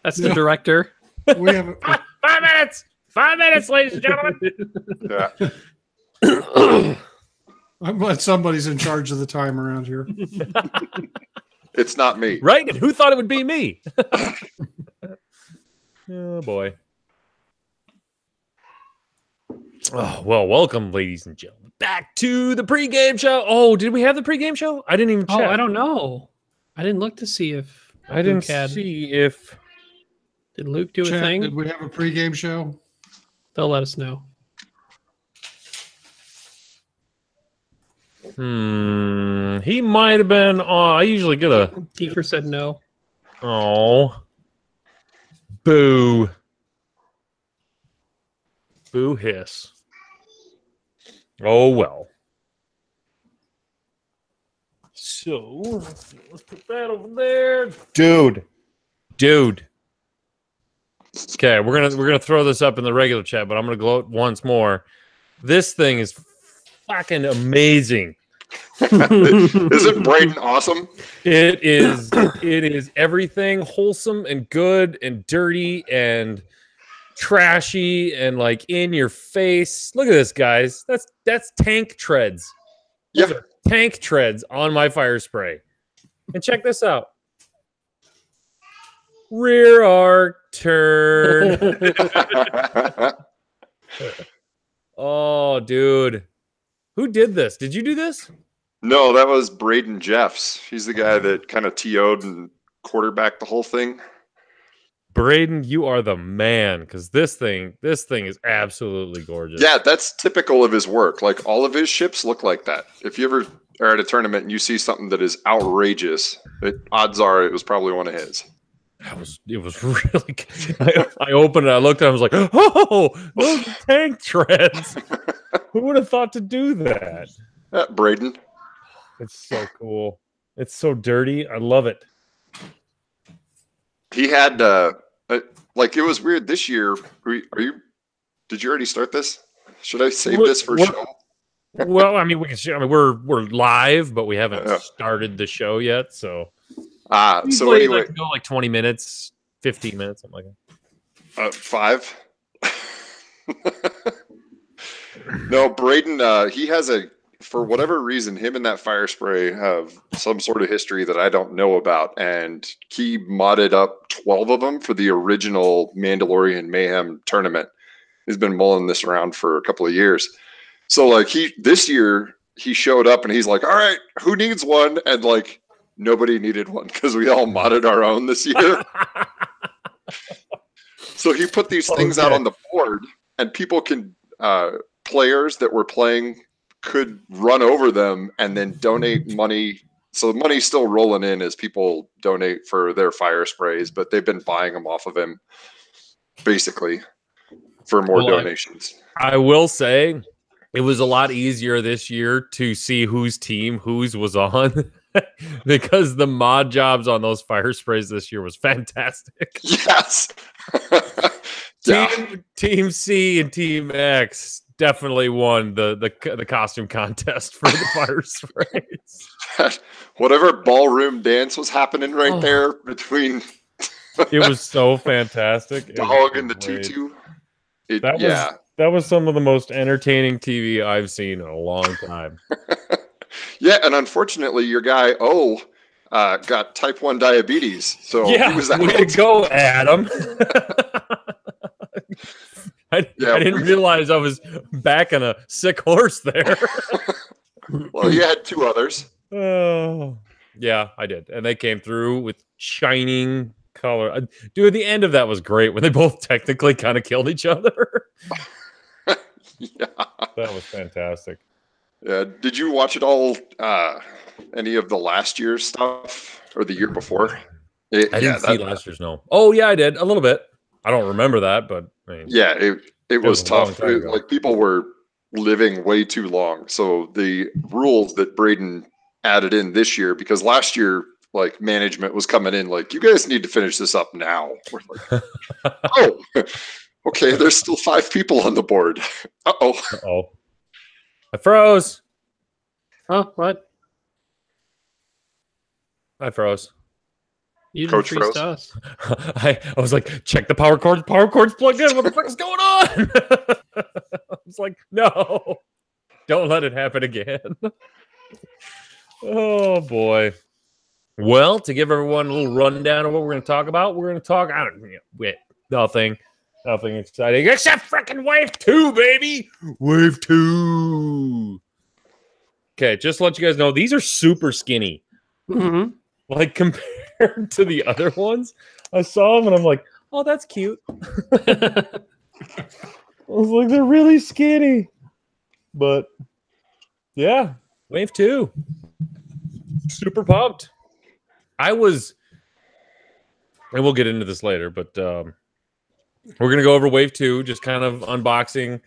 That's the director. We have 5 minutes. 5 minutes, ladies and gentlemen. Yeah. I'm glad somebody's in charge of the time around here. It's not me. Right? And who thought it would be me? Oh, boy. Oh, well, welcome, ladies and gentlemen, back to the pregame show. Oh, did we have the pregame show? I didn't even check. Oh, I don't know. I didn't look to see if I didn't see if... Did Luke do a Chat, thing? did we have a pregame show? They'll let us know. He might have been... I usually get a... Kiefer said no. Oh. Boo. Boo hiss. Oh, well. So, let's put that over there. Dude. Okay, we're gonna throw this up in the regular chat, but I'm gonna gloat once more. This thing is fucking amazing. Isn't Braden awesome? It is everything wholesome and good and dirty and trashy and like in your face. Look at this, guys. That's tank treads. Those are tank treads on my fire spray. And check this out. Rear arc turn. Oh, dude. Who did this? Did you do this? No, that was Braden Jeffs. He's the guy that kind of TO'd and quarterbacked the whole thing. Braden, you are the man, because this thing is absolutely gorgeous. Yeah, that's typical of his work. Like, all of his ships look like that. If you ever are at a tournament and you see something that is outrageous, odds are it was probably one of his. It was really good. I opened it, I looked at it, I was like, oh, those are tank treads. Who would have thought to do that? Braden. It's so cool. It's so dirty. I love it. He had like, it was weird this year. Did you already start this? Should I save this for show? Well, I mean, we can. I mean, we're live, but we haven't started the show yet. So, so anyway, go like 20 minutes, 15 minutes, something like that. 5. No, Braden. He has for whatever reason, him and that fire spray have some sort of history that I don't know about, and he modded up 12 of them for the original Mandalorian Mayhem tournament. He's been mulling this around for a couple of years. So, like, this year he showed up and he's like, "All right, who needs one?" And like, nobody needed one because we all modded our own this year. So he put these things out on the board, and people can players that were playing could run over them and then donate money. So the money's still rolling in as people donate for their fire sprays, but they've been buying them off of him basically for more donations. I will say it was a lot easier this year to see whose team whose was on because the mod jobs on those fire sprays this year was fantastic. Yes. Team C and Team X definitely won the costume contest for the fire sprays. Whatever ballroom dance was happening right there between it was so fantastic. Dog and the tutu. That was some of the most entertaining TV I've seen in a long time. Yeah, and unfortunately your guy got type 1 diabetes. So yeah, he was out. Way to go, Adam. I didn't realize I was backing a sick horse there. Well, you had 2 others. Oh, yeah, I did. And they came through with shining color. Dude, the end of that was great when they both technically kind of killed each other. Yeah. That was fantastic. Yeah. Did you watch it all, any of the last year's stuff or the year before? I didn't see last year's, no. Oh, yeah, I did. A little bit. I don't remember that, but I mean, yeah, it was tough. Like, people were living way too long. So the rules that Braden added in this year, because last year, like, management was coming in like, you guys need to finish this up now. We're like, oh, okay, there's still 5 people on the board. Uh-oh. I froze. Oh, what? I froze. You didn't Coach freeze froze. to us. I was like, check the power cord. Power cord's plugged in. What the fuck is going on? I was like, no, don't let it happen again. Oh boy. Well, to give everyone a little rundown of what we're going to talk about, we're going to talk. I don't know, nothing exciting except freaking Wave 2, baby. Wave 2. Okay, just to let you guys know, these are super skinny. Mm-hmm. Like compared to the other ones, I saw them and I'm like, oh, that's cute. I was like, they're really skinny. But yeah, Wave 2. Super pumped. I was, and we'll get into this later, but we're going to go over Wave 2, just kind of unboxing.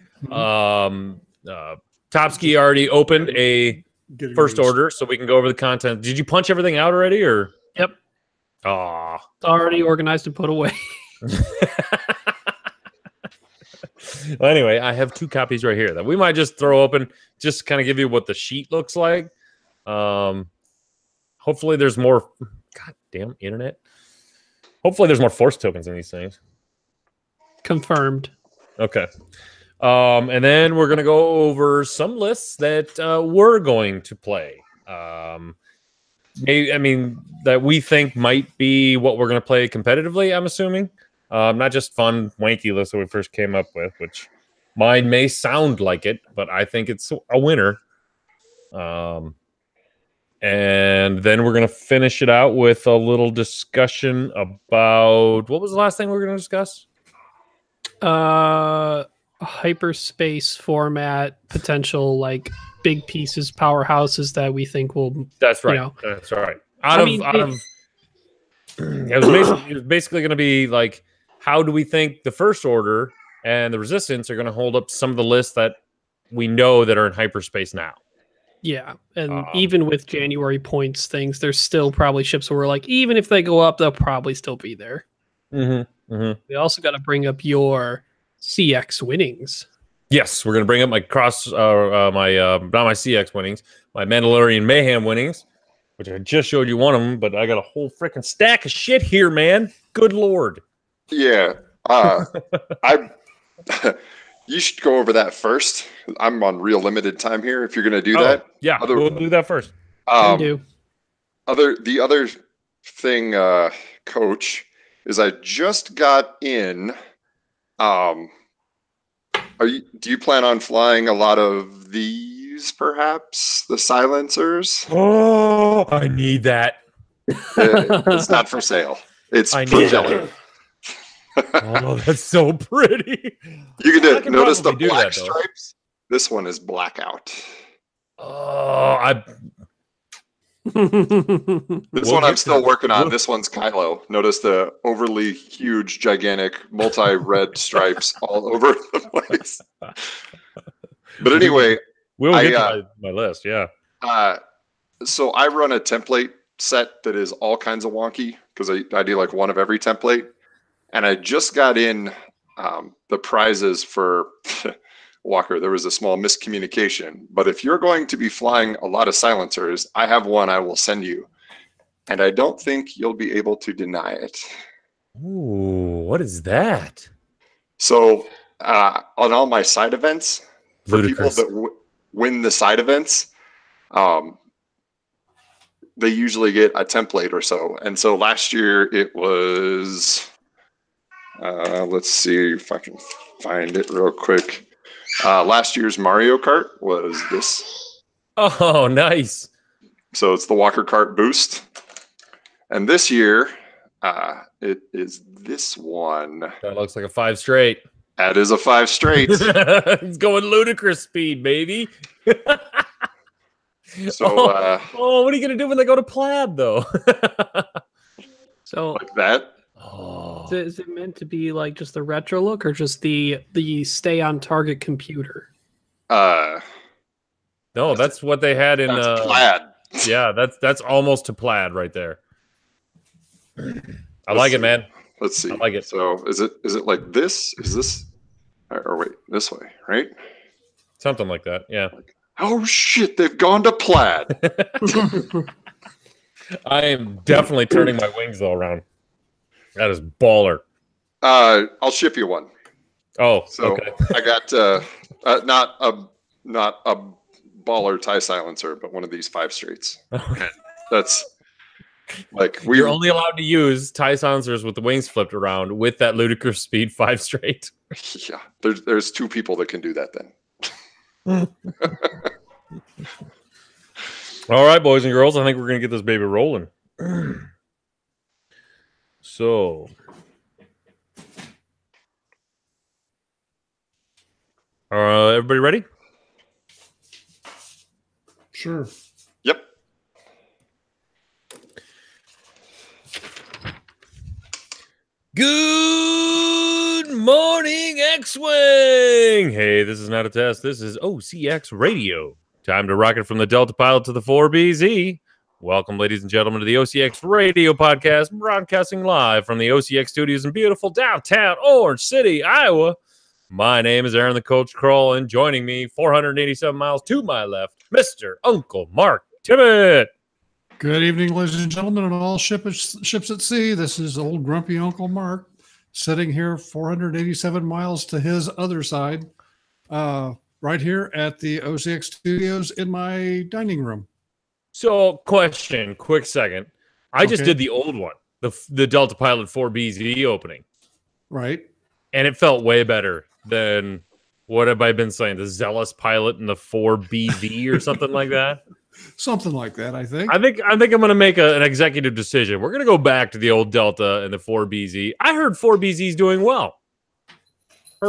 Topsky already opened a Getting first used. order, so we can go over the content. Did you punch everything out already, or? Yep. Aw. It's already organized and put away. Well, anyway, I have 2 copies right here that we might just throw open, just kind of give you what the sheet looks like. Hopefully there's more. God damn internet. Hopefully there's more force tokens in these things. Confirmed. Okay. And then we're going to go over some lists that we're going to play. That we think might be what we're going to play competitively, I'm assuming. Not just fun, wanky lists that we first came up with, which mine may sound like it, but I think it's a winner. And then we're going to finish it out with a little discussion about, what was the last thing we were going to discuss? Hyperspace format, potential like big pieces, powerhouses that we think will. That's right. You know, That's right. It was basically going to be like, how do we think the First Order and the Resistance are going to hold up some of the lists that we know that are in hyperspace now? yeah, and even with January points things, there's still probably ships where we're like, even if they go up, they'll probably still be there. Mm-hmm. Mm-hmm. We also got to bring up your CX winnings. Yes, we're going to bring up my not my CX winnings, my Mandalorian Mayhem winnings, which I just showed you one of them, but I got a whole freaking stack of shit here, man. Good Lord. Yeah. You should go over that first. I'm on real limited time here. If you're going to do that, yeah, we'll do that first. Can do. The other thing, Coach, is I just got in. Do you plan on flying a lot of these? Perhaps the silencers. Oh, I need that. It's not for sale. It's I for need jelly. that. Oh, that's so pretty. You can do I it. can Notice the probably do black that, though. stripes. This one is blackout. Oh, This one I'm still working on. This one's Kylo. Notice the overly huge, gigantic, multi-red stripes all over the place. But anyway, we'll get to my list. Yeah. So I run a template set that is all kinds of wonky because I do like one of every template. And I just got in the prizes for Walker. There was a small miscommunication. But if you're going to be flying a lot of silencers, I have one I will send you. And I don't think you'll be able to deny it. Ooh, what is that? So on all my side events, for Ludicrous. people that win the side events, they usually get a template or so. And so last year it was... let's see if I can find it real quick. Last year's Mario Kart was this. Oh, nice. So it's the Walker Kart Boost. And this year, it is this one. That looks like a 5 straight. That is a 5 straight. It's going ludicrous speed, baby. So, what are you going to do when they go to plaid, though? So like that. Oh. is it meant to be like just the retro look or just the stay on target computer? No, that's what they had in plaid. Yeah, that's almost to plaid right there. I like it, man. Let's see. I like it. So is it like this? Is this or wait, this way, right? Something like that. Yeah. Oh shit, they've gone to plaid. I am definitely turning my wings though around. That is baller. I'll ship you one. Oh, So okay. I got not a baller tie silencer, but one of these 5 straights. Okay. That's like You're only allowed to use tie silencers with the wings flipped around with that ludicrous speed 5 straight. Yeah, there's 2 people that can do that then. All right, boys and girls, I think we're gonna get this baby rolling. So, everybody ready? Sure. Yep. Good morning, X-Wing! Hey, this is not a test. This is OCX Radio. Time to rocket from the Delta Pilot to the 4BZ. Welcome, ladies and gentlemen, to the OCX Radio Podcast, broadcasting live from the OCX studios in beautiful downtown Orange City, Iowa. My name is Aaron the Coach Kroll, and joining me, 487 miles to my left, Mr. Uncle Mark Tibbet. Good evening, ladies and gentlemen, and all ships at sea. This is old grumpy Uncle Mark sitting here 487 miles to his other side, right here at the OCX studios in my dining room. So, question, quick second. I just did the old one, the Delta Pilot 4BZ opening. Right. And it felt way better than, what have I been saying, the Zealous Pilot and the 4BZ or something like that? Something like that, I think. I think I'm going to make an executive decision. We're going to go back to the old Delta and the 4BZ. I heard 4BZ's doing well. I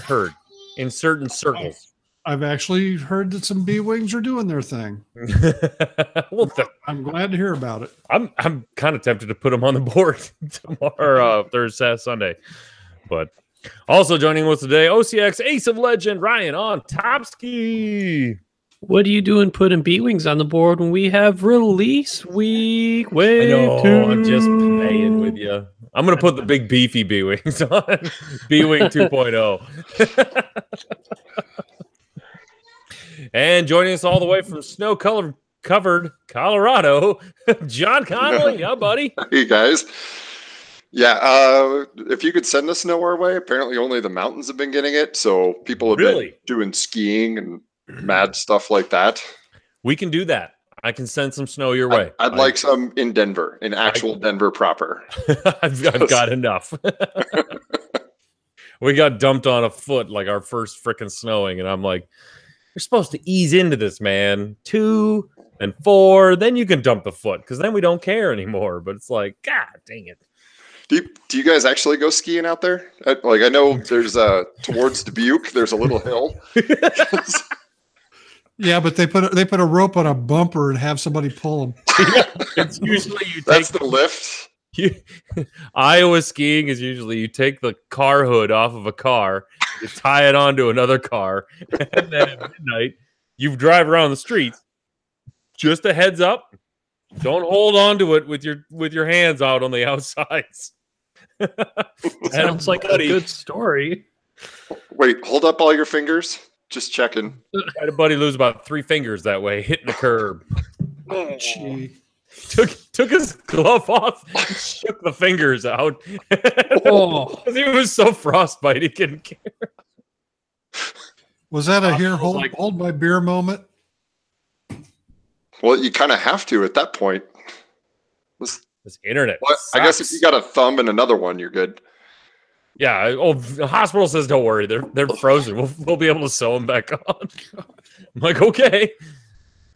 heard in certain circles. I've actually heard that some B-Wings are doing their thing. Well, I'm glad to hear about it. I'm kind of tempted to put them on the board tomorrow, Thursday, Sunday. But also joining us today, OCX Ace of Legend, Ryan Ontopsky. What are you doing putting B-Wings on the board when we have release week? I know, I'm just playing with you. I'm going to put the big beefy B-Wings on. B-Wing 2.0. And joining us all the way from snow-covered Colorado, John Connolly. Yeah, buddy. Hey, guys. Yeah, if you could send the snow our way, apparently only the mountains have been getting it. So people have been doing skiing and mad stuff like that. We can do that. I can send some snow your way. I'd like some in Denver, in actual Denver proper. I've got enough. We got dumped on a foot like our first freaking snowing, and I'm like, you're supposed to ease into this, man. 2 and 4, then you can dump the foot, because then we don't care anymore. But it's like, God dang it. Do you guys actually go skiing out there? I know there's towards Dubuque, there's a little hill. Yeah, but they put a rope on a bumper and have somebody pull them. It's usually That's the lift. Iowa skiing is usually you take the car hood off of a car, you tie it onto another car, and then at midnight you drive around the streets. Just a heads up, don't hold on to it with your hands out on the outsides. Sounds like a good story. Wait, hold up all your fingers. Just checking. I had a buddy lose about 3 fingers that way, hitting the curb. Oh, gee. Took his glove off, and shook the fingers out. Oh, He was so frostbite he couldn't care. Was that a here hold my beer moment? Well, you kind of have to at that point. This internet. Well, I guess if you got a thumb and another one, you're good. Yeah. Oh, the hospital says don't worry. They're frozen. We'll be able to sew them back on. I'm like, okay.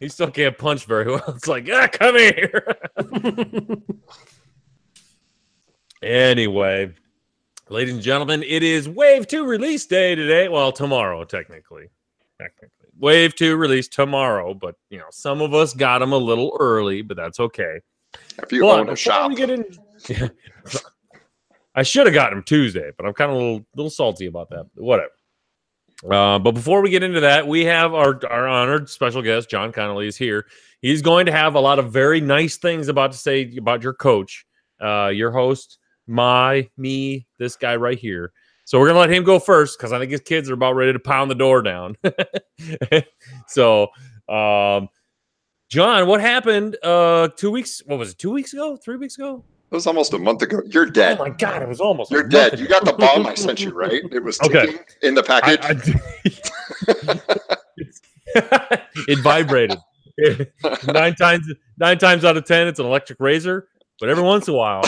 He still can't punch very well. It's like, come here. Anyway, ladies and gentlemen, it is Wave 2 release day today. Well, tomorrow, technically. Wave 2 release tomorrow, but some of us got them a little early, but that's okay. If you own a shop. I should have gotten them Tuesday, but I'm kind of a little salty about that. Whatever. But before we get into that, we have our honored special guest, John Connolly, is here. He's going to have a lot of very nice things to say about your coach, your host, me, this guy right here. So we're going to let him go first because I think his kids are about ready to pound the door down. So John, what happened 2 weeks? What was it? 2 weeks ago? 3 weeks ago? It was almost a month ago. You're dead. Oh my God, it was almost. You're dead. You got the bomb I sent you, right? It was ticking in the package. It vibrated. 9 times out of 10, it's an electric razor, but every once in a while.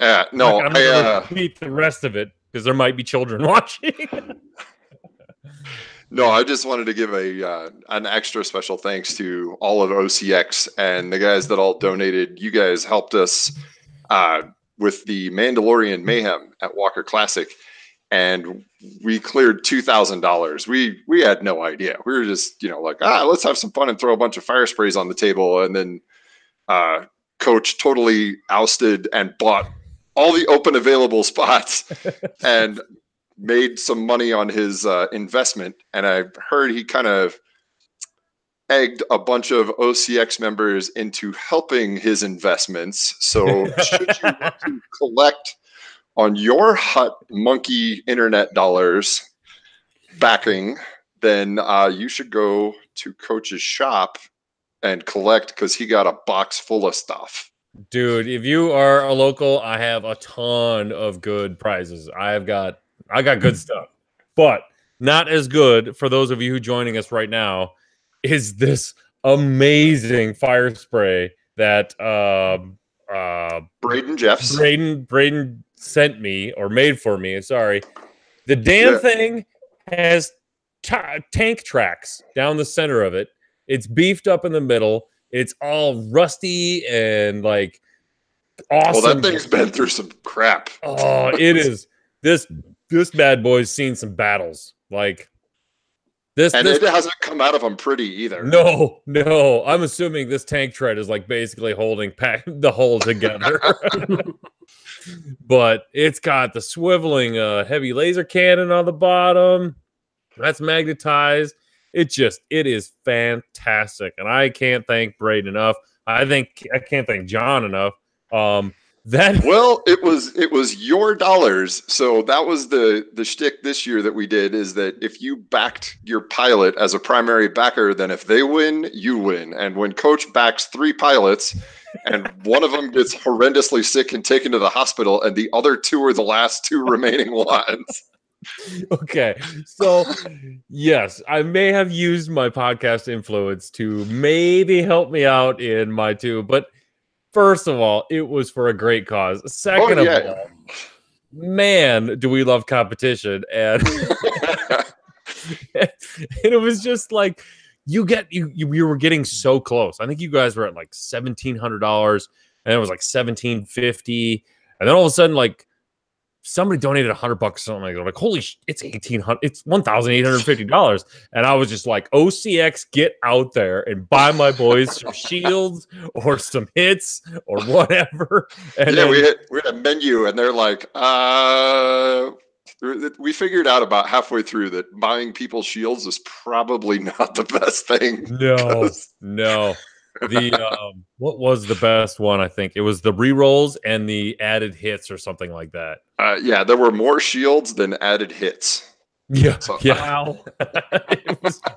Yeah, no, I'm not gonna repeat the rest of it because there might be children watching. No, I just wanted to give an extra special thanks to all of OCX and the guys that all donated. You guys helped us with the Mandalorian Mayhem at Walker Classic, and we cleared $2,000. We had no idea. We were just like, let's have some fun and throw a bunch of fire sprays on the table, and then Coach totally ousted and bought all the open available spots and made some money on his investment. And I heard he kind of egged a bunch of OCX members into helping his investments. So should you want to collect on your Hut Monkey internet dollars backing, then you should go to Coach's shop and collect, because he got a box full of stuff. Dude, if you are a local, I have a ton of good prizes. I got good stuff, but not as good for those of you who joining us right now is this amazing fire spray that Braden sent me, or made for me. Sorry. The damn thing has tank tracks down the center of it. It's beefed up in the middle. It's all rusty and like awesome. Well, that thing's been through some crap. Oh, it is. This bad boy's seen some battles. Like this, and it hasn't come out of them pretty either. No. I'm assuming this tank tread is like basically holding the whole together. But it's got the swiveling heavy laser cannon on the bottom. That's magnetized. It is fantastic, and I can't thank Braden enough. I can't thank John enough. It was your dollars, so that was the shtick this year that we did, is that if you backed your pilot as a primary backer, then if they win, you win. And when Coach backs 3 pilots, and one of them gets horrendously sick and taken to the hospital, and the other 2 are the last 2 remaining ones. Okay, so yes, I may have used my podcast influence to maybe help me out in my 2, but first of all, it was for a great cause. Second of all, man, do we love competition. And and it was just like you were getting so close. I think you guys were at like $1,700, and it was like $1,750, and then all of a sudden, like, somebody donated $100 or something like that. I'm like, holy it's $1,800, it's $1,850. And I was just like, OCX, get out there and buy my boys some shields or some hits or whatever. And then, we had a menu, and they're like, we figured out about halfway through that buying people shields is probably not the best thing. No. The what was the best one? I think it was the re-rolls and the added hits or something like that. There were more shields than added hits. Yeah. Wow.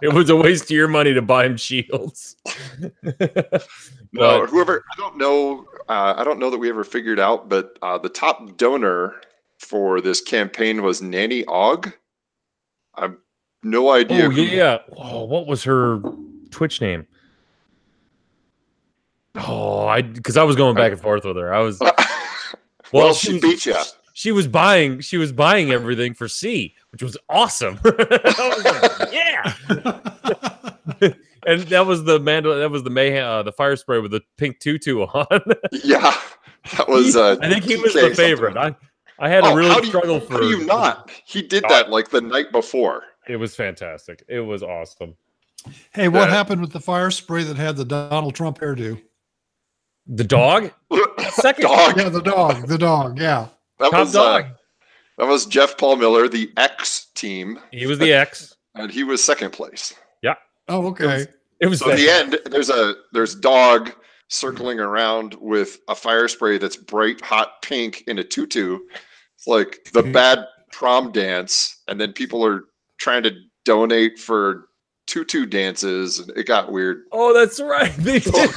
it was a waste of your money to buy him shields. No, whoever, I don't know that we ever figured out, but the top donor for this campaign was Nanny Og. I've no idea. Oh yeah. Oh, what was her Twitch name? Oh, because I was going back and forth with her. I was she beat you. She was buying everything for C, which was awesome. I was like, yeah. And that was the mayhem, the fire spray with the pink tutu on. Yeah, that was. I think he was the favorite. I had to really struggle for. How do you not? He did that like the night before. It was fantastic. It was awesome. Hey, what happened with the fire spray that had the Donald Trump hairdo? The dog? Second dog. Yeah, the dog. Yeah. That was Jeff Paul Miller, the X team. He was the X, and he was second place. Yeah. Oh, okay. It was so in the end. There's dog circling around with a fire spray that's bright hot pink in a tutu. It's like the bad prom dance, and then people are trying to donate for tutu dances, and it got weird. Oh, that's right. They did.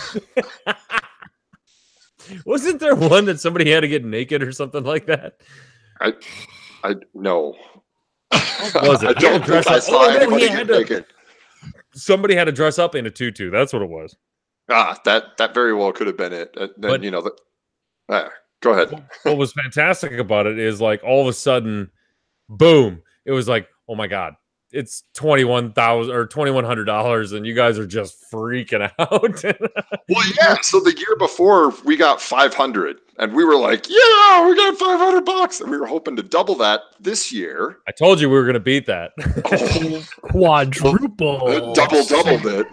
Wasn't there one that somebody had to get naked or something like that? I no. Was it? I don't think I saw anybody get naked. Somebody had to dress up in a tutu. That's what it was. That very well could have been it. Then go ahead. What was fantastic about it is like all of a sudden, boom! It was like, oh my god, it's $2,100 or $2,100, and you guys are just freaking out. Well, yeah. So the year before we got 500, and we were like, yeah, we got $500, and we were hoping to double that this year. I told you we were going to beat that. Quadruple, doubled it.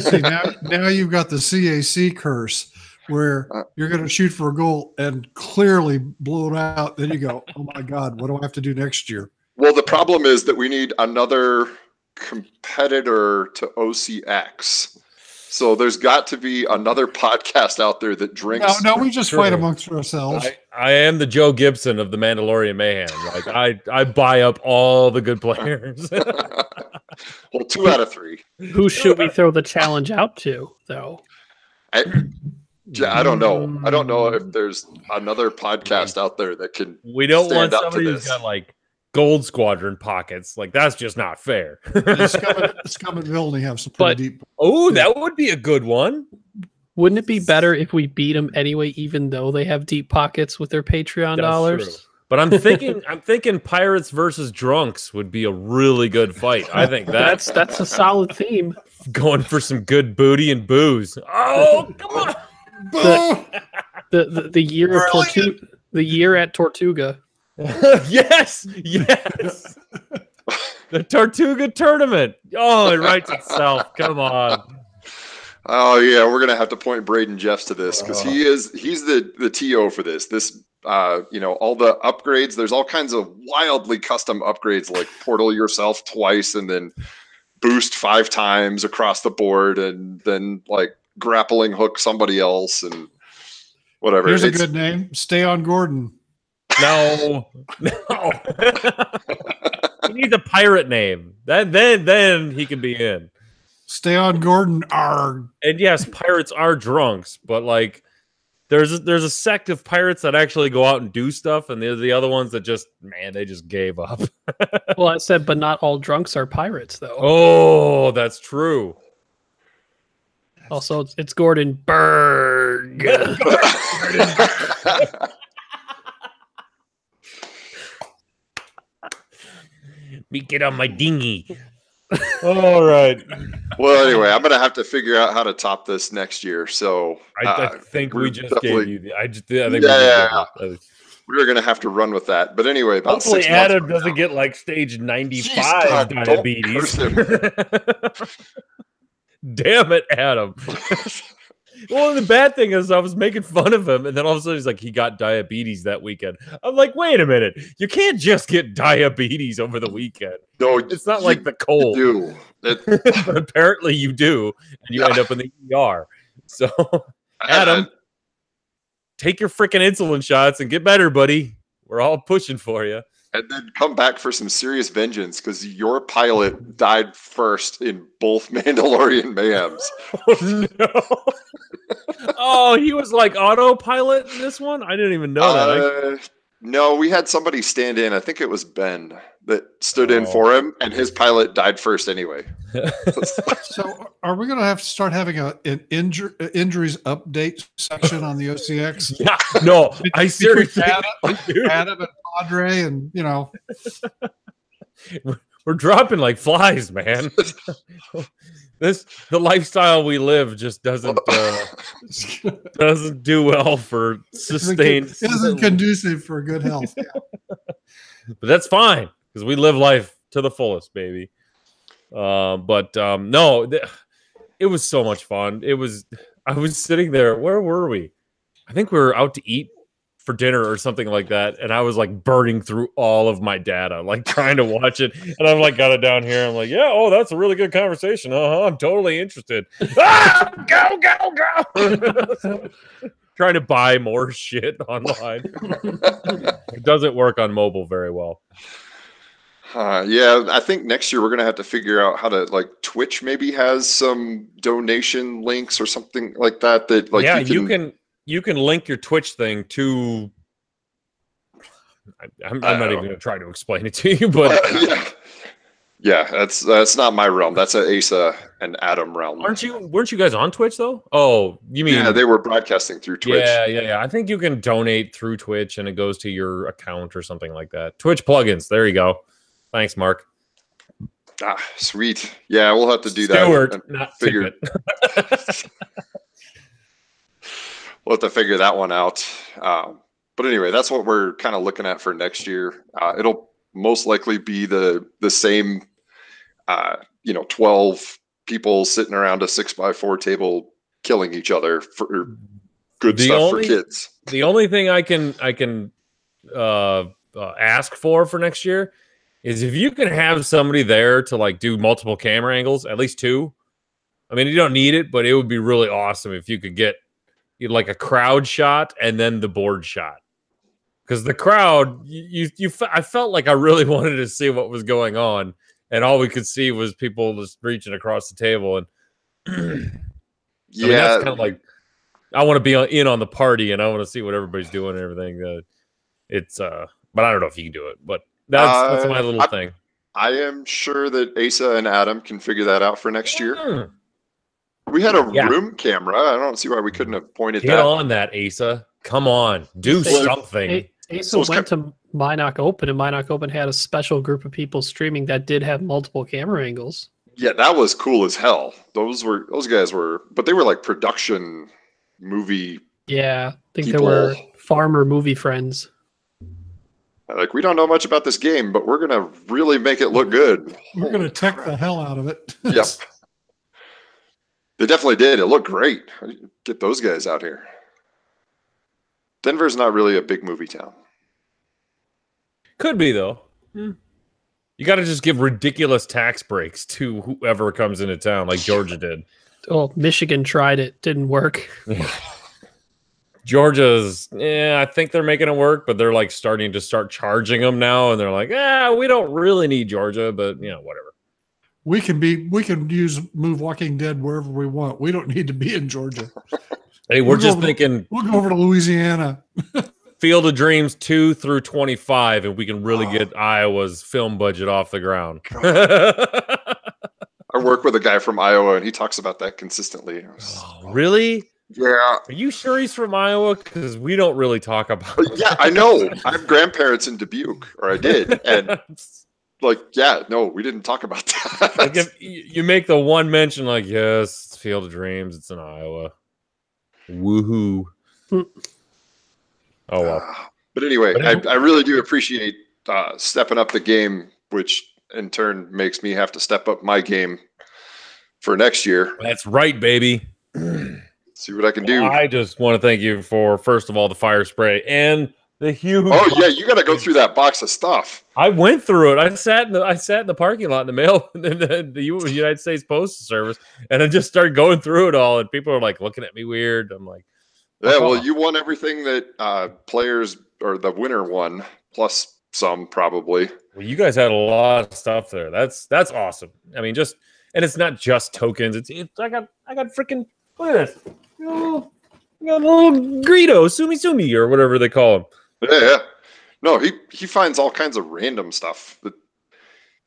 See, now you've got the CAC curse where you're going to shoot for a goal and clearly blow it out. Then you go, oh my God, what do I have to do next year? Well, the problem is that we need another competitor to OCX. So there's got to be another podcast out there that drinks. No, we just fight amongst ourselves. I am the Joe Gibson of the Mandalorian Mayhem. Like I buy up all the good players. Well, 2 out of 3. Who should we throw the challenge out to, though? I don't know. I don't know if there's another podcast out there that can. We don't want somebody who's got like Gold Squadron pockets. Like that's just not fair. Scum and Villainy have some pretty deep. Oh, that would be a good one. Wouldn't it be better if we beat them anyway, even though they have deep pockets with their Patreon dollars? True. But I'm thinking Pirates versus Drunks would be a really good fight. I think that's a solid theme. Going for some good booty and booze. Oh, come on. The year of the year at Tortuga. yes. The Tortuga tournament. Oh, it writes itself. Come on. Oh yeah, we're gonna have to point Braden Jeffs to this because he's the TO for this. This all the upgrades. There's all kinds of wildly custom upgrades like portal yourself twice and then boost 5 times across the board and then like grappling hook somebody else and whatever. Here's a good name. Stay on Gordon. No. He needs a pirate name. Then he can be in. Stay on Gordon. Arg. And yes, pirates are drunks, but like there's a sect of pirates that actually go out and do stuff, and there's the other ones that they just gave up. Well, I said, but not all drunks are pirates, though. Oh, that's true. Also, it's Gordon Berg. Me get on my dinghy. All right. Well, anyway, I'm gonna have to figure out how to top this next year. So I think we just gave you the. I think we're gonna have to run with that. But anyway, about hopefully 6 months Adam doesn't get like stage 95 Jeez, diabetes. Damn it, Adam. Well, the bad thing is I was making fun of him, and then all of a sudden he's like, he got diabetes that weekend. I'm like, wait a minute. You can't just get diabetes over the weekend. No, it's not like the cold. You do. But apparently you do, and you end up in the ER. So, Adam, take your freaking insulin shots and get better, buddy. We're all pushing for you. And then come back for some serious vengeance because your pilot died first in both Mandalorian Mayhems. Oh, no. Oh, he was like autopilot in this one? I didn't even know that. No, we had somebody stand in. I think it was Ben that stood in for him, and his pilot died first anyway. So are we going to have to start having an injuries update section on the OCX? Yeah, no, I seriously. Adam and Padre and, We're dropping like flies, man. The lifestyle we live just doesn't do well for sustained. It isn't conducive for good health. Yeah. But that's fine because we live life to the fullest, baby. No, it was so much fun. I was sitting there. Where were we? I think we were out to eat for dinner or something like that, and I was like burning through all of my data, like trying to watch it, and I've like got it down here. I'm like, yeah, that's a really good conversation. I'm totally interested. Go. Trying to buy more shit online. It doesn't work on mobile very well. Yeah, I think next year we're gonna have to figure out how to like Twitch maybe has some donation links or something like that. That like yeah, you can link your Twitch thing to. I'm not even going to try to explain it to you, but yeah, that's not my realm. That's a Asa and Adam realm. Weren't you guys on Twitch though? Oh, you mean yeah? They were broadcasting through Twitch. Yeah. I think you can donate through Twitch, and it goes to your account or something like that. Twitch plugins. There you go. Thanks, Mark. Ah, sweet. Yeah, we'll have to do Stuart, that. not figure. We'll have to figure that one out. But anyway, that's what we're kind of looking at for next year. It'll most likely be the same, 12 people sitting around a 6x4 table killing each other for good stuff for kids. The only thing I can ask for next year is if you can have somebody there to like do multiple camera angles, at least 2. I mean, you don't need it, but it would be really awesome if you could get like a crowd shot and then the board shot. Because the crowd, I felt like I really wanted to see what was going on, and all we could see was people just reaching across the table. And yeah, I mean, that's kind of like I want to be in on the party, and I want to see what everybody's doing and everything. But I don't know if you can do it. But that's my little thing. I am sure that Asa and Adam can figure that out for next year. We had a room camera. I don't see why we couldn't have pointed Get on that, Asa. Come on, do something. Asa went to Minoc Open, and Minoc Open had a special group of people streaming that did have multiple camera angles. Yeah, that was cool as hell. Those guys were, but they were like production movie. Yeah, I think they were farmer movie friends. Like, we don't know much about this game, but we're gonna really make it look good. We're gonna tech the hell out of it. Yep. They definitely did. It looked great. Get those guys out here. Denver's not really a big movie town. Could be, though. You got to just give ridiculous tax breaks to whoever comes into town, like Georgia did. Oh, Michigan tried it. Didn't work. Georgia's, I think they're making it work, but they're like starting to charging them now, and they're like, we don't really need Georgia, but whatever. We can move Walking Dead wherever we want. We don't need to be in Georgia. Hey, we're just thinking we'll go over to Louisiana. Field of Dreams 2 through 25, and we can really get Iowa's film budget off the ground. I work with a guy from Iowa, and he talks about that consistently. Really? Yeah. Are you sure he's from Iowa? Because we don't really talk about it. Yeah, I know. I have grandparents in Dubuque, or I did. And we didn't talk about that. Like if you make the one mention, like, yes, it's Field of Dreams, it's in Iowa. Woohoo. Oh, well. But anyway, I really do appreciate stepping up the game, which in turn makes me have to step up my game for next year. That's right, baby. See what I can do. I just want to thank you for, first of all, the fire spray and the huge. Oh yeah, you got to go through that box of stuff. I went through it. I sat in the parking lot in the mail, the United States Postal Service, and I just started going through it all, and people are like looking at me weird. I'm like, yeah, well, you won everything that players or the winner won, plus some probably. Well, you guys had a lot of stuff there. That's awesome. I mean, and it's not just tokens. It's I got freaking, look at this. I got a little Greedo, Sumi, or whatever they call him. Yeah. No, he finds all kinds of random stuff.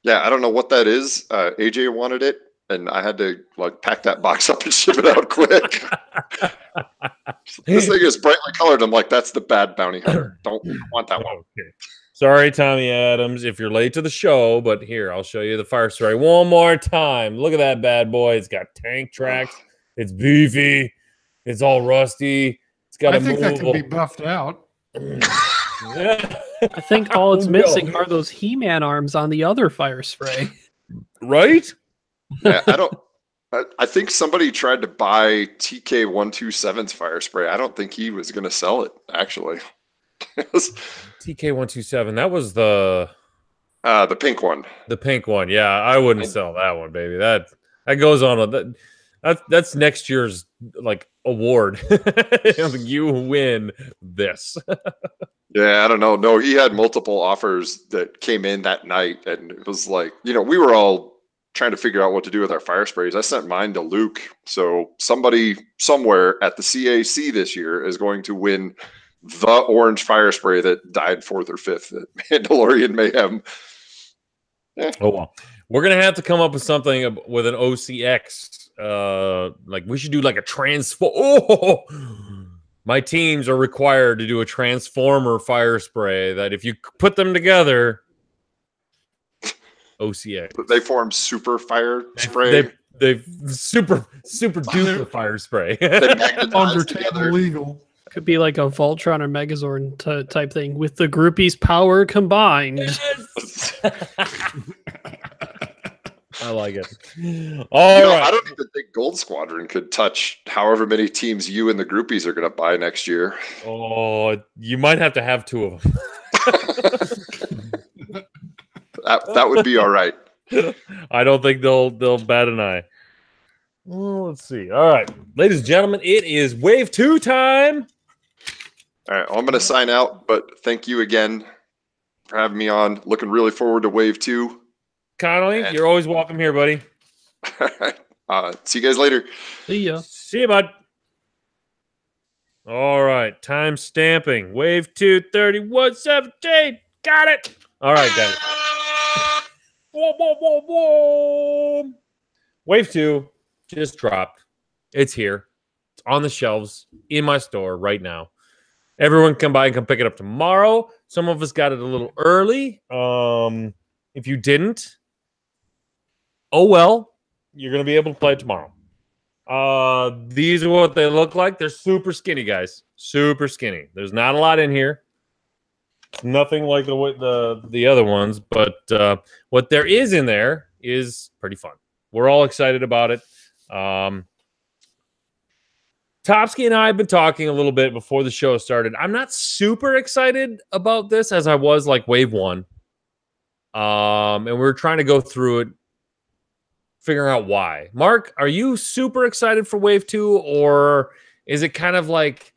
I don't know what that is. AJ wanted it, and I had to like pack that box up and ship it out quick. This thing is brightly colored. I'm like, that's the bad bounty hunter. Don't want that one. Okay. Sorry, Tommy Adams, if you're late to the show, but here, I'll show you the fire spray one more time. Look at that bad boy. It's got tank tracks. It's beefy. It's all rusty. It's got I think that can be buffed out. I think all it's missing are those He-Man arms on the other fire spray. Right? Yeah, I think somebody tried to buy TK127's fire spray. I don't think he was going to sell it, actually. TK127, that was the pink one. The pink one, yeah. I wouldn't sell that one, baby. That goes on. That's next year's like award. You win this. Yeah, I don't know. No, he had multiple offers that came in that night, and it was like, we were all trying to figure out what to do with our fire sprays. I sent mine to Luke. So somebody somewhere at the CAC this year is going to win the orange fire spray that died 4th or 5th at Mandalorian Mayhem. Oh well, we're gonna have to come up with something with an OCX. Like we should do like a transform. Oh, my teams are required to do a transformer fire spray. That if you put them together, OCX. They form super fire spray. They super duper fire spray. Undertale legal. Could be like a Voltron or Megazord type thing with the groupies' power combined. Yes. I like it. All right. I don't even think Gold Squadron could touch however many teams you and the groupies are going to buy next year. Oh, you might have to have 2 of them. that would be all right. I don't think they'll bat an eye. Well, let's see. All right, ladies and gentlemen, it is Wave 2 time. All right, well, I'm going to sign out, but thank you again for having me on. Looking really forward to Wave 2. Connolly, you're always welcome here, buddy. All right. See you guys later. See ya. See you, bud. All right, time stamping. Wave 2, 3117. Got it. All right, guys. Whoa, whoa, whoa, whoa. Wave 2 just dropped. It's here. It's on the shelves in my store right now. Everyone come by and come pick it up tomorrow. Some of us got it a little early. If you didn't, oh well, you're going to be able to play it tomorrow. These are what they look like. They're super skinny, guys. Super skinny. There's not a lot in here. Nothing like the other ones, but what there is in there is pretty fun. We're all excited about it. Topsky and I have been talking a little bit before the show started. I'm not super excited about this as I was like Wave 1. And we're trying to go through it, figuring out why. Mark, are you super excited for Wave 2, or is it kind of like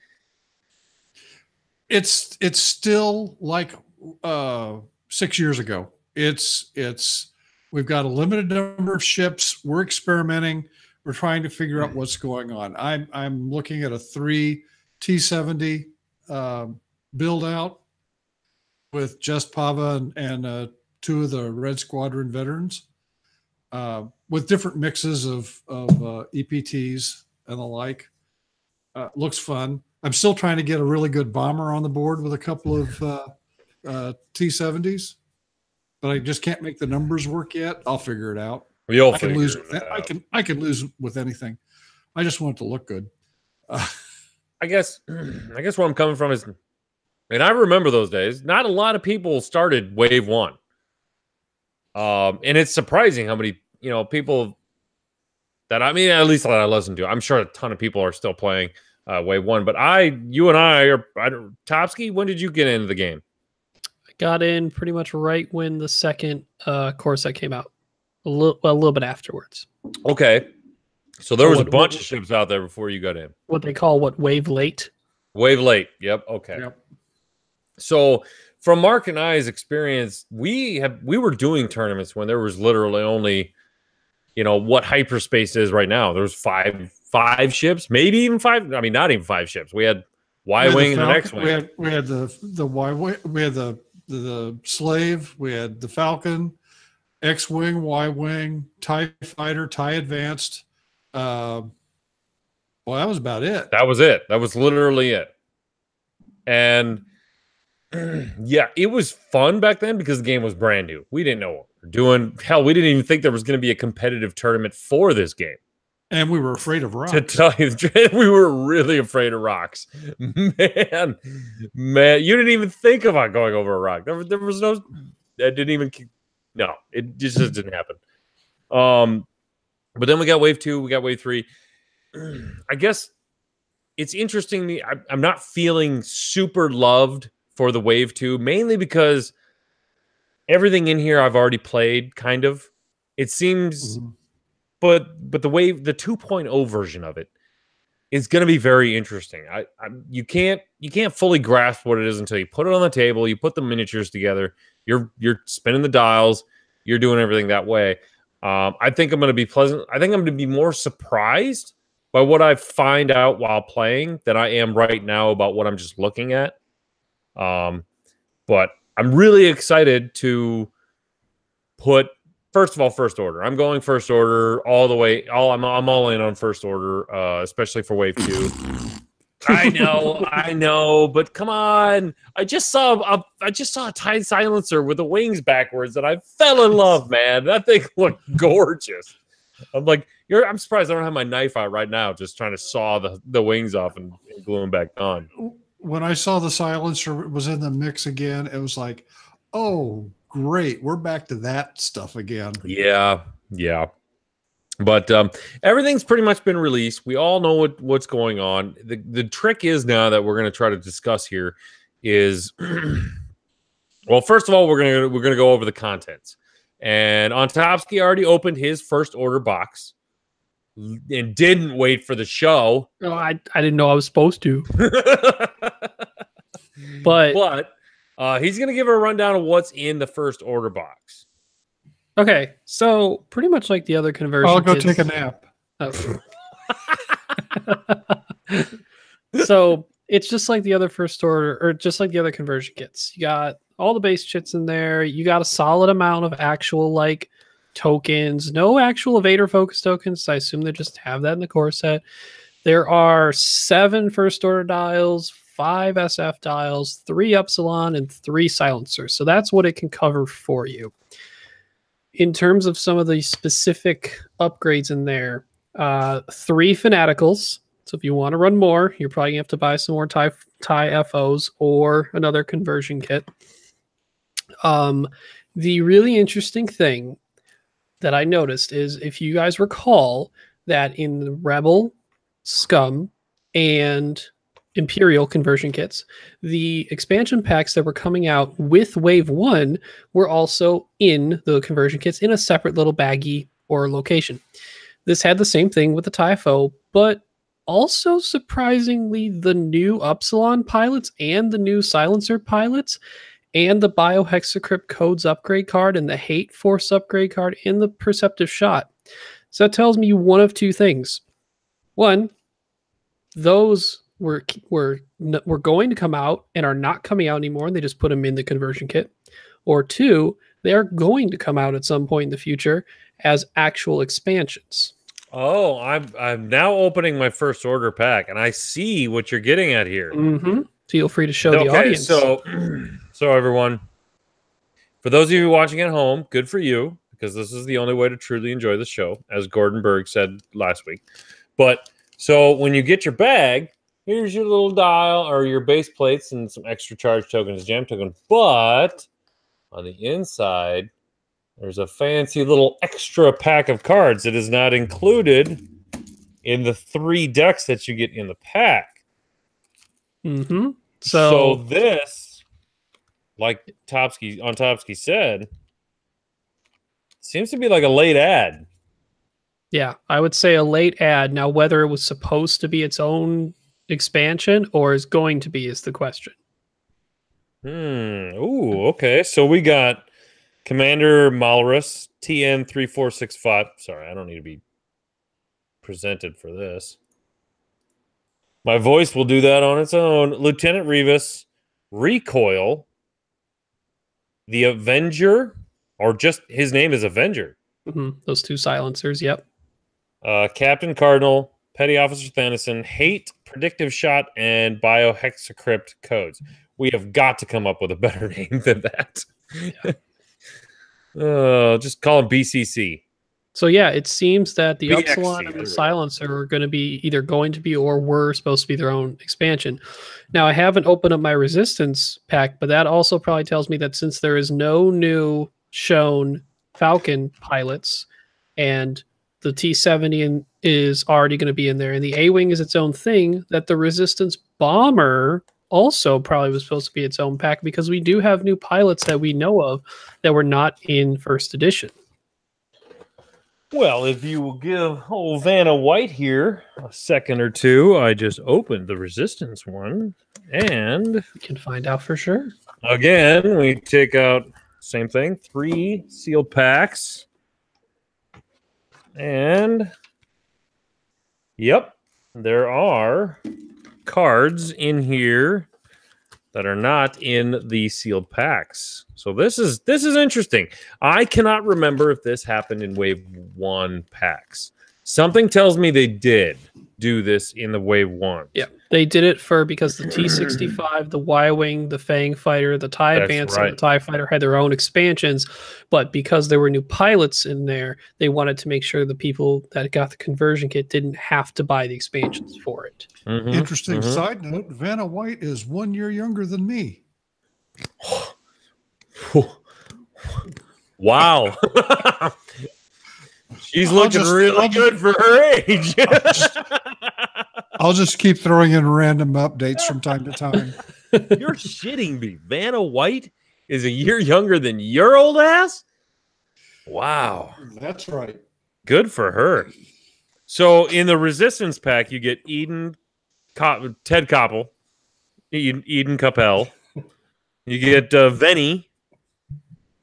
it's still like 6 years ago. We've got a limited number of ships. We're experimenting. We're trying to figure out what's going on. I'm looking at a 3 T-70 build out with just Pava and 2 of the Red Squadron veterans with different mixes of EPTs and the like. Looks fun. I'm still trying to get a really good bomber on the board with a couple of T-70s, but I just can't make the numbers work yet. I'll figure it out. I can lose with anything. I just want it to look good. I guess where I'm coming from is, and I remember those days, not a lot of people started Wave 1. And it's surprising how many, people that at least that I listen to. I'm sure a ton of people are still playing Wave 1, but you and I are, Topsky, when did you get into the game? I got in pretty much right when the second core set came out. A little bit afterwards. Okay. So there was a bunch of ships out there before you got in. What they call Wave Late? Wave Late. Yep. Okay. Yep. So from Mark and I's experience, we were doing tournaments when there was literally only, what hyperspace is right now. There was five ships, maybe even 5. I mean, not even 5 ships. We had Y-wing and an X-wing. We had the Y-wing. We had the Slave. We had the Falcon. X-Wing, Y-Wing, TIE Fighter, TIE Advanced. Well, that was about it. That was it. That was literally it. And yeah, it was fun back then because the game was brand new. We didn't know what we were doing. Hell, we didn't even think there was going to be a competitive tournament for this game. And we were afraid of rocks. To tell you the truth, we were really afraid of rocks. Man, you didn't even think about going over a rock. There was no, that didn't even... No, it just didn't happen. But then we got Wave 2, we got Wave 3. I guess it's interesting to me. I'm not feeling super loved for the Wave 2, mainly because everything in here I've already played, kind of. It seems, but the 2.0 version of it is going to be very interesting. You can't fully grasp what it is until you put it on the table. You put the miniatures together. You're spinning the dials. You're doing everything that way. I think I'm going to be pleasant. I think I'm going to be more surprised by what I find out while playing than I am right now about what I'm just looking at. But I'm really excited to put. First of all, first order. I'm going first order all the way. I'm all in on first order, especially for wave 2. I know, but come on. I just saw a Tide silencer with the wings backwards, and I fell in love, man. That thing looked gorgeous. I'm like, I'm surprised I don't have my knife out right now, just trying to saw the wings off and glue them back on. When I saw the silencer was in the mix again, it was like, oh, great. We're back to that stuff again. Yeah. But everything's pretty much been released. We all know what's going on. The trick is now that we're going to try to discuss here is, well, first of all, we're gonna go over the contents. And Ontopsky already opened his first order box and didn't wait for the show. No, I didn't know I was supposed to. But he's going to give a rundown of what's in the first order box. Okay, so pretty much like the other conversion I'll go kits. take a nap. Oh. So it's just like the other first order, or just like the other conversion kits. You got all the base chits in there. You got a solid amount of actual like tokens. No actual evader focus tokens. I assume they just have that in the core set. There are 7 first order dials, 5 SF dials, 3 Upsilon, and 3 silencers. So that's what it can cover for you. In terms of some of the specific upgrades in there, 3 Fanaticals. So if you want to run more, you're probably going to have to buy some more TIE FOs or another conversion kit. The really interesting thing that I noticed is, if you guys recall, that in the Rebel, Scum, and Imperial conversion kits, the expansion packs that were coming out with Wave 1 were also in the conversion kits in a separate little baggie or location. This had the same thing with the TIE FO, but also surprisingly, the new Upsilon pilots and the new Silencer pilots and the Biohexacrypt Codes upgrade card and the Hate Force upgrade card and the Perceptive Shot. So that tells me one of 2 things. One, those were going to come out and are not coming out anymore, and they just put them in the conversion kit. Or 2, they are going to come out at some point in the future as actual expansions. Oh, I'm now opening my first order pack, and I see what you're getting at here. Mm-hmm. Feel free to show the audience. So everyone, for those of you watching at home, good for you, because this is the only way to truly enjoy the show, as Gordon Berg said last week. But so when you get your bag, here's your little dial or your base plates and some extra charge tokens, jam token. But on the inside, there's a fancy little extra pack of cards that is not included in the 3 decks that you get in the pack. Mm-hmm. So this, like Ontopsky said, seems to be like a late ad. Yeah, I would say a late ad. Now, whether it was supposed to be its own expansion or is going to be is the question. Ooh, okay. So we got Commander Malrus, TN3465. Sorry, I don't need to be presented for this. My voice will do that on its own. Lieutenant Revis, Recoil, the Avenger, or just his name is Avenger. Mm-hmm. Those 2 silencers, yep. Captain Cardinal, Petty Officer Thanison, Hate, Predictive Shot, and Biohexacrypt Codes. We have got to come up with a better name than that. Yeah. Just call him BCC. So yeah, it seems that the BXC, Upsilon and the Silencer are going to be either going to be or were supposed to be their own expansion. Now, I haven't opened up my Resistance pack, but that also probably tells me that since there is no new shown Falcon pilots and the T-70 is already going to be in there and the A-Wing is its own thing, that the Resistance Bomber also probably was supposed to be its own pack, because we do have new pilots that we know of that were not in first edition. Well, if you will give old Vanna White here a second or two, I just opened the resistance one. And We can find out for sure. again, we take out same thing, 3 sealed packs. And yep, there are cards in here that are not in the sealed packs. So this is interesting. I cannot remember if this happened in Wave 1 packs. Something tells me they did do this in the Wave 1. Yeah, they did it because the T-65, the Y-Wing, the Fang Fighter, the TIE Advance, and the TIE Fighter had their own expansions. But because there were new pilots in there, they wanted to make sure the people that got the conversion kit didn't have to buy the expansions for it. Interesting side note, Vanna White is 1 year younger than me. Wow. She's looking really good for her age. I'll just keep throwing in random updates from time to time. You're shitting me. Vanna White is a year younger than your old ass? Wow. That's right. Good for her. So in the Resistance pack, you get Ted Koppel, Eden Capel. You get Venny.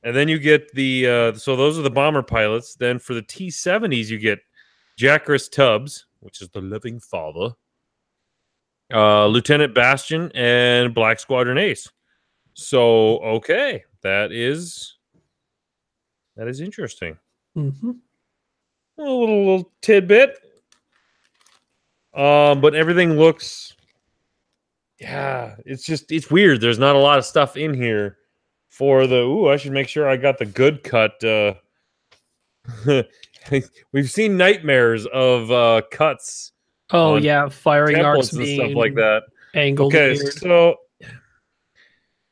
And then you get the, so those are the bomber pilots. Then for the T-70s, you get Jackrus Tubbs, which is the living father, Lieutenant Bastion, and Black Squadron Ace. So, okay, that is interesting. Mm-hmm. A little tidbit. But everything looks, yeah, it's weird. There's not a lot of stuff in here. For the, I should make sure I got the good cut. We've seen nightmares of cuts. Oh, yeah, firing arcs and stuff like that. Angled. Okay, weird. so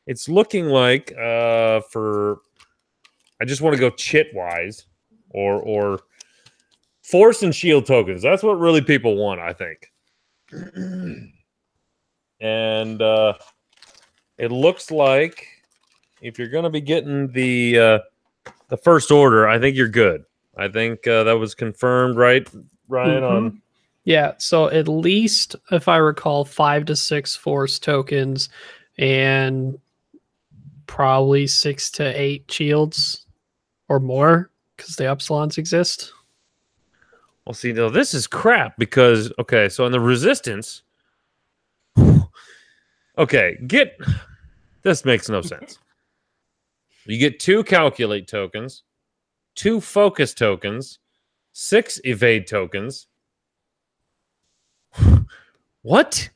it's looking like I just want to go chit-wise or force and shield tokens. That's what really people want, I think. And it looks like if you're going to be getting the first order, I think you're good. I think that was confirmed, right, Ryan? On yeah. So at least, if I recall, 5 to 6 force tokens, and probably 6 to 8 shields or more, because the Epsilons exist. Well, see, now this is crap because so in the Resistance, this makes no sense. You get 2 calculate tokens, 2 focus tokens, 6 evade tokens. What?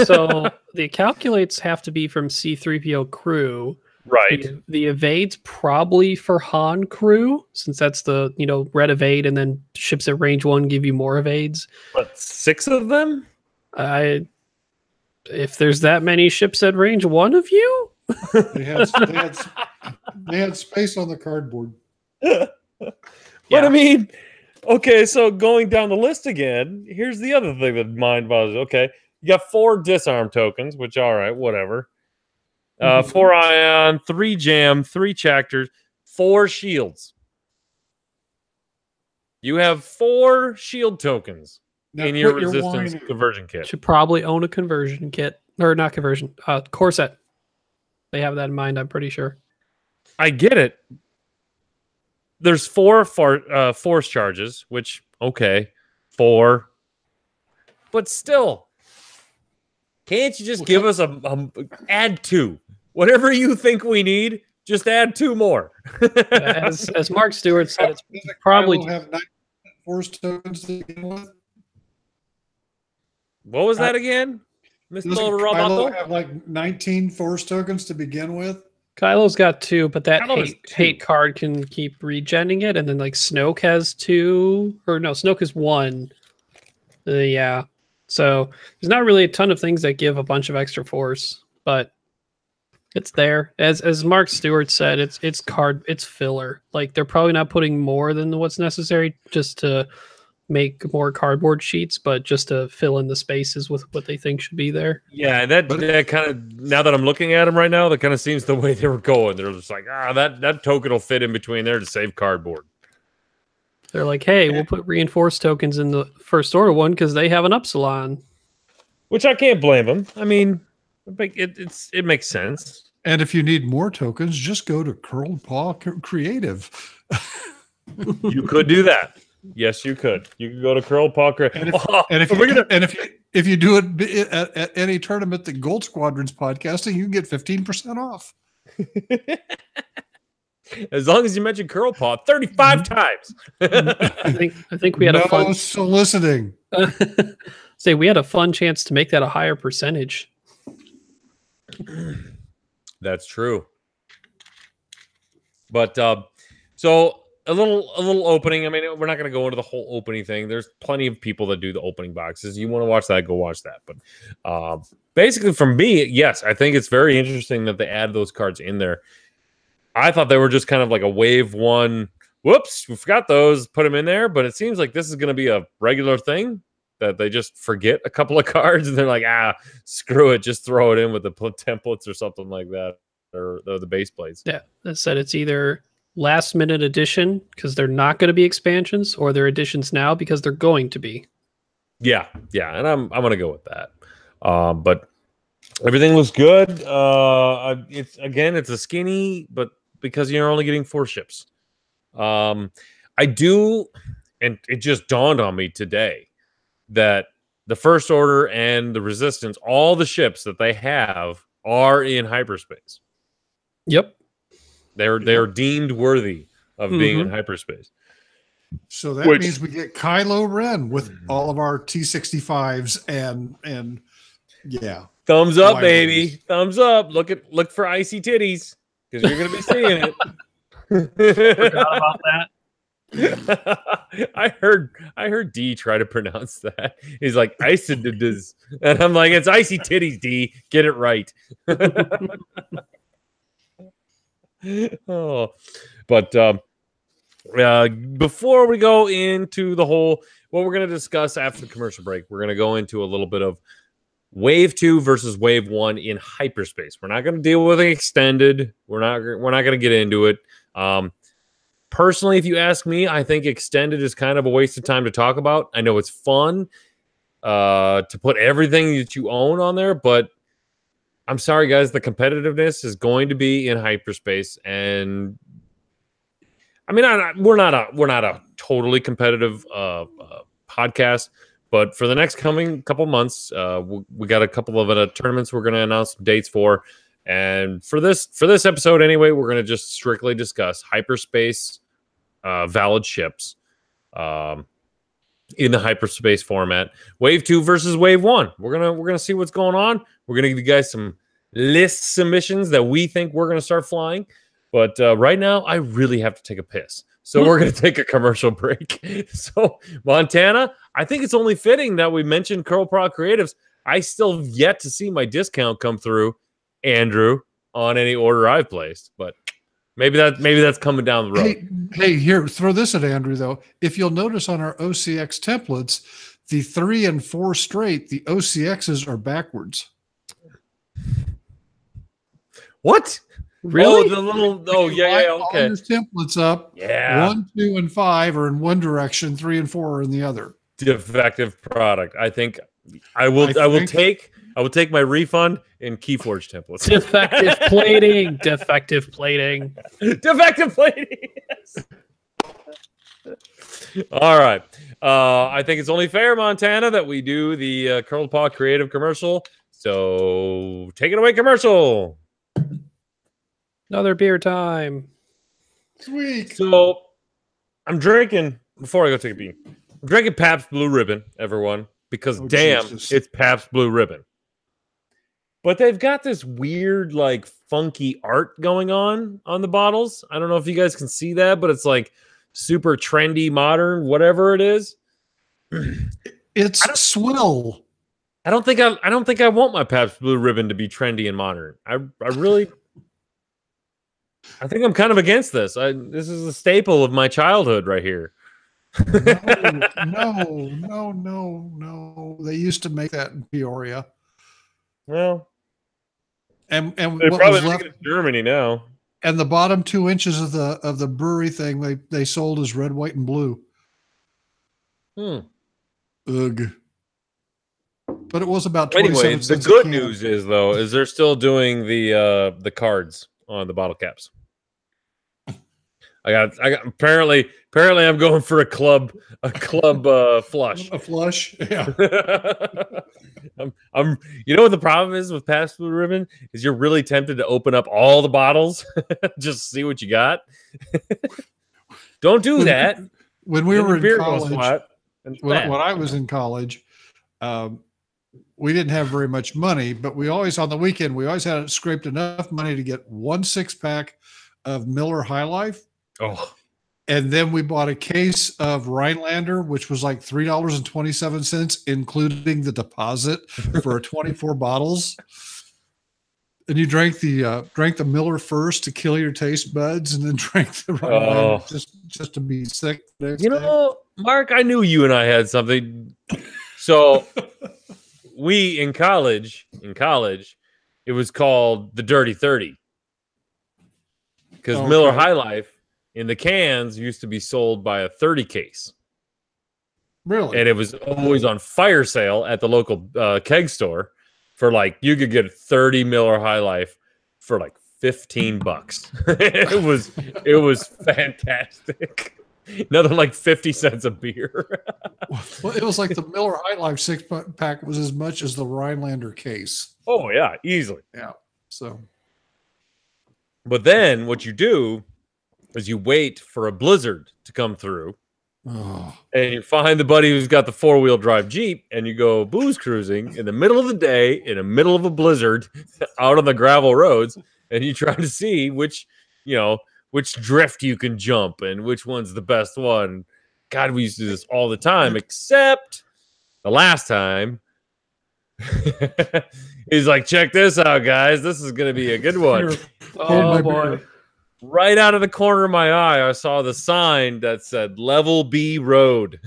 So the calculates have to be from C-3PO crew. Right. The evades probably for Han crew, since that's the, red evade, and then ships at range 1 give you more evades. But 6 of them? If there's that many ships at range 1 of you? They had space on the cardboard. But I mean, so going down the list again, here's the other thing that mind boggles. Okay, you got 4 disarm tokens, which all right, whatever. 4 ion, 3 jam, 3 chapters, 4 shields. You have 4 shield tokens in your Resistance conversion kit. Should probably own a conversion kit, or not conversion, core set. They have that in mind, I'm pretty sure. I get it. There's 4 force charges, which, 4. But still, can't you just give us add 2? Whatever you think we need, just add 2 more. as Mark Stewart said, it's probably have 9 force tokens to begin with. What was that again? Mr. Kylo have like 19 force tokens to begin with. Kylo's got 2, but that hate card can keep regenning it, and then like Snoke has 2, or no, Snoke is 1. Yeah, so there's not really a ton of things that give a bunch of extra force, but it's there. As Mark Stewart said, it's filler. Like they're probably not putting more than what's necessary just to make more cardboard sheets, but just to fill in the spaces with what they think should be there. Yeah, that kind of, now that I'm looking at them right now, that kind of seems the way they were going. They're just like, that token will fit in between there to save cardboard. They're like, hey, we'll put reinforced tokens in the first order one because they have an upsilon. Which I can't blame them. I mean, it makes sense. And if you need more tokens, just go to Curled Paw Creative. You could do that. Yes, you could. You could go to Curled Paw Creative. If you do it at any tournament that Gold Squadron's podcasting, you can get 15% off. As long as you mention Curl Paw 35 times. I think we had a fun soliciting. Say we had a fun chance to make that a higher percentage. That's true. But so a little opening. I mean, we're not going to go into the whole opening thing. There's plenty of people that do the opening boxes. You want to watch that, go watch that. But basically, from me, yes, I think it's very interesting that they add those cards in there. I thought they were just kind of like a wave one. Whoops, we forgot those. Put them in there. But it seems like this is going to be a regular thing that they just forget a couple of cards and they're like, screw it, just throw it in with the templates or something like that, or the base plates. Yeah, that said, it's either last minute addition because they're not going to be expansions, or they're additions now because they're going to be. Yeah, and I'm gonna go with that. But everything looks good. It's a skinny, but because you're only getting 4 ships. I do, and it just dawned on me today that the First Order and the Resistance, all the ships that they have are in hyperspace. Yep. They're deemed worthy of being in hyperspace. So that means we get Kylo Ren with all of our T-65s and yeah. Thumbs up, baby. Thumbs up. Look for icy titties because you're gonna be seeing it. Forgot about that. I heard D try to pronounce that. He's like icy titties, and I'm like, it's icy titties, D. Get it right. But before we go into the whole, what we're going to discuss after the commercial break, we're going to go into a little bit of Wave 2 versus Wave 1 in hyperspace. We're not going to deal with it extended. We're not going to get into it. Personally, if you ask me, I think extended is kind of a waste of time to talk about. I know it's fun to put everything that you own on there, but I'm sorry, guys. The competitiveness is going to be in hyperspace, and I mean, we're not a totally competitive podcast, but for the next coming couple months, we got a couple of tournaments we're going to announce dates for, and for this episode anyway, we're going to just strictly discuss hyperspace valid ships in the hyperspace format. Wave 2 versus Wave 1. We're gonna see what's going on. We're gonna give you guys some list submissions that we think we're gonna start flying. But right now, I really have to take a piss. So we're gonna take a commercial break. So Montana, I think it's only fitting that we mentioned Curl Pro Creatives. I still have yet to see my discount come through, Andrew, on any order I've placed, but maybe that's coming down the road. Hey, here, throw this at Andrew though. If you'll notice on our OCX templates, the 3 and 4 straight, the OCXs are backwards. What? Really? Okay. All your templates up. Yeah. 1, 2, and 5 are in one direction. 3 and 4 are in the other. Defective product. I think I will take my refund in Keyforge templates. Defective plating. Defective plating. Defective plating. Yes. All right. I think it's only fair, Montana, that we do the Curled Paw Creative commercial. So take it away, commercial. Another beer time. Sweet. So I'm drinking, before I go take a beer, I'm drinking Pabst Blue Ribbon, everyone, because Jesus. It's Pabst Blue Ribbon. But they've got this weird, like, funky art going on the bottles. I don't know if you guys can see that, but it's like super trendy, modern, whatever it is. It's swill. I don't think I want my Pabst Blue Ribbon to be trendy and modern. I think I'm kind of against this. This is a staple of my childhood right here. No. They used to make that in Peoria. Well, and they what probably was make left, it in Germany now. and the bottom 2 inches of the brewery thing they sold as red, white, and blue. Ugh. But it was about 27 Anyway, the cents a good can. news is though, is they're still doing the cards on the bottle caps. I got apparently I'm going for a club flush. A flush. Yeah. I'm you know what the problem is with Pass Blue Ribbon is you're really tempted to open up all the bottles just see what you got. Don't do that. When we were in college, when I I was in college, we didn't have very much money, but we always, on the weekend, we always had scraped enough money to get 1 6-pack of Miller High Life. Oh, and then we bought a case of Rhinelander, which was like $3.27, including the deposit for 24 bottles. And you drank the Miller first to kill your taste buds, and then drank the Rhinelander just to be sick. You know, Mark, I knew you and I had something. So we in college, it was called the Dirty 30. Because Miller High Life in the cans used to be sold by a 30 case. Really? And it was always on fire sale at the local keg store for like, you could get 30 Miller High Life for like $15. it was fantastic. Another like 50 cents a beer. Well, it was like the Miller High Life 6-pack was as much as the Rhinelander case. Oh yeah, easily. Yeah. So, but then what you do is you wait for a blizzard to come through. oh. And you find the buddy who's got the 4-wheel drive Jeep, and you go booze cruising in the middle of the day, in the middle of a blizzard, out on the gravel roads, and you try to see which drift you can jump and which one's the best one. God, we used to do this all the time, except the last time. He's like, check this out, guys. This is going to be a good one. Oh, boy. Right out of the corner of my eye, I saw the sign that said Level B Road.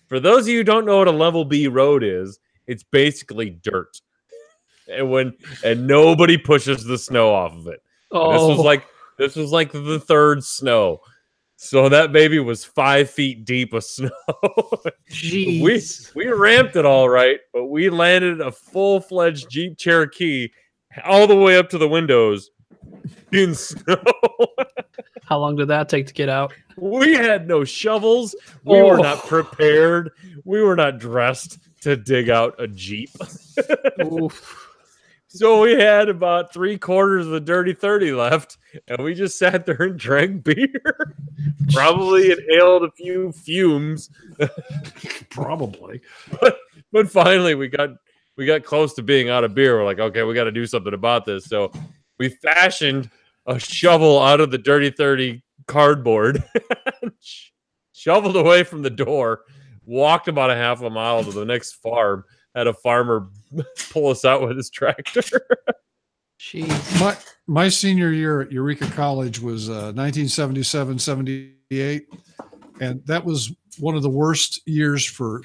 For those of you who don't know what a Level B Road is, it's basically dirt. And nobody pushes the snow off of it. Oh. This was like the third snow. So that baby was 5 feet deep of snow. Jeez. We ramped it all right, but we landed a full-fledged Jeep Cherokee all the way up to the windows in snow. How long did that take to get out? We had no shovels. We were not prepared. We were not dressed to dig out a Jeep. So we had about 3/4 of the Dirty 30 left, and we just sat there and drank beer. Probably inhaled a few fumes. Probably. But finally we got close to being out of beer. We're like, okay, we got to do something about this. So we fashioned a shovel out of the Dirty 30 cardboard, shoveled away from the door, walked about a half a mile to the next farm, had a farmer pull us out with his tractor. Jeez. My senior year at Eureka College was 1977-78, and that was one of the worst years for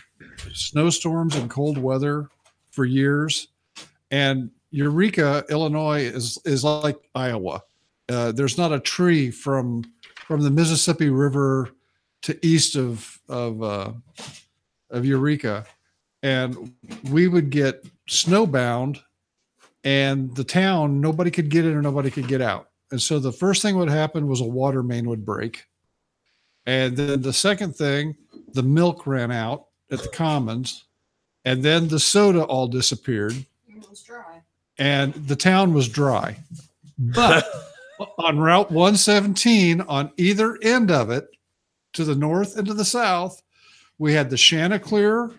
snowstorms and cold weather for years. And Eureka, Illinois is like Iowa. There's not a tree from the Mississippi River to east of Eureka, and we would get snowbound, and the town, nobody could get in or nobody could get out. And so the first thing would happen was a water main would break, and then the second thing, the milk ran out at the commons, and then the soda all disappeared. It was dry. And the town was dry. But on Route 117, on either end of it, to the north and to the south, we had the Chanticleer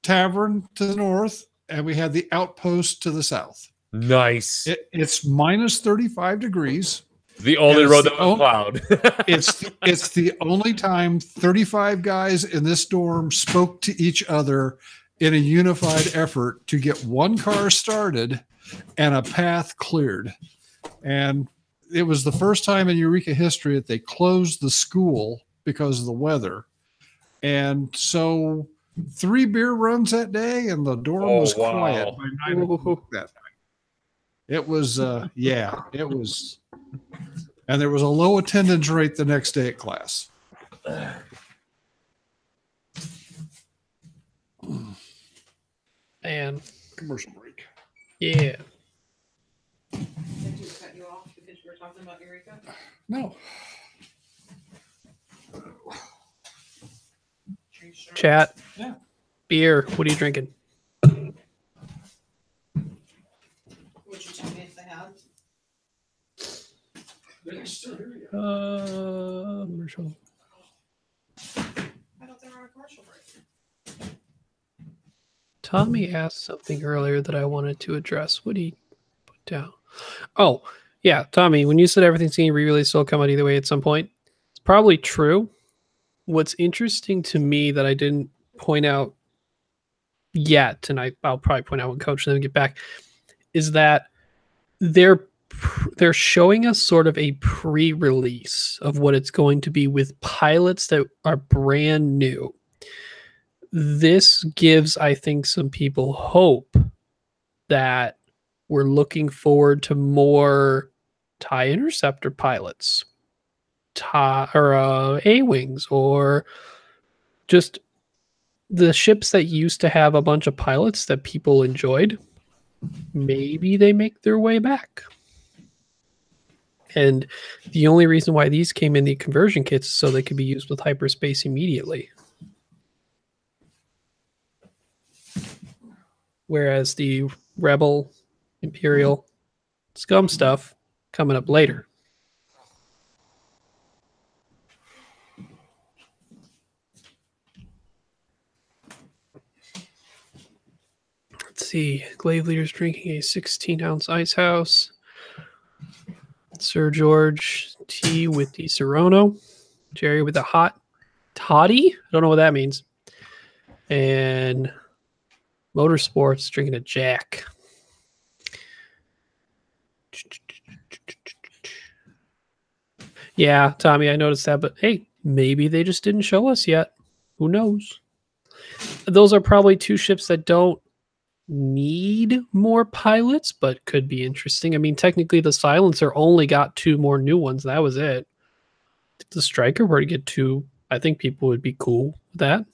Tavern to the north, and we had the Outpost to the south. Nice. It's minus 35 degrees. The only road that was plowed. It's the only time 35 guys in this dorm spoke to each other in a unified effort to get one car started and a path cleared. And it was the first time in Eureka history that they closed the school because of the weather. And so 3 beer runs that day, and the dorm was quiet by 9 o'clock that night. It was, it was. And there was a low attendance rate the next day at class. And Commercial break. yeah. Did you cut you off because you were talking about Eureka? No. Are you sure? Chat. Yeah. Beer. What are you drinking? Would you tell me if they had? Commercial. I thought they were on a commercial break. Tommy asked something earlier that I wanted to address. What did he put down? Oh, yeah, Tommy, when you said everything's going to be released, will come out either way at some point, it's probably true. What's interesting to me that I didn't point out yet, and I'll probably point out when Coach and then get back, is that they're showing us sort of a pre-release of what it's going to be with pilots that are brand new. This gives, I think, some people hope that we're looking forward to more TIE Interceptor pilots, A-Wings, or just the ships that used to have a bunch of pilots that people enjoyed. Maybe they make their way back. And the only reason why these came in the conversion kits is so they could be used with hyperspace immediately. Whereas the Rebel, Imperial, Scum stuff coming up later. Let's see. Glaive Leader's drinking a 16-ounce ice house. Sir George tea with the Serrano. Jerry with a hot toddy. I don't know what that means. And Motorsports drinking a Jack. Yeah, Tommy, I noticed that, but hey, maybe they just didn't show us yet. Who knows? Those are probably two ships that don't need more pilots, but could be interesting. I mean, technically, the Silencer only got 2 more new ones. That was it. If the Striker were to get 2, I think people would be cool with that.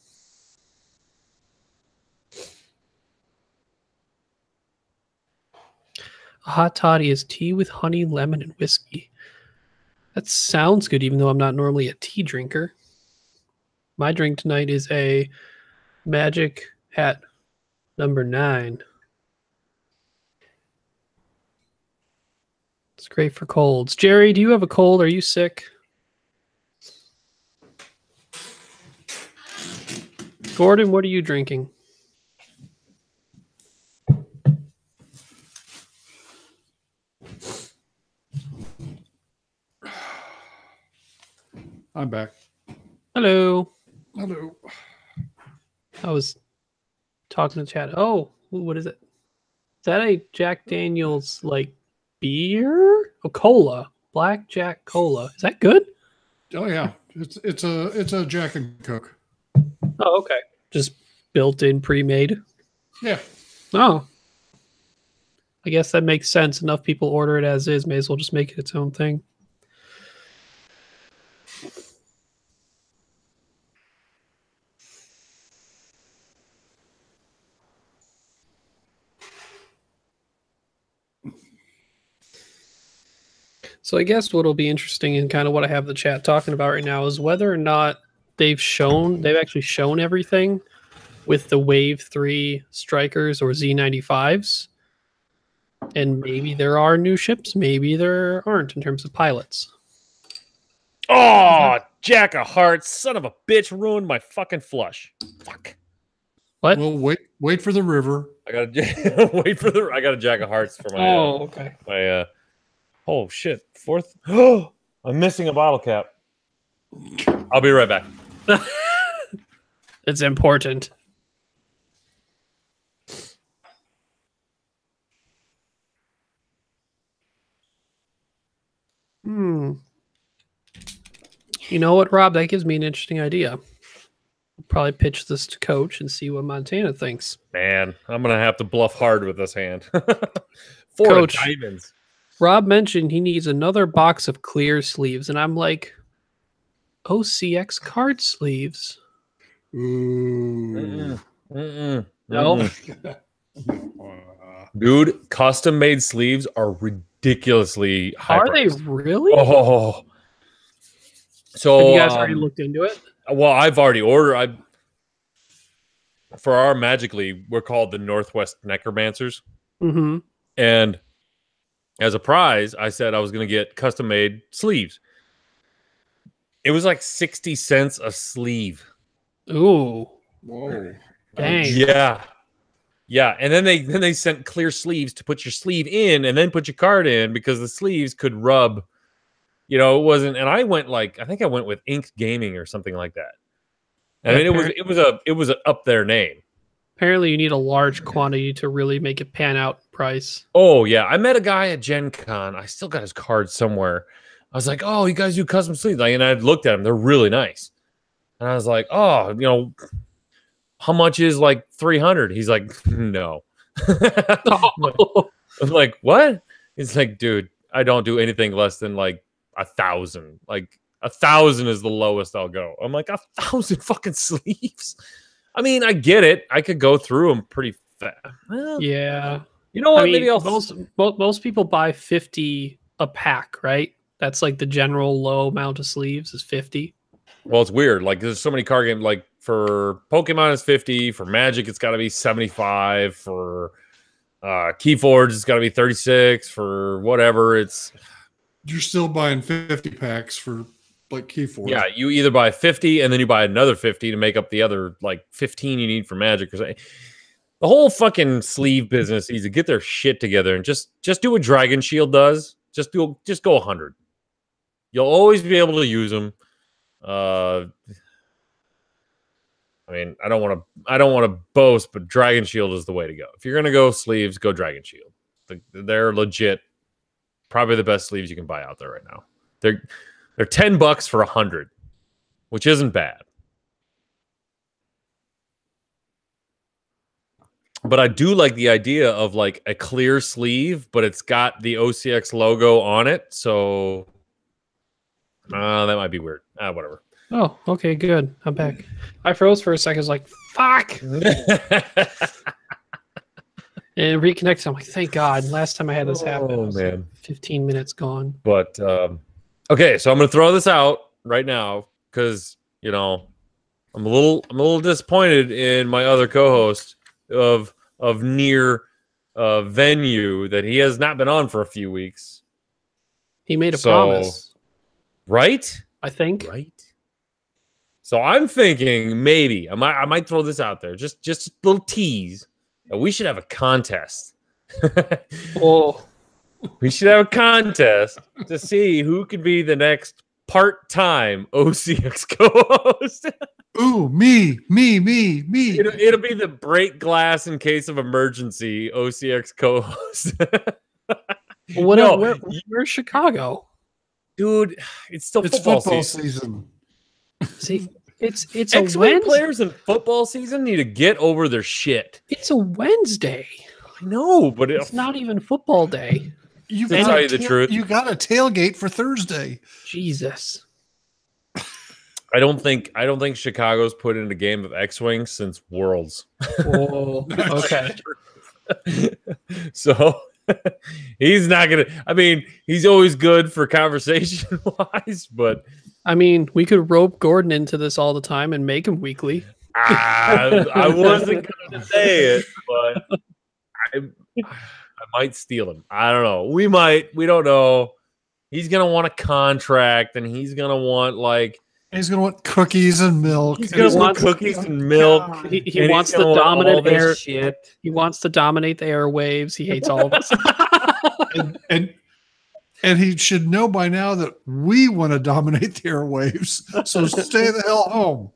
A hot toddy is tea with honey, lemon, and whiskey. That sounds good, even though I'm not normally a tea drinker. My drink tonight is a Magic Hat number 9. It's great for colds. Jerry, do you have a cold? Are you sick? Gordon, what are you drinking? I'm back. Hello. Hello. I was talking to chat. Oh, what is it? Is that a Jack Daniels like beer? Oh, cola. Black Jack Cola. Is that good? Oh yeah, it's a Jack and Coke. Oh, okay. Just built in, pre-made. Yeah. Oh. I guess that makes sense. Enough people order it as is. May as well just make it its own thing. So I guess what'll be interesting and kind of what I have the chat talking about right now is whether or not they've actually shown everything with the Wave 3 Strikers or Z95s. And maybe there are new ships, maybe there aren't in terms of pilots. Oh, Jack of Hearts, son of a bitch, ruined my fucking flush. Fuck. What? Well, wait for the river. I gotta wait for I got a Jack of Hearts for my. Okay. My. Oh shit! 4th. Oh, I'm missing a bottle cap. I'll be right back. It's important. You know what, Rob? That gives me an interesting idea. I'll probably pitch this to Coach and see what Montana thinks. Man, I'm gonna have to bluff hard with this hand. 4 Coach, of diamonds. Rob mentioned he needs another box of clear sleeves, and I'm like, OCX card sleeves. Ooh. Mm-mm. No. Mm-mm. Dude, custom made sleeves are ridiculously high Are they priced. really? Oh, so Have you guys already looked into it? well, I've already ordered. For our Magic League, we're called the Northwest Necromancers, Mm-hmm. and as a prize, I said I was going to get custom made sleeves. It was like 60 cents a sleeve. Ooh. Whoa. Dang. Yeah. Yeah, and then they sent clear sleeves to put your sleeve in and then put your card in because the sleeves could rub. You know, it wasn't, and I think I went with Inked Gaming or something like that. I mean, it was a up there name. Apparently, you need a large quantity to really make it pan out in price. Oh yeah, I met a guy at Gen Con. I still got his card somewhere. I was like, "Oh, you guys do custom sleeves?" And I looked at them; they're really nice. And I was like, "Oh, you know, how much is like 300?" He's like, "No." I'm like, "What?" He's like, "Dude, I don't do anything less than like 1,000. Like 1,000 is the lowest I'll go." I'm like, 1,000 fucking sleeves. I mean, I get it. I could go through them pretty fast. Well, Yeah. you know what? I mean, Maybe I'll. most people buy 50 a pack, right? That's like the general low amount of sleeves is 50. Well, it's weird. Like, there's so many card games. Like for Pokemon, it's 50. For Magic, it's got to be 75. For Keyforge, it's got to be 36. For whatever, it's. You're still buying 50 packs for like Keyforge. Yeah, you either buy 50 and then you buy another 50 to make up the other like 15 you need for Magic or something. The whole fucking sleeve business needs to get their shit together and just do what Dragon Shield does. Just go 100. You'll always be able to use them. I mean, I don't want to boast, but Dragon Shield is the way to go. If you're gonna go sleeves, go Dragon Shield. They're legit, probably the best sleeves you can buy out there right now. They're $10 for 100, which isn't bad. But I do like the idea of like a clear sleeve, but it's got the OCX logo on it. So that might be weird. Whatever. Oh, okay, good. I'm back. I froze for a second. I was like, fuck. And reconnected. I'm like, thank God. Last time I had this happen, it was man. 15 minutes gone. But okay, so I'm gonna throw this out right now because you know I'm a little disappointed in my other co-host of near venue that he has not been on for a few weeks. He made a promise, right? I think. Right. So I'm thinking maybe I might throw this out there, just a little tease. That we should have a contest. Oh, We should have a contest to see who could be the next part-time OCX co-host. Ooh, me. It'll be the break glass in case of emergency OCX co-host. Where's Chicago? Dude, it's still football season. See, it's X-Wing a Wednesday. players in football season need to get over their shit. It's a Wednesday. I know, but It's not even football day. You To tell you the truth, you got a tailgate for Thursday. Jesus. I don't think Chicago's put in a game of X-Wing since Worlds. Oh, okay. So he's not gonna. I mean, he's always good for conversation wise, but I mean, we could rope Gordon into this all the time and make him weekly. I wasn't gonna say it, but I might steal him. I don't know. We might. We don't know. He's gonna want a contract, and he's gonna want like. He's gonna want cookies and milk. He's gonna want cookies and milk. He wants the dominant air. Shit. He wants to dominate the airwaves. He hates all of us. and he should know by now that we want to dominate the airwaves. So stay the hell home.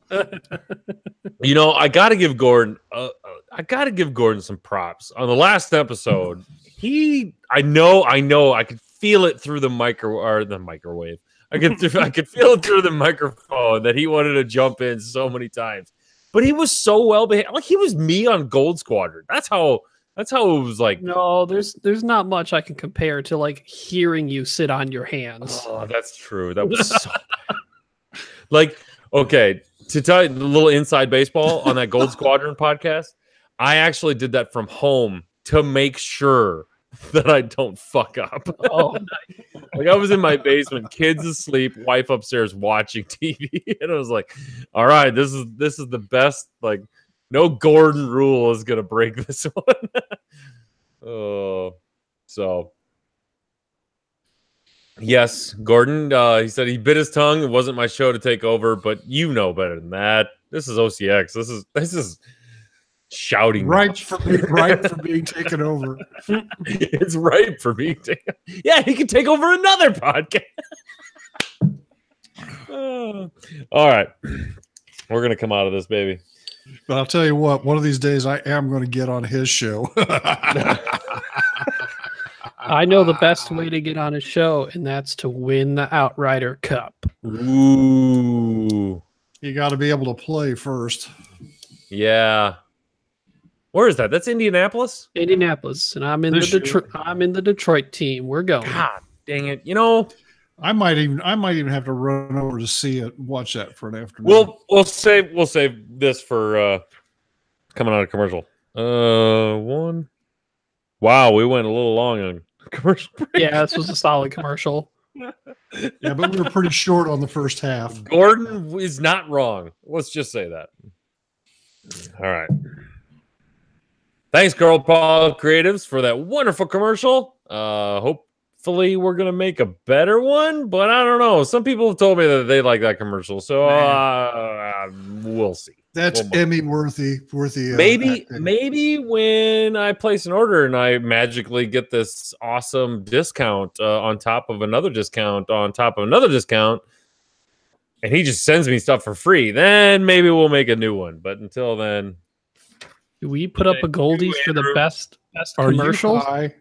You know, I got to give Gordon. I got to give Gordon some props on the last episode. I know. I could feel it through the microwave. I could feel it through the microphone that he wanted to jump in so many times, but he was so well behaved. Like he was me on Gold Squadron. That's how it was like. No, there's not much I can compare to like hearing you sit on your hands. Oh, that's true. That was so bad. Like, okay, to tell you the little inside baseball on that Gold Squadron podcast, I actually did that from home to make sure that I don't fuck up. Oh, nice. Like I was in my basement, kids asleep, wife upstairs watching TV, and I was like, "All right, this is the best. Like, no Gordon rule is gonna break this one." Oh, so yes, Gordon. He said he bit his tongue. It wasn't my show to take over, but you know better than that. This is OCX. This is shouting Right for being taken over. It's ripe for being taken. Yeah, he can take over another podcast. All right, we're gonna come out of this, baby. But I'll tell you what, one of these days I am going to get on his show. I know the best way to get on a show, and that's to win the Outrider Cup. Ooh, You got to be able to play first. yeah. Where is that? That's Indianapolis. Indianapolis, and I'm in the Detroit team. We're going. God dang it! You know, I might even have to run over to see it, watch that for an afternoon. we'll save this for coming out of commercial. One. Wow, we went a little long on commercial break. Yeah, this was a solid commercial. Yeah, but we were pretty short on the first half. Gordon is not wrong. Let's just say that. All right. Thanks, Girl Paul Creatives, for that wonderful commercial. Hopefully, we're going to make a better one, but I don't know. Some people have told me that they like that commercial, so we'll see. That's Emmy worthy. Maybe when I place an order and I magically get this awesome discount on top of another discount on top of another discount, and he just sends me stuff for free, then maybe we'll make a new one. But until then, do we put up a Goldies for the best commercials? I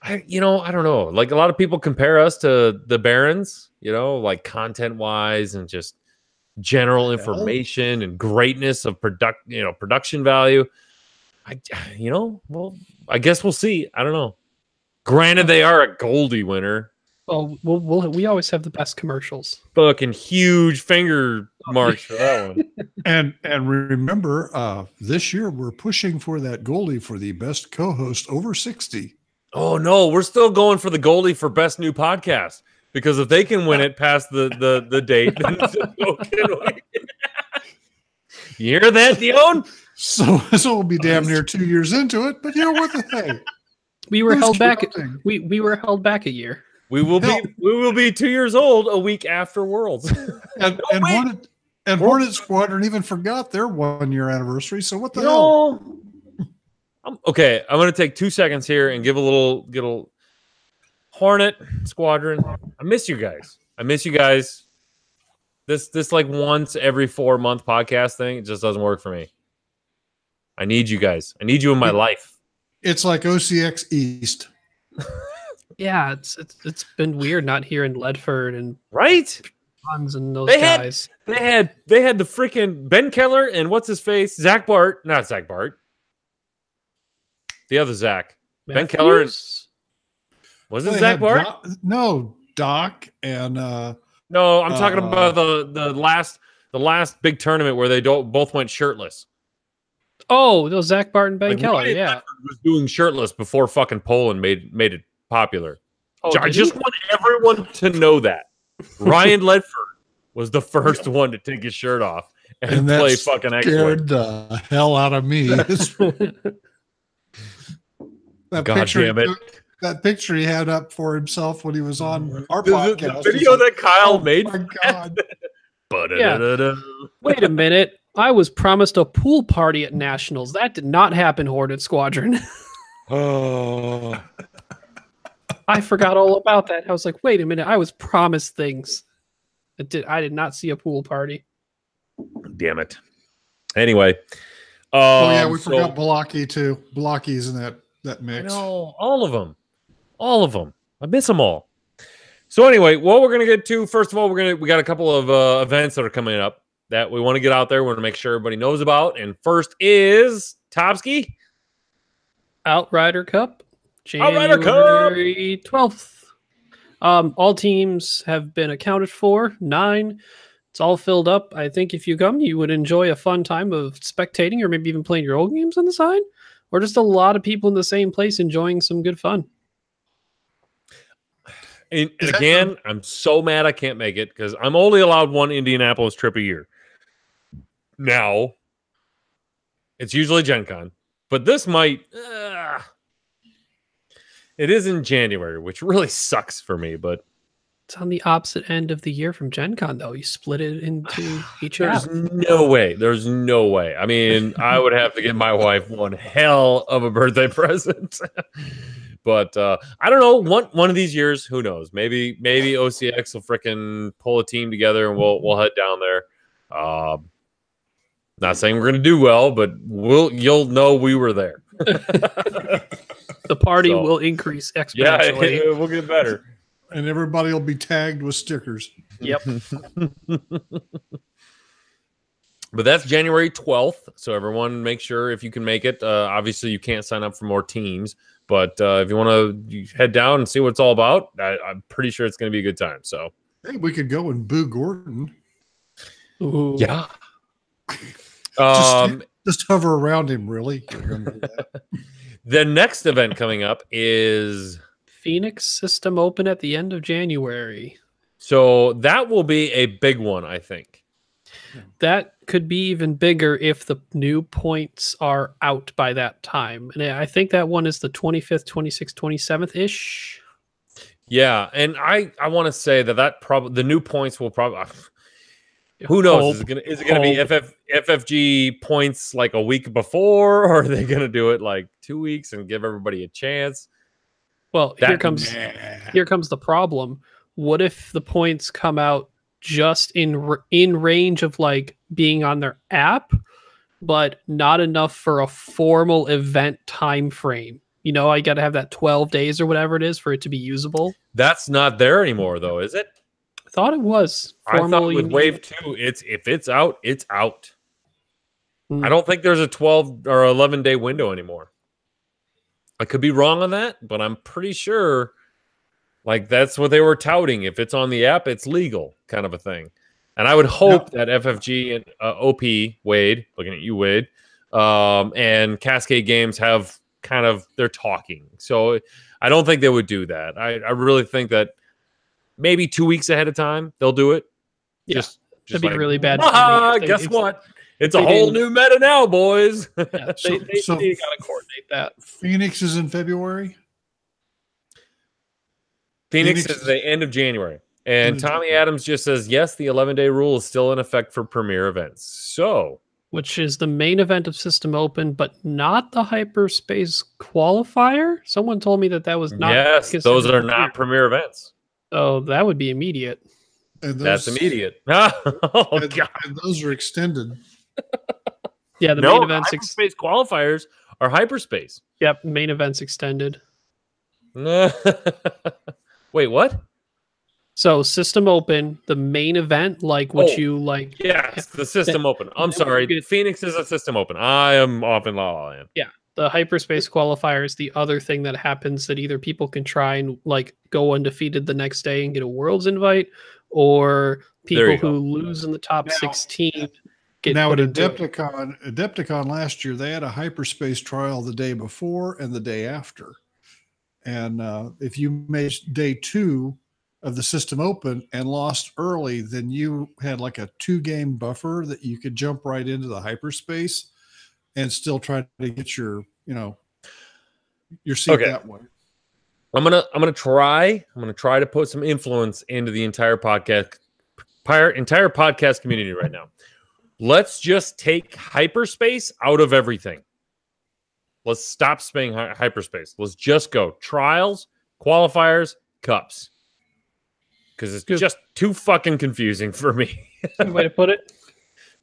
don't know. Like a lot of people compare us to the Barons, like content wise and just general information and greatness of production value. I guess we'll see. I don't know. Granted, they are a Goldie winner. Oh, we always have the best commercials. Fucking huge finger marks for that one. And remember, this year we're pushing for that Goldie for the best co-host over 60. Oh no, we're still going for the Goldie for best new podcast, because if they can win it past the date, then so can we. You hear that, Dion? So we'll be damn near 2 years into it, but what the heck? We were held back. We were held back a year. We will be 2 years old a week after Worlds. And Hornet Squadron even forgot their 1 year anniversary. So what the hell? Okay, I'm going to take 2 seconds here and give a little Hornet Squadron. I miss you guys. This like once every 4 month podcast thing, it just doesn't work for me. I need you guys. I need you in my life. It's like OCX East. Yeah, it's been weird not hearing Ledford and right and those guys. They had the freaking Ben Keller and what's his face, Zach Bart, not Zach Bart, the other Zach. Ben Keller. Was it Zach Bart? Doc and no, I'm talking about the last big tournament where they both went shirtless. Oh, those Zach Bart and Ben Keller, Ryan yeah. Ledford was doing shirtless before fucking Poland made it popular. Oh, I just want everyone to know that Ryan Ledford was the first one to take his shirt off and play fucking X-Wing. Scared the hell out of me. That picture he had up for himself when he was on our podcast. The video that Kyle made. My God. Yeah. Wait a minute. I was promised a pool party at Nationals. That did not happen, Hornet Squadron. Oh. I forgot all about that. I was like, wait a minute. I was promised things. I did not see a pool party. Damn it. Anyway. We forgot Balaki too. Balaki's in that mix. No, all of them. I miss them all. So anyway, what we're going to get to, first of all, we got a couple of events that are coming up that we want to get out there. We want to make sure everybody knows about. And first is Topsky. Outrider Cup. January 12th. All teams have been accounted for. 9. It's all filled up. I think if you come, you would enjoy a fun time of spectating or maybe even playing your own games on the side, or just a lot of people in the same place enjoying some good fun. And again, I'm so mad I can't make it because I'm only allowed one Indianapolis trip a year. Now, it's usually Gen Con, but this might... it is in January, which really sucks for me, but... It's on the opposite end of the year from Gen Con, though. You split it into each There's half. no way. There's no way. I mean, I would have to give my wife one hell of a birthday present. But I don't know. One of these years, who knows? Maybe OCX will frickin' pull a team together and we'll head down there. Not saying we're gonna do well, but you'll know we were there. The party will increase exponentially. Yeah, we'll get better. And everybody will be tagged with stickers. Yep. But that's January 12th. So everyone make sure if you can make it. Obviously, you can't sign up for more teams. But if you want to head down and see what it's all about, I'm pretty sure it's going to be a good time. So Hey, we could go and boo Gordon. Ooh. yeah. Just hover around him, really. You're gonna do that. The next event coming up is... Phoenix System Open at the end of January. So that will be a big one, I think. That could be even bigger if the new points are out by that time. And I think that one is the 25th, 26th, 27th-ish. Yeah, and I want to say that probably the new points will probably... Who knows? Is it gonna be FFG points like a week before, or are they gonna do it like 2 weeks and give everybody a chance? Well, here comes the problem. What if the points come out just in range of like being on their app, but not enough for a formal event time frame? You know, I got to have that 12 days or whatever it is for it to be usable. That's not there anymore, though, is it? I thought it was. I thought with Wave 2, if it's out, it's out. I don't think there's a 12 or 11-day window anymore. I could be wrong on that, but I'm pretty sure like that's what they were touting. If it's on the app, it's legal kind of a thing. And I would hope that FFG and OP, Wade, looking at you, Wade, and Cascade Games have kind of, they're talking. So I don't think they would do that. I really think that maybe 2 weeks ahead of time, they'll do it. Yeah, just that'd be like, really bad. Guess what? It's a whole new meta now, boys. Yeah, they got to coordinate that. Phoenix is in February. Phoenix is the end of January. And Tommy Adams just says, yes, the 11-day rule is still in effect for premier events. So, which is the main event of System Open, but not the Hyperspace Qualifier? Someone told me that was not. Yes, those are not premier events. Oh, that would be immediate. And that's immediate. Oh, God. And those are extended. Yeah, the main events. Hyperspace qualifiers are hyperspace. Yep, main events extended. Wait, what? So System Open, the main event, like what you like. Yes, the System Open. I'm sorry. Phoenix is a System Open. I am off in La La Land. Yeah. The Hyperspace Qualifier is the other thing that happens that either people can try and like go undefeated the next day and get a Worlds invite, or people who lose in the top 16 get now put at into Adepticon last year, they had a hyperspace trial the day before and the day after. And if you made day 2 of the System Open and lost early, then you had like a 2-game buffer that you could jump right into the hyperspace and still try to get your seat that way. I'm gonna try to put some influence into the entire podcast community right now. Let's just take hyperspace out of everything. Let's stop spinning hyperspace. Let's just go trials, qualifiers, cups. Because it's just too fucking confusing for me. Good way to put it.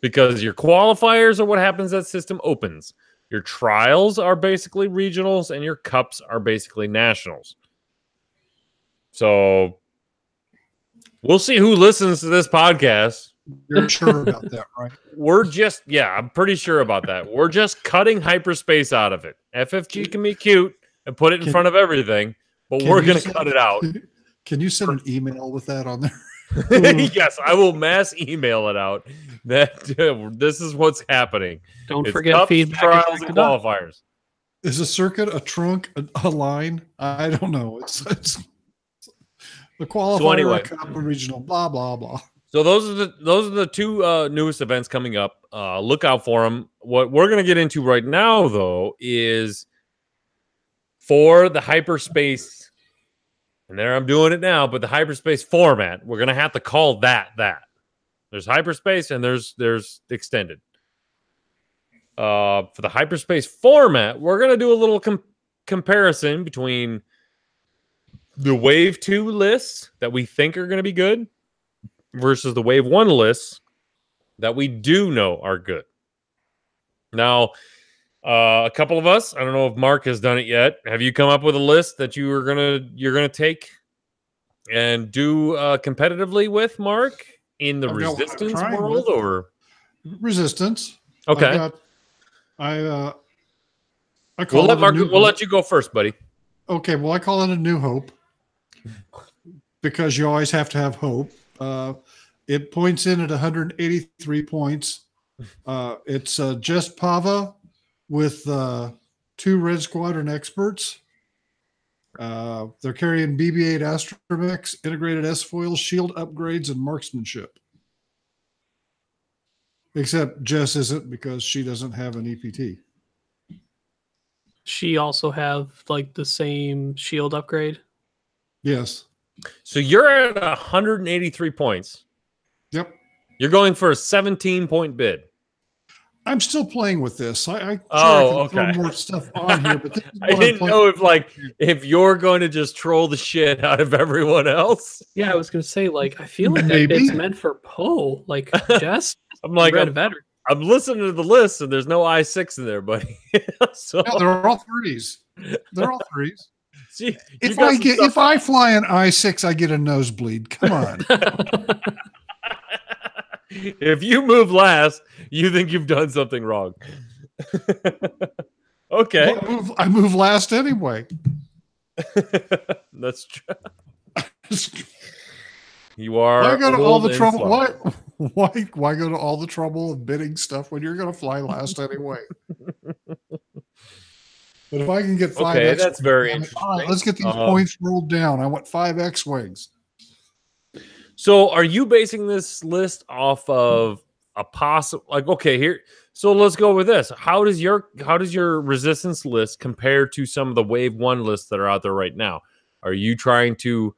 Because your qualifiers are what happens at System Opens. Your trials are basically regionals, and your cups are basically nationals. So we'll see who listens to this podcast. You're sure about that, right? I'm pretty sure about that. We're just cutting hyperspace out of it. FFG can be cute and put it in front of everything, but we're going to cut it out. Can you send an email with that on there? Yes, I will mass email it out that this is what's happening. Don't It's forget cups, feedback. trials, and qualifiers. Is a circuit a trunk, a line? I don't know. It's the qualifier, anyway. a cup, a regional, blah blah blah. So those are the two newest events coming up. Look out for them. What we're going to get into right now, though, is for the hyperspace, and there I'm doing it now, but the hyperspace format, we're going to have to call that. There's hyperspace and there's extended. For the hyperspace format, we're going to do a little comparison between the Wave 2 lists that we think are going to be good versus the Wave 1 lists that we do know are good. Now, a couple of us, I don't know if Mark has done it yet. Have you come up with a list that you're gonna take and do competitively with, Mark, in the resistance world or resistance? Okay. I We'll call let it Mark. We'll let you go first, buddy. Okay, well, I call it a new hope because you always have to have hope. It points in at 183 points. It's just Pava with 2 Red Squadron experts. They're carrying BB-8 Astromechs, integrated S-foil, shield upgrades, and marksmanship. Except Jess isn't because she doesn't have an EPT. She also have like the same shield upgrade. Yes. So you're at 183 points. Yep. You're going for a 17-point bid. I'm still playing with this. I Oh, can okay. throw more stuff on here, but this is I what didn't I'm know if you're going to just troll the shit out of everyone else. Yeah, I was gonna say, like, I feel like that Maybe. bit's meant for Poe. Like, Jess, I'm like, red veteran. I'm listening to the list, and there's no I6 in there, buddy. So No, they're all threes. They're all threes. see, If I fly an I6, I get a nosebleed. Come on. if you move last, you think you've done something wrong. Okay. Well, I move last anyway. That's true. You are. Why go to all the trouble? slow. Why go to all the trouble of bidding stuff when you're going to fly last anyway? But if I can get 5 Okay, X-wings, that's very all interesting. right, let's get these points rolled down. I want 5 X-wings. So, are you basing this list off of a possible? Like, okay, here. So let's go with this. How does your resistance list compare to some of the Wave 1 lists that are out there right now? Are you trying to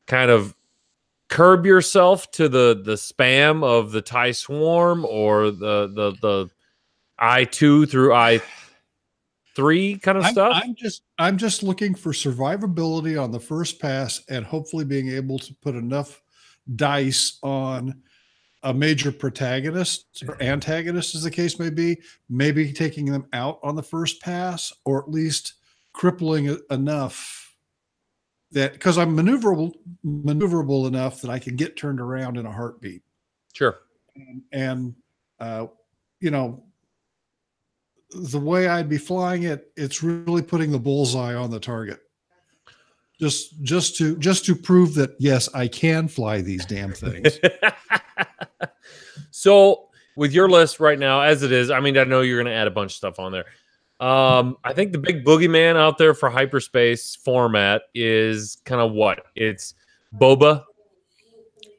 kind of curb yourself to the spam of the TIE Swarm or the I2 through I3 kind of stuff? I'm just looking for survivability on the first pass and hopefully being able to put enough dice on a major protagonist or antagonist, as the case may be, maybe taking them out on the first pass, or at least crippling enough that, because I'm maneuverable enough that I can get turned around in a heartbeat. Sure. And you know, the way I'd be flying it, it's really putting the bullseye on the target. Just to prove that yes, I can fly these damn things. So with your list right now, as it is, I mean, I know you're going to add a bunch of stuff on there. I think the big boogeyman out there for hyperspace format is kind of what? It's Boba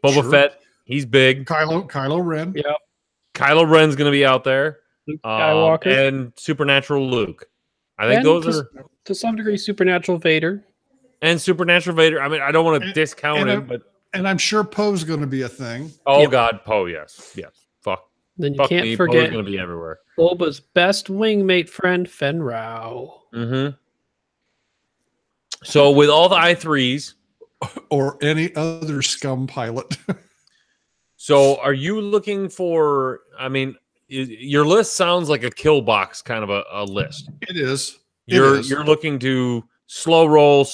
Sure. Fett. He's big. Kylo Ren. Yep. Kylo Ren's going to be out there. Luke Skywalker. And Supernatural Luke. I think And those are to some degree Supernatural Vader. and Supernatural Vader. I mean, I don't want to discount and it, but And I'm sure Poe's going to be a thing. oh Yep. God, Poe, yes. Fuck. Then you Fuck can't me. forget Poe's going to be everywhere. Boba's best wingmate friend, Fen Rao. Mm-hmm. So with all the I3s, Or any other scum pilot. so are you looking for? I mean, your list sounds like a kill box kind of a list. It is. You're looking to slow roll,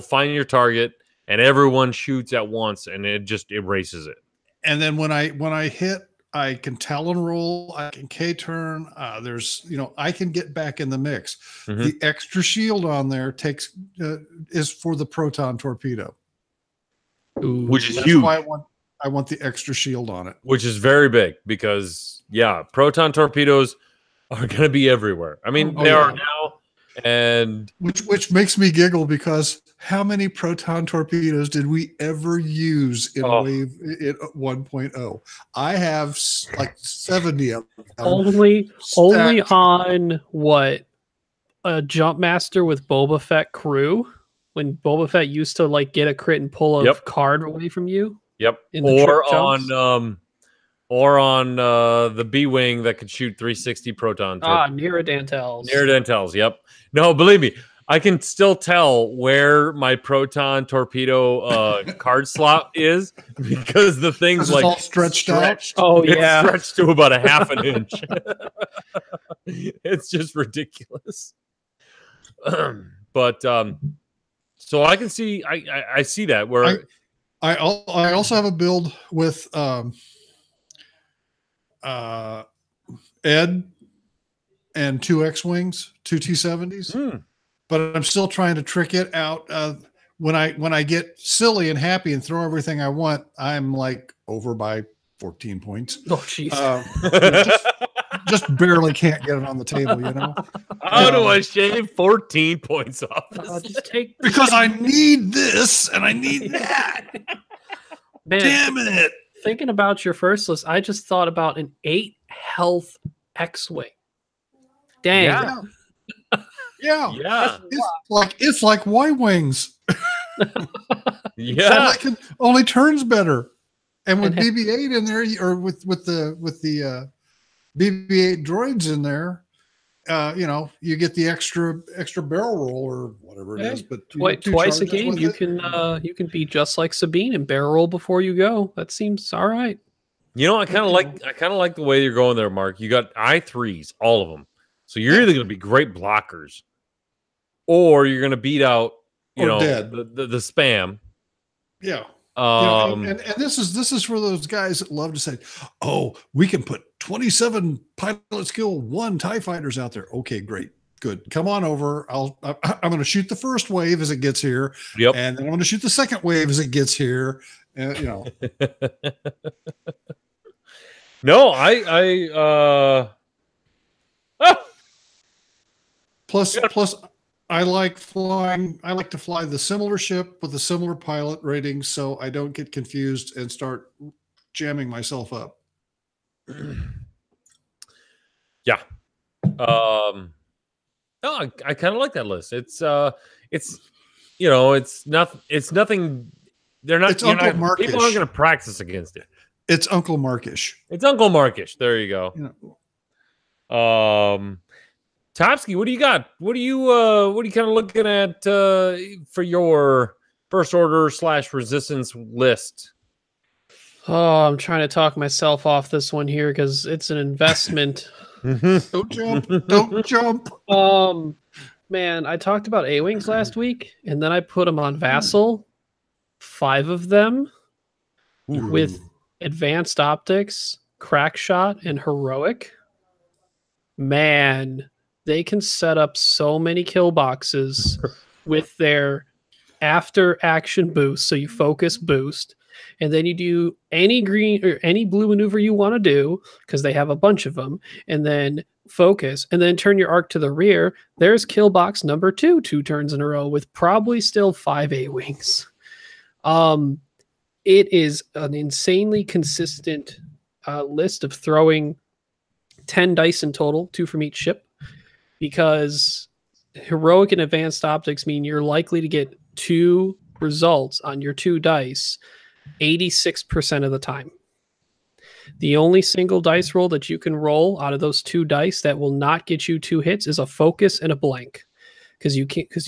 find your target, and everyone shoots at once, and it just erases it. And then when I hit, I can Talon roll, I can K-turn. There's, I can get back in the mix. Mhm. The extra shield on there is for the proton torpedo. Ooh, Which is That's huge. why I want. I want the extra shield on it. Which is very big because, yeah, proton torpedoes are going to be everywhere. I mean, they are now. And which makes me giggle because how many proton torpedoes did we ever use in Wave 1.0? I have like 70 of them. Only on what a jump master with Boba Fett crew, when Boba Fett used to like get a crit and pull a card away from you. Yep. Or on the B-wing that could shoot 360 proton. Nerodantels. Nerodantels, yep. No, believe me, I can still tell where my proton torpedo card slot is because the thing's like all stretched out. Oh, it's yeah. stretched to about a half an inch. It's just ridiculous. But so I can see, I see that where I also have a build with Ed and 2 X-Wings, 2 T-70s. But I'm still trying to trick it out. When I get silly and happy and throw everything I want, I'm like over by 14 points. Oh, jeez. Just barely can't get it on the table, you know? How do I shave 14 points off this? Just take because I need this and I need that. Man, damn it. Thinking about your first list, I just thought about an 8 health X-Wing. Dang. Yeah. It's like Y-Wings. Yeah. Only turns better. And with BB-8 in there, or with the BB-8 droids in there, you get the extra barrel roll or whatever it is. But twice a game, you can be just like Sabine and barrel roll before you go. That seems all right. You know, I kind of like the way you're going there, Mark. You got I3s, all of them. So you're either going to be great blockers, or you're going to beat out the spam. Yeah. And this is for those guys that love to say, "Oh, we can put 27 pilot skill 1 TIE fighters out there." Okay, great, good. Come on over. I'm going to shoot the first wave as it gets here, and then I'm going to shoot the second wave as it gets here. No, Plus, I like flying. I like to fly the similar ship with a similar pilot rating, so I don't get confused and start jamming myself up. Yeah. No, I kind of like that list. It's nothing. They're not. It's Uncle Markish. People aren't going to practice against it. It's Uncle Markish. It's Uncle Markish. There you go. Topsky, what do you got? What are you kind of looking at for your first order / resistance list? Oh, I'm trying to talk myself off this one here because it's an investment. Don't jump. Don't jump. Man, I talked about A-Wings last week, and then I put them on Vassal. 5 of them with advanced optics, crack shot, and heroic. Man, they can set up so many kill boxes with their after action boost. So you focus boost, and then you do any green or any blue maneuver you want to do because they have a bunch of them, and then focus, and then turn your arc to the rear. There's kill box number 2 turns in a row with probably still 5 A-Wings. It is an insanely consistent list of throwing 10 dice in total, 2 from each ship, because heroic and advanced optics mean you're likely to get 2 results on your 2 dice 86% of the time. The only single dice roll that you can roll out of those 2 dice that will not get you 2 hits is a focus and a blank. Because you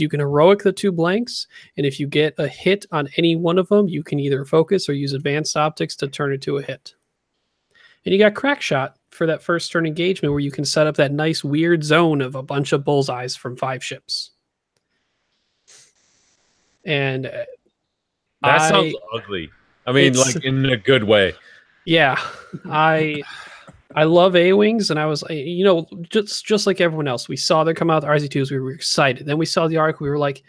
can heroic the 2 blanks, and if you get a hit on any one of them, you can either focus or use advanced optics to turn it to a hit. And you got crack shot for that first turn engagement where you can set up that nice weird zone of a bunch of bullseyes from 5 ships. And that sounds ugly. I mean, like in a good way. Yeah, I love A-Wings, and I was, just like everyone else, we saw them come out with RZ2s, we were excited. Then we saw the arc, we were like,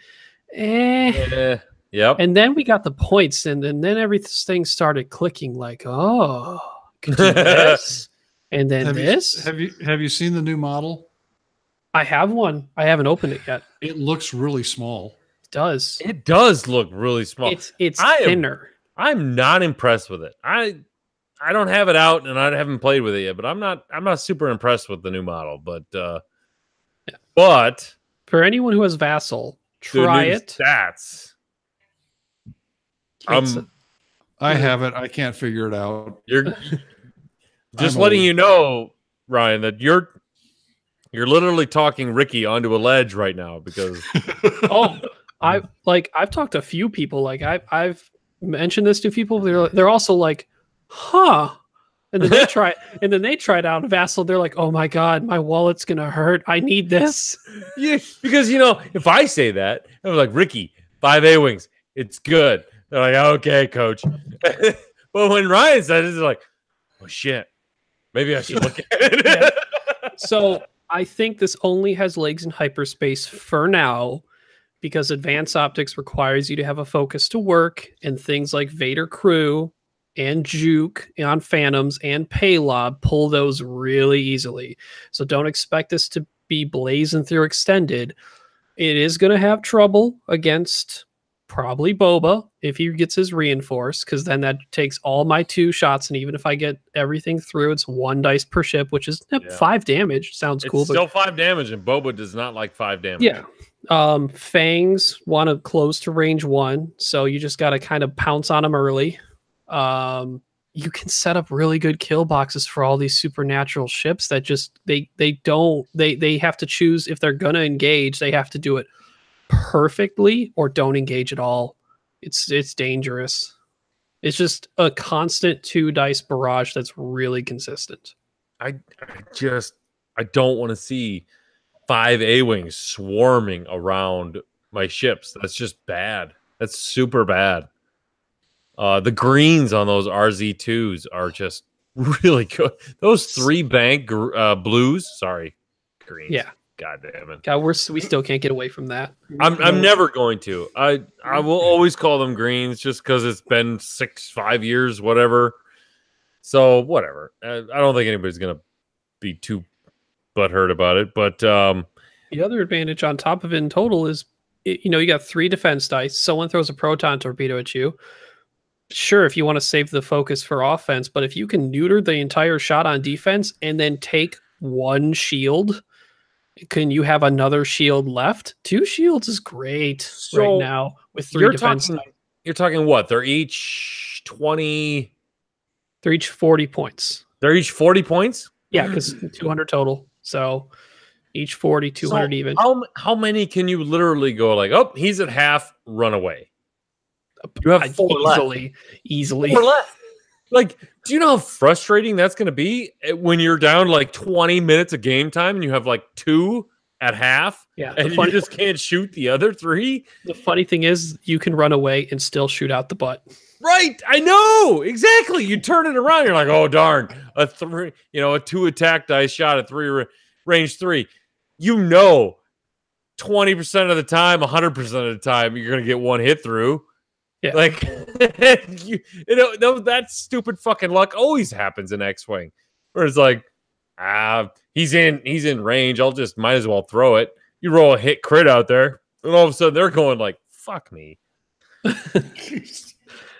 Yep. And then we got the points, and then everything started clicking. Like, oh, could do this, and then Have this. you seen the new model? I have one. I haven't opened it yet. It looks really small. It does. It does look really small. It's thinner. I'm not impressed with it. I don't have it out, and I haven't played with it yet. But I'm not super impressed with the new model. But but for anyone who has Vassal, try it. Stats. I have it. I can't figure it out. You're just letting you know, Ryan, that you're literally talking Ricky onto a ledge right now because I've talked to a few people. Like I've mentioned this to people. They're also like, huh. And then they try it out Vassal. They're like, oh my God, my wallet's gonna hurt. I need this. Yeah, because if I say that, I'm like, Ricky, 5 A-wings, it's good. They're like, okay, coach. But when Ryan said it, it's like, oh shit, maybe I should look at it. Yeah. So I think this only has legs in hyperspace for now, because advanced optics requires you to have a focus to work, and things like Vader Crew and Juke on Phantoms and Paylob pull those really easily. So don't expect this to be blazing through extended. It is going to have trouble against probably Boba if he gets his reinforced, because then that takes all my 2 shots, and even if I get everything through, it's 1 dice per ship, which is 5 damage. Sounds cool. It's still 5 damage, and Boba does not like 5 damage. Yeah. Fangs want to close to range 1, so you just got to kind of pounce on them early. You can set up really good kill boxes for all these supernatural ships that just they have to choose if they're gonna engage. They have to do it perfectly or don't engage at all. It's dangerous. It's just a constant 2 dice barrage that's really consistent. I don't want to see 5 A-wings swarming around my ships. That's just bad. That's super bad. The greens on those RZ2s are just really good. Those 3 bank blues, sorry, greens. Yeah. God damn it. God, we still can't get away from that. I'm never going to. I will always call them greens just because it's been 5 years, whatever. So whatever. I don't think anybody's gonna be too butthurt about it. But the other advantage on top of it in total is, you got 3 defense dice. Someone throws a proton torpedo at you. Sure, if you want to save the focus for offense, but if you can neuter the entire shot on defense and then take 1 shield, can you have another shield left? 2 shields is great right now with 3 defense. You're talking what? They're each 20. They're each 40 points. They're each 40 points? Yeah, because 200 total. So each 40, 200 even. How many can you literally go like, oh, he's at half, run away? You have 4 easily. 4 left. Like, do you know how frustrating that's going to be when you're down like 20 minutes of game time and you have like 2 at half? Yeah, and you just can't shoot the other 3? The funny thing is, you can run away and still shoot out the butt. Right, I know exactly. You turn it around, you're like, oh darn, a 2 attack dice shot at 3 range 3. 20% of the time, 100% of the time, you're going to get 1 hit through. Yeah. Like, that stupid fucking luck always happens in X-Wing, where it's like, he's in range. I'll just might as well throw it. You roll a hit crit out there, and all of a sudden they're going like, fuck me.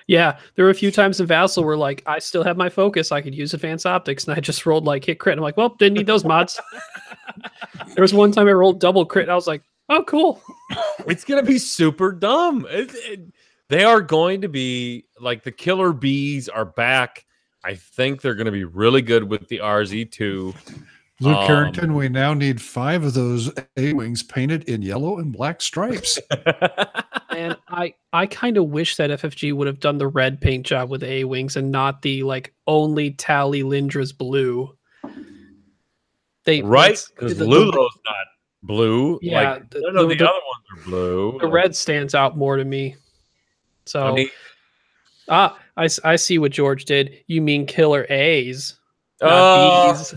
Yeah, there were a few times in Vassal where like I still have my focus. I could use advanced optics, and I just rolled like hit crit. I'm like, well, didn't need those mods. There was one time I rolled double crit, and I was like, oh, cool. It's gonna be super dumb. They are going to be like the killer bees are back. I think they're going to be really good with the RZ2. Luke Carrington, we now need 5 of those A-wings painted in yellow and black stripes. And I kind of wish that FFG would have done the red paint job with A-wings and not the like only Tally Lindra's blue. Right? Because Lulu's not blue. Yeah, like, the other ones are blue. The red stands out more to me. So, I see what George did. You mean killer A's, not B's.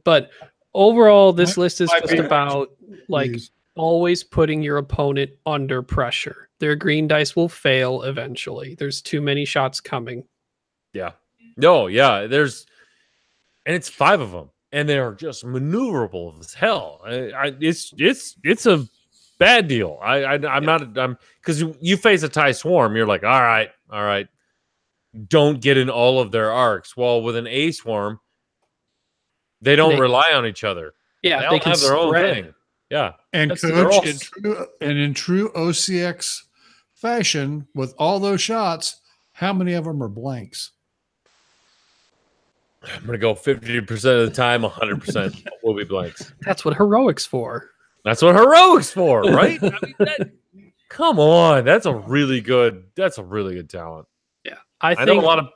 But overall, this list is just about like always putting your opponent under pressure. Their green dice will fail eventually. There's too many shots coming. Yeah. No, yeah. And it's 5 of them, and they're just maneuverable as hell. It's a bad deal. I'm because you face a TIE swarm, you're like, all right. Don't get in all of their arcs. Well, with an A swarm, they don't rely on each other. Yeah, they they all can have their own spread. thing. Yeah, And That's- coach, in true OCX fashion, with all those shots, how many of them are blanks? I'm gonna go 50% of the time, 100% will be blanks. That's what heroics for. That's what heroics for, right? I mean, come on, that's a really good talent. Yeah, I know a lot of.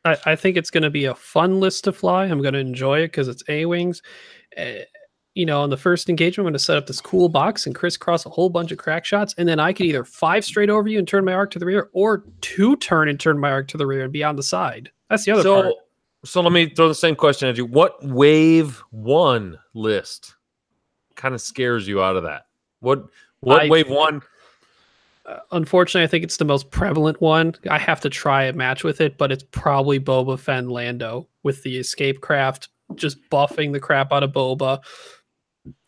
I think it's going to be a fun list to fly. I'm going to enjoy it because it's A-wings. On the first engagement, I'm going to set up this cool box and crisscross a whole bunch of crack shots, and then I can either 5 straight over you and turn my arc to the rear, or 2 turn and turn my arc to the rear and be on the side. That's the other part. So let me throw the same question at you. What wave 1 list kind of scares you out of that? What wave 1? Unfortunately, I think it's the most prevalent one. I have to try a match with it, but it's probably Boba Fett and Lando with the escape craft, just buffing the crap out of Boba,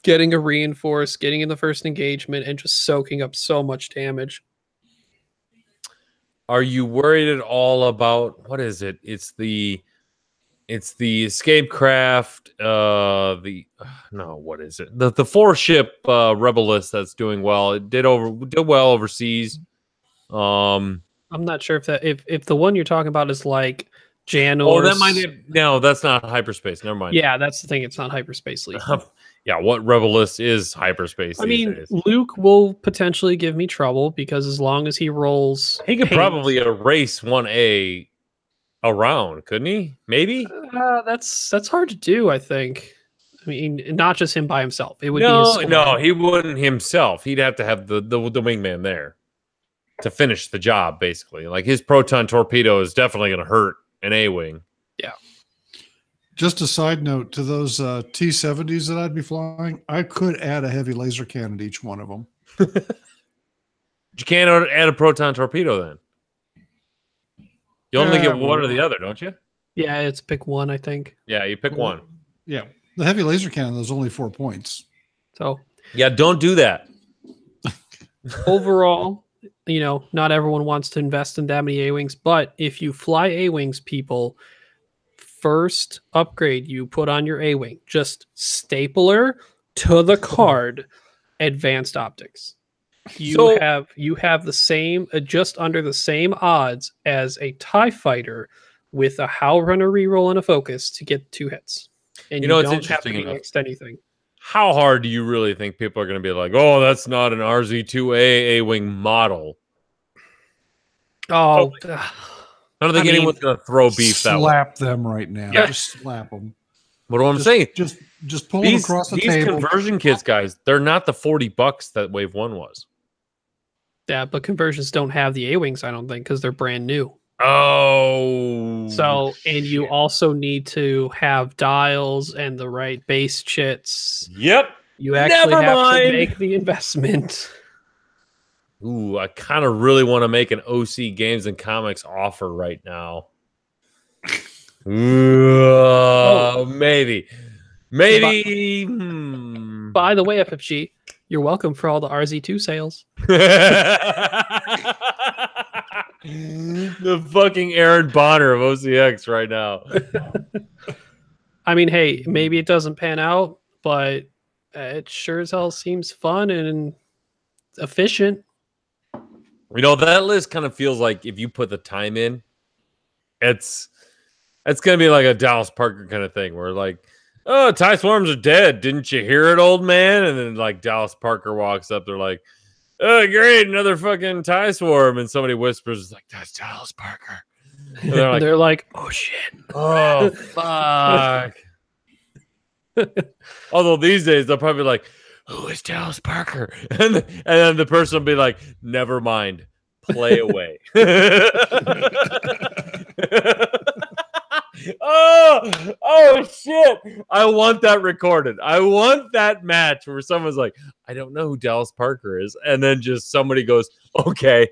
getting a reinforce, getting in the first engagement, and just soaking up so much damage. Are you worried at all about what is it? It's the escape craft. What is it? The 4-ship rebel list that's doing well. It did well overseas. I'm not sure if the one you're talking about is like Janor. Oh, that might have, no, that's not hyperspace. Never mind. Yeah, that's the thing. It's not hyperspace league. Yeah, what rebel list is hyperspace? I mean, days? Luke will potentially give me trouble because as long as he rolls, he could probably erase 1A around, couldn't he? Maybe. That's hard to do. I think. I mean, not just him by himself. It would be no, he wouldn't himself. He'd have to have the wingman there to finish the job. Basically, like his proton torpedo is definitely going to hurt an A-wing. Yeah. Just a side note to those T-70s that I'd be flying, I could add a heavy laser cannon to each one of them. You can't add a proton torpedo then. You only get one or the other, don't you? Yeah, it's pick one, I think. Yeah, you pick one. Yeah. The heavy laser cannon, there's only 4 points. So yeah, don't do that. Overall, not everyone wants to invest in that many A-wings, but if you fly A-wings, people, first upgrade you put on your A-wing, just stapler to the card, advanced optics. You have the same, just under the same odds as a TIE fighter with a Howl Runner reroll and a focus to get 2 hits. And you it's don't have to interesting be enough. next to anything. How hard do you really think people are going to be like, oh, that's not an RZ-2A A-wing model? Oh, I don't think anyone's going to throw beef that way. Slap them right now. Yeah. Just slap them. What I'm saying, just pull them across the these table. conversion kits, guys, they're not the $40 that Wave 1 was. yeah, but conversions don't have the A-wings, I don't think, because they're brand new. Oh. So, and you also need to have dials and the right base chits. Yep. You actually Never have mind. to make the investment. Ooh, I kind of really want to make an OC Games and Comics offer right now. Ooh, maybe. By the way, FFG, you're welcome for all the RZ2 sales. The fucking Aaron Bonner of OCX right now. I mean, hey, maybe it doesn't pan out, but it sure as hell seems fun and efficient. That list kind of feels like if you put the time in, it's going to be like a Dallas Parker kind of thing where like, oh, TIE swarms are dead. Didn't you hear it, old man? And then like Dallas Parker walks up. They're like, oh, great, another fucking TIE swarm. And somebody whispers, like, that's Dallas Parker. And They're like, oh, shit. Oh, fuck. Although these days, they'll probably be like, who is Dallas Parker? And then the person will be like, never mind. Play away. Oh shit! I want that recorded. I want that match where someone's like, "I don't know who Dallas Parker is," and then just somebody goes, "Okay."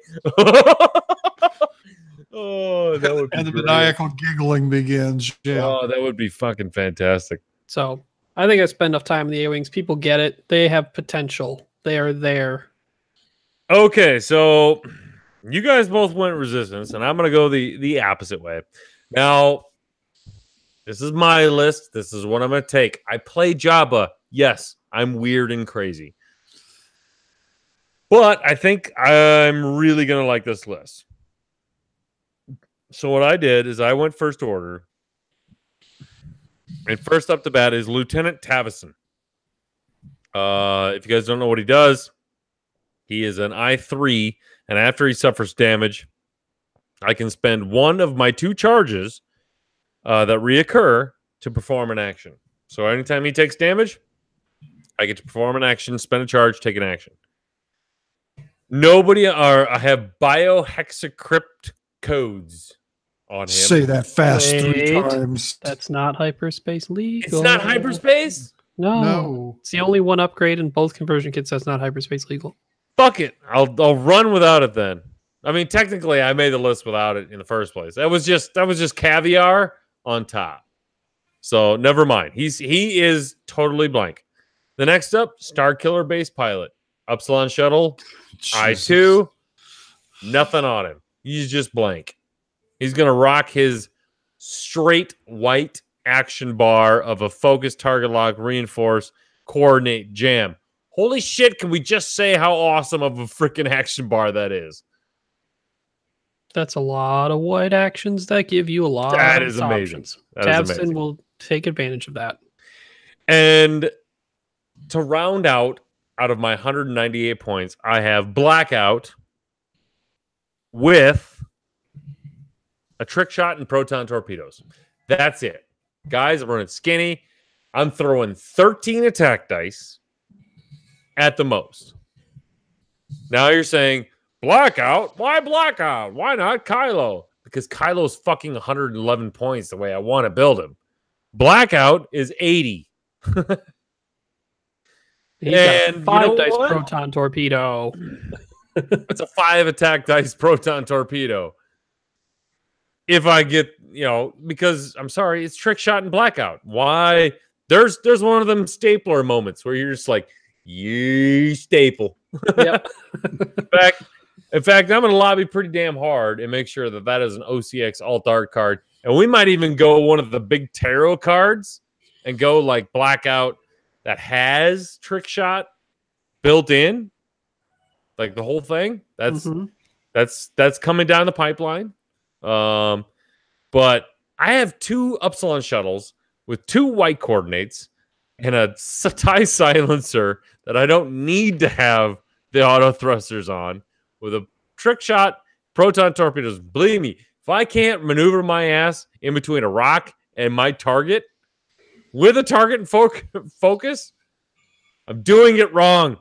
Oh, that would be And the great. maniacal giggling begins. Yeah. Oh, that would be fucking fantastic. So I think I spent enough time in the A-Wings. People get it. They have potential. They are there. Okay, so you guys both went resistance, and I'm gonna go the opposite way. Now, this is my list. This is what I'm gonna take. I play Jabba. Yes, I'm weird and crazy. But I think I'm really gonna like this list. So what I did is I went first order. And first up to bat is Lieutenant Tavison. If you guys don't know what he does, he is an I3, and after he suffers damage, I can spend one of my 2 charges that reoccur to perform an action. So anytime he takes damage, I get to perform an action, spend a charge, take an action. I have biohexacrypt codes on him. Say that fast 3 Wait. times. That's not hyperspace legal. It's not hyperspace? No. No. It's the only one upgrade in both conversion kits that's not hyperspace legal. Fuck it. I'll run without it then. I mean, technically, I made the list without it in the first place. That was just caviar on top. So never mind. He is totally blank. The next up, Star Killer base pilot, Upsilon shuttle, I2, nothing on him. He's just blank. He's gonna rock his straight white action bar of a focus, target lock, reinforce, coordinate, jam. Holy shit! Can we just say how awesome of a freaking action bar that is? That's a lot of white actions that give you a lot That of is amazing. options. That is Tavson amazing. will take advantage of that. And to round out of my 198 points, I have Blackout with a trick shot and proton torpedoes. That's it. Guys, I'm running skinny. I'm throwing 13 attack dice at the most. Now you're saying, Blackout? Why Blackout? Why not Kylo? Because Kylo's fucking 111 points the way I want to build him. Blackout is 80. He's got a And 5 you know dice what? proton torpedo. It's a 5 attack dice proton torpedo. If I get, because I'm sorry, it's trick shot and Blackout. Why? There's one of them stapler moments where you're just like, you staple. Yep. In fact, I'm going to lobby pretty damn hard and make sure that is an OCX alt art card. And we might even go one of the big tarot cards and go like Blackout that has trick shot built in, like the whole thing. That's coming down the pipeline. But I have 2 Upsilon shuttles with 2 white coordinates and a TIE silencer that I don't need to have the auto thrusters on with a trick shot, proton torpedoes. Believe me, if I can't maneuver my ass in between a rock and my target with a target and focus, I'm doing it wrong.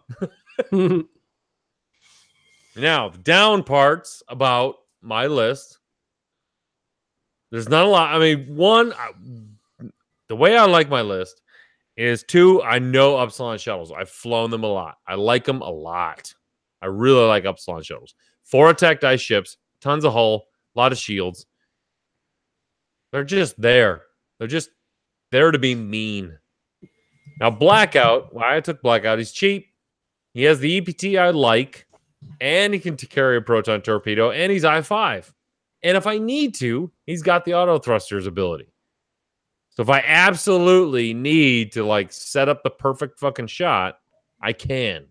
Now, the down parts about my list, there's not a lot. I mean, 1, the way I like my list is 2, I know Upsilon shuttles. I've flown them a lot. I like them a lot. I really like Upsilon shuttles. 4 attack dice ships, tons of hull, a lot of shields. They're just there. They're just there to be mean. Now, Blackout, why I took Blackout, he's cheap. He has the EPT I like, and he can carry a proton torpedo, and he's I5. And if I need to, he's got the auto thrusters ability. So if I absolutely need to set up the perfect fucking shot, I can.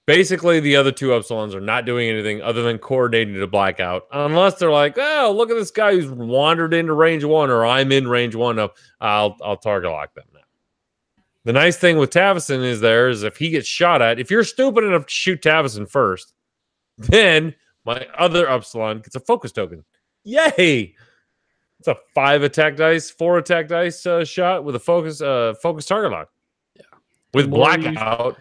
Basically, the other 2 Upsilons are not doing anything other than coordinating to Blackout, unless they're like, oh, look at this guy who's wandered into range 1, or I'm in range 1 of, I'll target lock them now. The nice thing with Tavison is if he gets shot at, if you're stupid enough to shoot Tavison first, then my other Upsilon gets a focus token. Yay! It's a 5 attack dice, 4 attack dice shot with a focus target lock. Yeah. With Blackout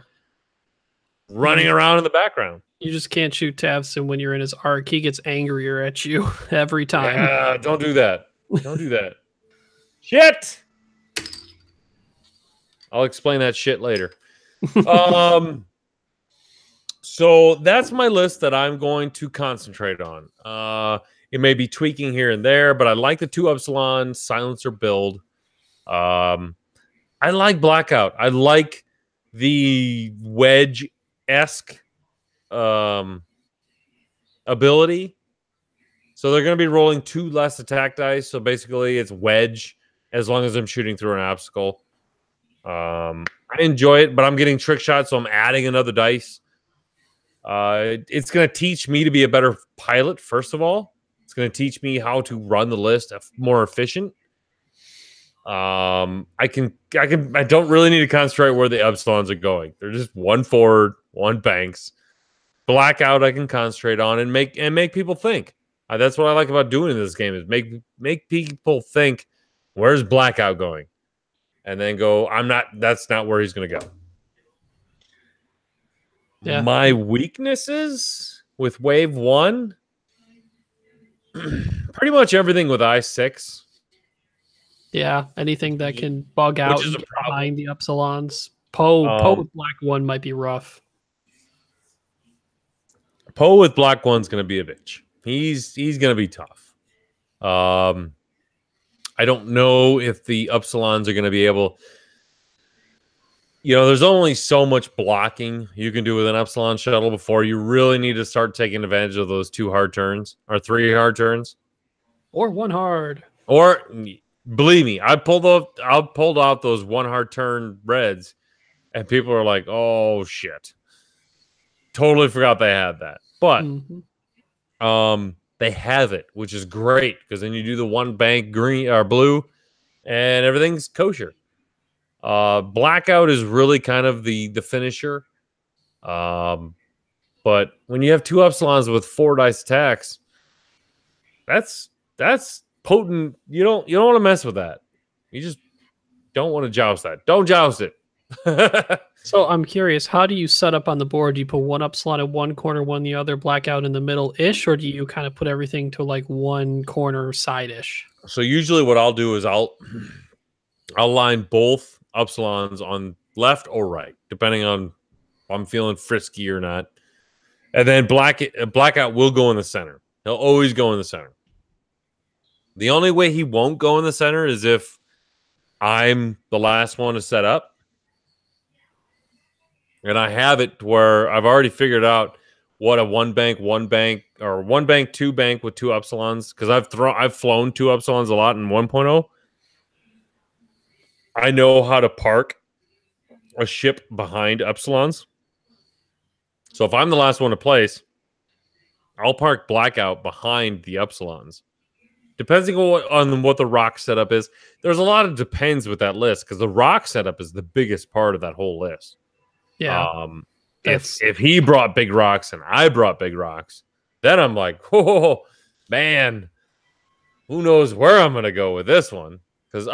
running around in the background. You just can't shoot Tavson when you're in his arc. He gets angrier at you every time. Yeah, don't do that. Don't do that. Shit. I'll explain that shit later. So that's my list that I'm going to concentrate on. It may be tweaking here and there, but I like the 2 Upsilon silencer build. I like Blackout. I like the wedge-esque ability. So they're going to be rolling 2 less attack dice. So basically it's wedge as long as I'm shooting through an obstacle. I enjoy it, but I'm getting trick shots, so I'm adding another dice. It's going to teach me to be a better pilot, first of all. It's going to teach me how to run the list more efficient. I don't really need to concentrate where the Epsilons are going. They're just 1 forward, 1 banks. Blackout I can concentrate on and make people think. That's what I like about doing in this game is make people think, where's Blackout going? And then go, that's not where he's going to go. Yeah. My weaknesses with Wave 1, pretty much everything with I6. Yeah, anything that can bug out is and a get problem. behind the Epsilons. Poe with Black 1 might be rough. Poe with Black 1's going to be a bitch. He's going to be tough. I don't know if the Upsilons are going to be able... there's only so much blocking you can do with an Epsilon shuttle before you really need to start taking advantage of those 2 hard turns or 3 hard turns. Or 1 hard. Or, believe me, I pulled out those 1 hard turn reds, and people are like, oh, shit. Totally forgot they had that. But they have it, which is great, because then you do the 1 bank green or blue, and everything's kosher. Blackout is really kind of the finisher. But when you have 2 Epsilons with 4 dice attacks, that's potent. You don't want to mess with that. You just don't want to joust that. Don't joust it. So I'm curious, how do you set up on the board? Do you put 1 Upsilon in one corner, 1 the other, Blackout in the middle-ish, or do you kind of put everything to like 1 corner side-ish? So usually what I'll do is I'll line both Upsilons on left or right, depending on if I'm feeling frisky or not. And then Blackout will go in the center. He'll always go in the center. The only way he won't go in the center is if I'm the last one to set up. And I have it where I've already figured out what a 1 bank, or 1 bank, 2 bank with 2 Upsilons, because I've flown 2 Upsilons a lot in 1.0. I know how to park a ship behind Upsilons. So if I'm the last one to place, I'll park Blackout behind the Upsilons. Depending on what the rock setup is, there's a lot of depends with that list, because the rock setup is the biggest part of that whole list. Yeah. If he brought big rocks and I brought big rocks, then I'm like, oh man, who knows where I'm gonna go with this one? Because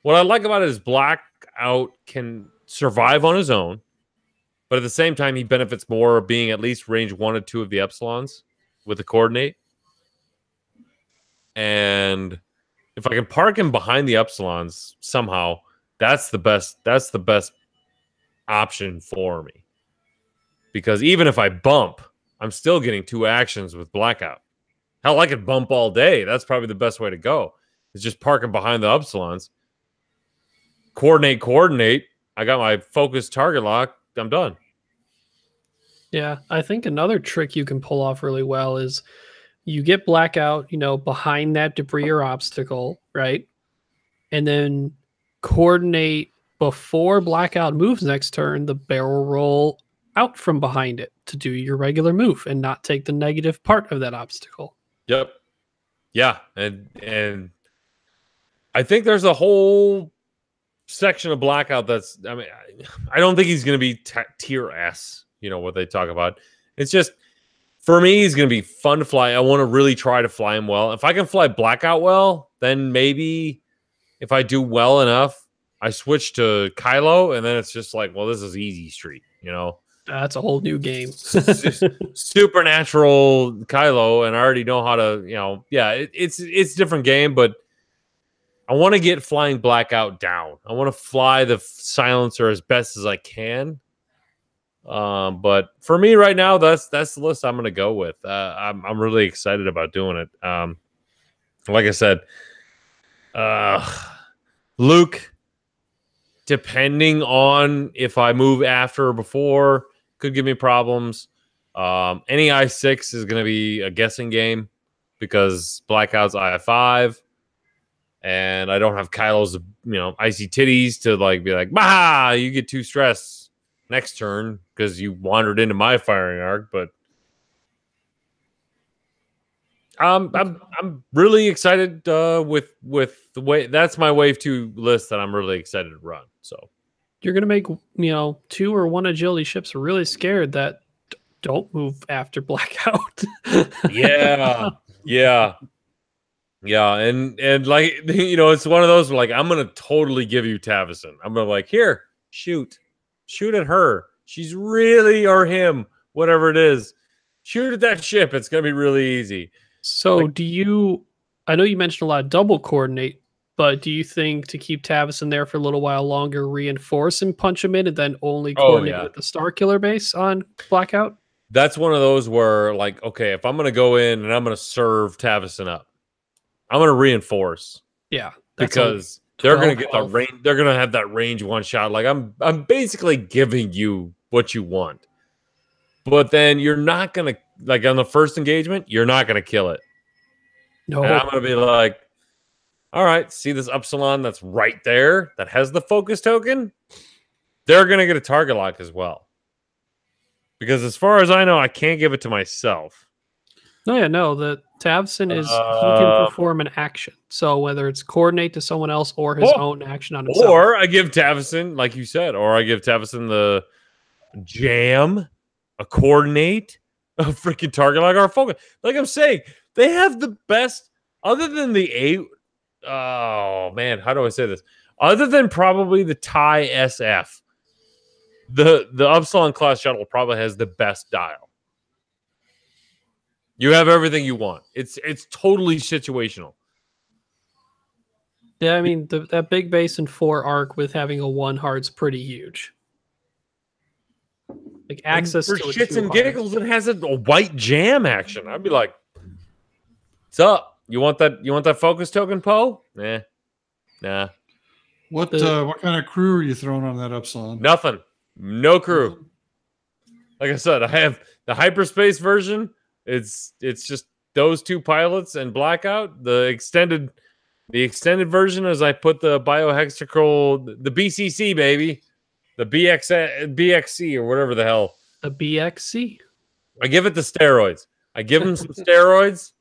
what I like about it is Blackout can survive on his own, but at the same time he benefits more of being at least range 1 or 2 of the Epsilons with the coordinate. And if I can park him behind the Epsilons somehow, that's the best option for me. Because even if I bump, I'm still getting 2 actions with Blackout. Hell, I could bump all day. That's probably the best way to go. Is just park him behind the Upsilons. Coordinate. I got my focused target lock. I'm done. Yeah, I think another trick you can pull off really well is you get Blackout, behind that debris or obstacle, right? And then coordinate before Blackout moves next turn, the barrel roll out from behind it to do your regular move and not take the negative part of that obstacle. Yep. Yeah, and I think there's a whole section of Blackout that's, I don't think he's going to be tier S, what they talk about. It's just, for me, he's going to be fun to fly. I want to really try to fly him well. If I can fly Blackout well, then maybe if I do well enough, I switch to Kylo, and then it's just like, well, this is easy street, That's a whole new game. Supernatural Kylo, and I already know how to, it's a different game, but I want to get flying Blackout down. I want to fly the silencer as best as I can. But for me right now, that's the list I'm going to go with. I'm really excited about doing it. Like I said, Luke, depending on if I move after or before, could give me problems. Any I6 is going to be a guessing game because Blackout's I5, and I don't have Kylo's, icy titties to be like, bah, you get too stressed next turn because you wandered into my firing arc. But I'm really excited with the way that's my wave 2 list that I'm really excited to run. So you're gonna make 2 or 1 agility ships really scared that don't move after Blackout. yeah, and it's one of those where, I'm gonna totally give you Tavison. I'm gonna here, shoot at her. She's really, or him, whatever it is. Shoot at that ship. It's gonna be really easy. So I know you mentioned a lot of double coordinate, but do you think to keep Tavison there for a little while longer, reinforce and punch him in, and then only coordinate with the Star Killer base on Blackout? That's one of those where, okay, if I'm going to go in and I'm going to serve Tavison up, I'm going to reinforce. Yeah. Because they're going to get the range. They're going to have that range one shot. I'm basically giving you what you want. But then you're not going to, on the first engagement, you're not going to kill it. No. And I'm going to be like, all right, see this Upsilon that's right there that has the focus token? They're going to get a target lock as well. Because as far as I know, I can't give it to myself. No, the Tavison is he can perform an action. So whether it's coordinate to someone else or his own action on himself. Or I give Tavison, like you said, or I give Tavison the jam, a coordinate, a freaking target lock, or a focus. Like I'm saying, they have the best, other than the 8. Oh man, how do I say this? Other than probably the TIE SF. The Upsilon class shuttle probably has the best dial. You have everything you want. It's totally situational. Yeah, I mean that big base and 4 arc with having a 1 heart's pretty huge. Access for to shits and giggles, it has a white jam action. I'd be like, "What's up? You want that focus token, Poe? Nah. What kind of crew are you throwing on that Upsilon? Nothing. No crew. Like I said, I have the hyperspace version. It's just those 2 pilots and Blackout. The extended version is I put the biohexacle, the BCC baby, the BXC or whatever the hell. The BXC. I give it the steroids. I give him some steroids,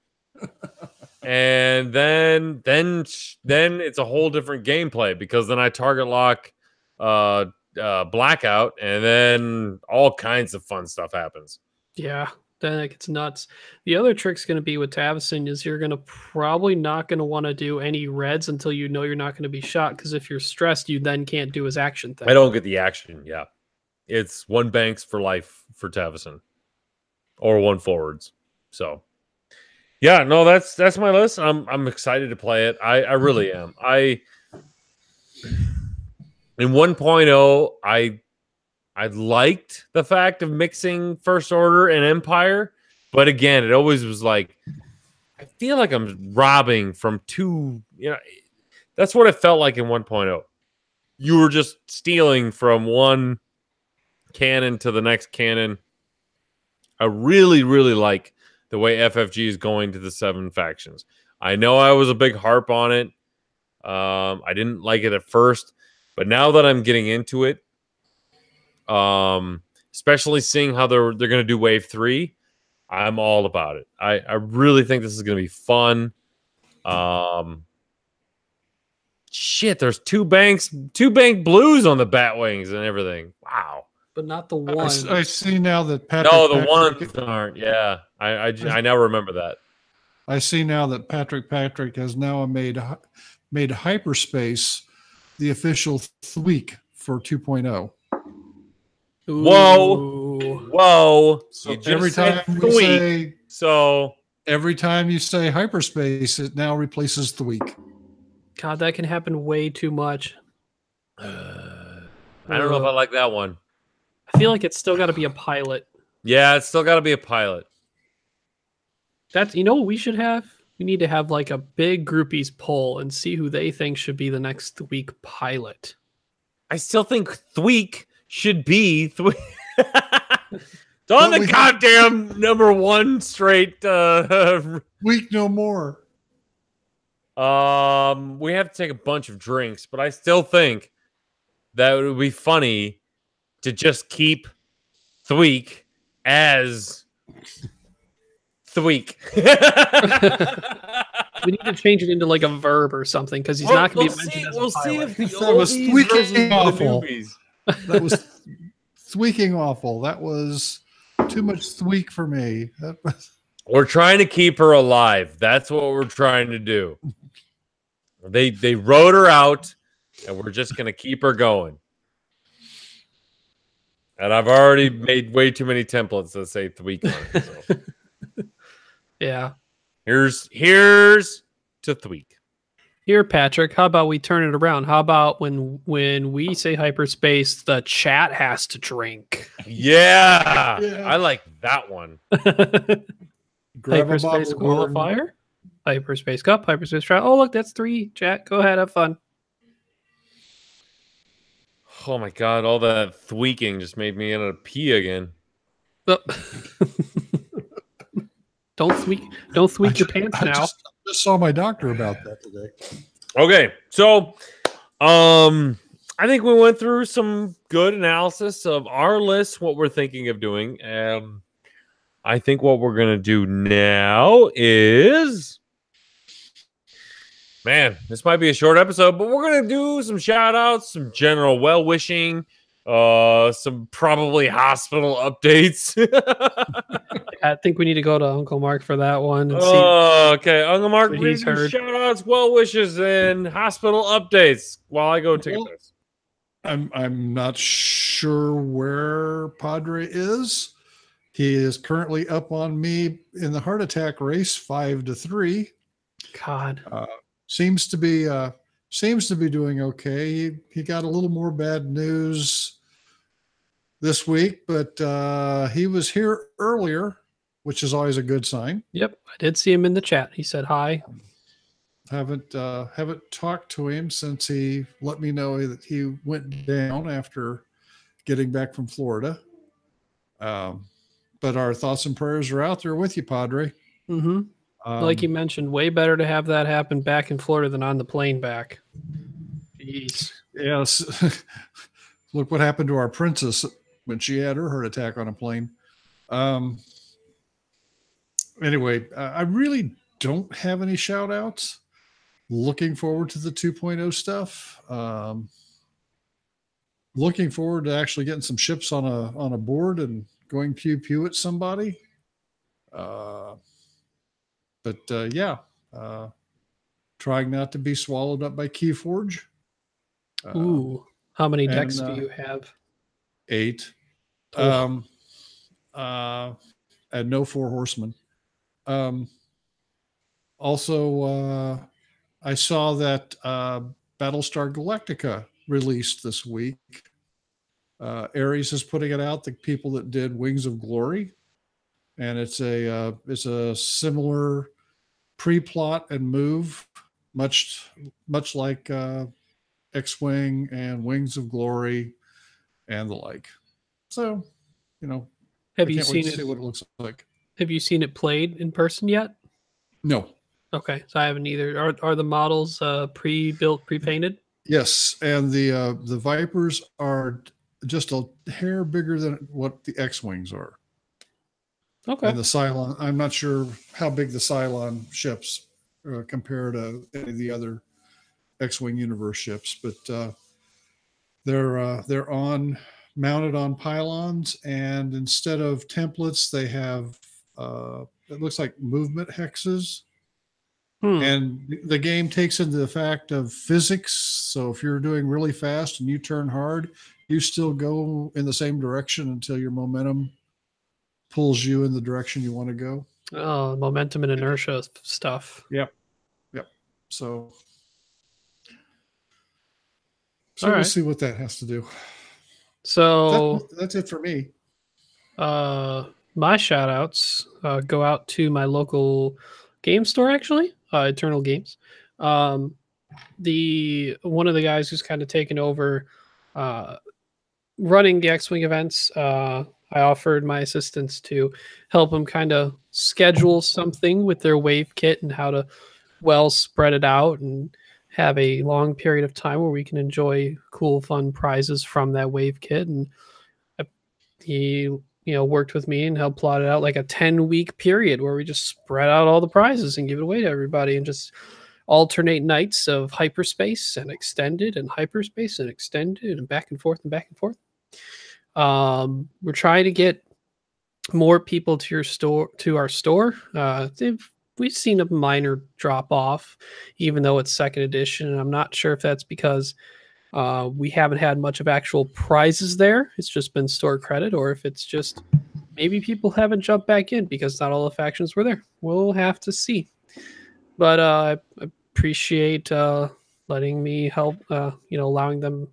and then it's a whole different gameplay because then I target lock Blackout, and then all kinds of fun stuff happens. Yeah, then it gets nuts. The other trick's going to be with Tavison is you're going to probably not going to want to do any reds until you know you're not going to be shot, because if you're stressed, you then can't do his action thing. I don't get the action. Yeah, it's 1 banks for life for Tavison, or 1 forwards. So, yeah, no, that's my list. I'm excited to play it. I really am. In 1.0, I liked the fact of mixing First Order and Empire, but again, it always was I feel like I'm robbing from 2. That's what it felt like in 1.0. You were just stealing from one cannon to the next cannon. I really, really like the way FFG is going to the 7 factions. I know I was a big harp on it. I didn't like it at first. But now that I'm getting into it, especially seeing how they're going to do Wave 3, I'm all about it. I really think this is going to be fun. Shit, there's 2 bank blues on the Batwings and everything. Wow. But not the 1. I see now that Patrick. No, the ones aren't. Yeah, I now remember that. I see now that Patrick has now made hyperspace the official tweak for 2.0. Whoa. Whoa! So You just every said time we thweek, say, so every time you say hyperspace, it now replaces thweek. God, that can happen way too much. I don't know if I like that one. I feel like it's still got to be a pilot. Yeah, it's still got to be a pilot. That's what we should have. We need to have like a big groupies poll and see who they think should be the next week pilot. I still think thweek should be thweek. It's on But the goddamn number one straight. Week no more. We have to take a bunch of drinks, but I still think that it would be funny to just keep thweek as thweek. We need to change it into like a verb or something because he's not going to be mentioned as a We'll see pilot. if the That was oldies thweeking versus the awful. newbies. That was thweeking awful. That was too much thweek for me. That was, We're trying to keep her alive. That's what we're trying to do. They wrote her out, and we're just gonna keep her going. And I've already made way too many templates that say thweek on it. So. Yeah. Here's to thweek. Here, Patrick, how about we turn it around? How about when we say hyperspace, the chat has to drink? Yeah, Yeah. I like that one. grab a Hyperspace bottle of corn. qualifier, hyperspace cup, hyperspace trial. Oh, look, that's 3. Chat, go ahead, have fun. Oh my god, all that thweeking just made me want to pee again. Oh. Don't thweek your pants I now. just saw my doctor about that today. Okay, so I think we went through some good analysis of our list, what we're thinking of doing. I think what we're gonna do now is, man, this might be a short episode, but we're gonna do some shout outs, some general well wishing, some probably hospital updates. I think we need to go to Uncle Mark for that one and see. Okay, Uncle Mark, what please he's heard. shout outs, well wishes, and hospital updates while I go take a piss. I'm not sure where Padre is. He is currently up on me in the heart attack race, 5-3. God. Seems to be doing okay. He got a little more bad news this week, but he was here earlier, which is always a good sign. Yep, I did see him in the chat. He said hi. Haven't talked to him since he let me know that he went down after getting back from Florida. But our thoughts and prayers are out there with you, Padre. Mm-hmm. Like you mentioned, way better to have that happen back in Florida than on the plane back. Jeez. Yes. Look what happened to our princess when she had her heart attack on a plane. Anyway, I really don't have any shout outs. Looking forward to the 2.0 stuff. Looking forward to actually getting some ships on a board and going pew pew at somebody. Trying not to be swallowed up by Keyforge. Ooh, how many decks do you have? 8. Oh. And no 4 horsemen. Also, I saw that Battlestar Galactica released this week. Ares is putting it out. The people that did Wings of Glory, and it's a similar pre-plot and move, much like X-Wing and Wings of Glory and the like. So, Have I you can't wait seen to see it? what it looks like. Have you seen it played in person yet? No. Okay, so I haven't either. Are the models pre-built, pre-painted? Yes, and the Vipers are just a hair bigger than what the X-Wings are. Okay. And the Cylon, I'm not sure how big the Cylon ships compare to any of the other X-Wing universe ships, but they're mounted on pylons, and instead of templates, they have it looks like movement hexes. And the game takes into the fact of physics. So if you're doing really fast and you turn hard, you still go in the same direction until your momentum pulls you in the direction you want to go. Oh, momentum and inertia stuff. Yep. So All we'll right. see what that has to do. So That's it for me. my shout outs go out to my local game store, actually, Eternal Games. The one of the guys who's kind of taken over running the X-Wing events. I offered my assistance to help them kind of schedule something with their wave kit and how to well spread it out and have a long period of time where we can enjoy cool, fun prizes from that wave kit. And he, worked with me and helped plot it out like a 10-week period where we just spread out all the prizes and give it away to everybody and just alternate nights of hyperspace and extended and hyperspace and extended and back and forth and back and forth. We're trying to get more people to our store. We've seen a minor drop off, even though it's second edition. And I'm not sure if that's because we haven't had much of actual prizes there. It's just been store credit, or if it's just maybe people haven't jumped back in because not all the factions were there. We'll have to see. But I appreciate letting me help, allowing them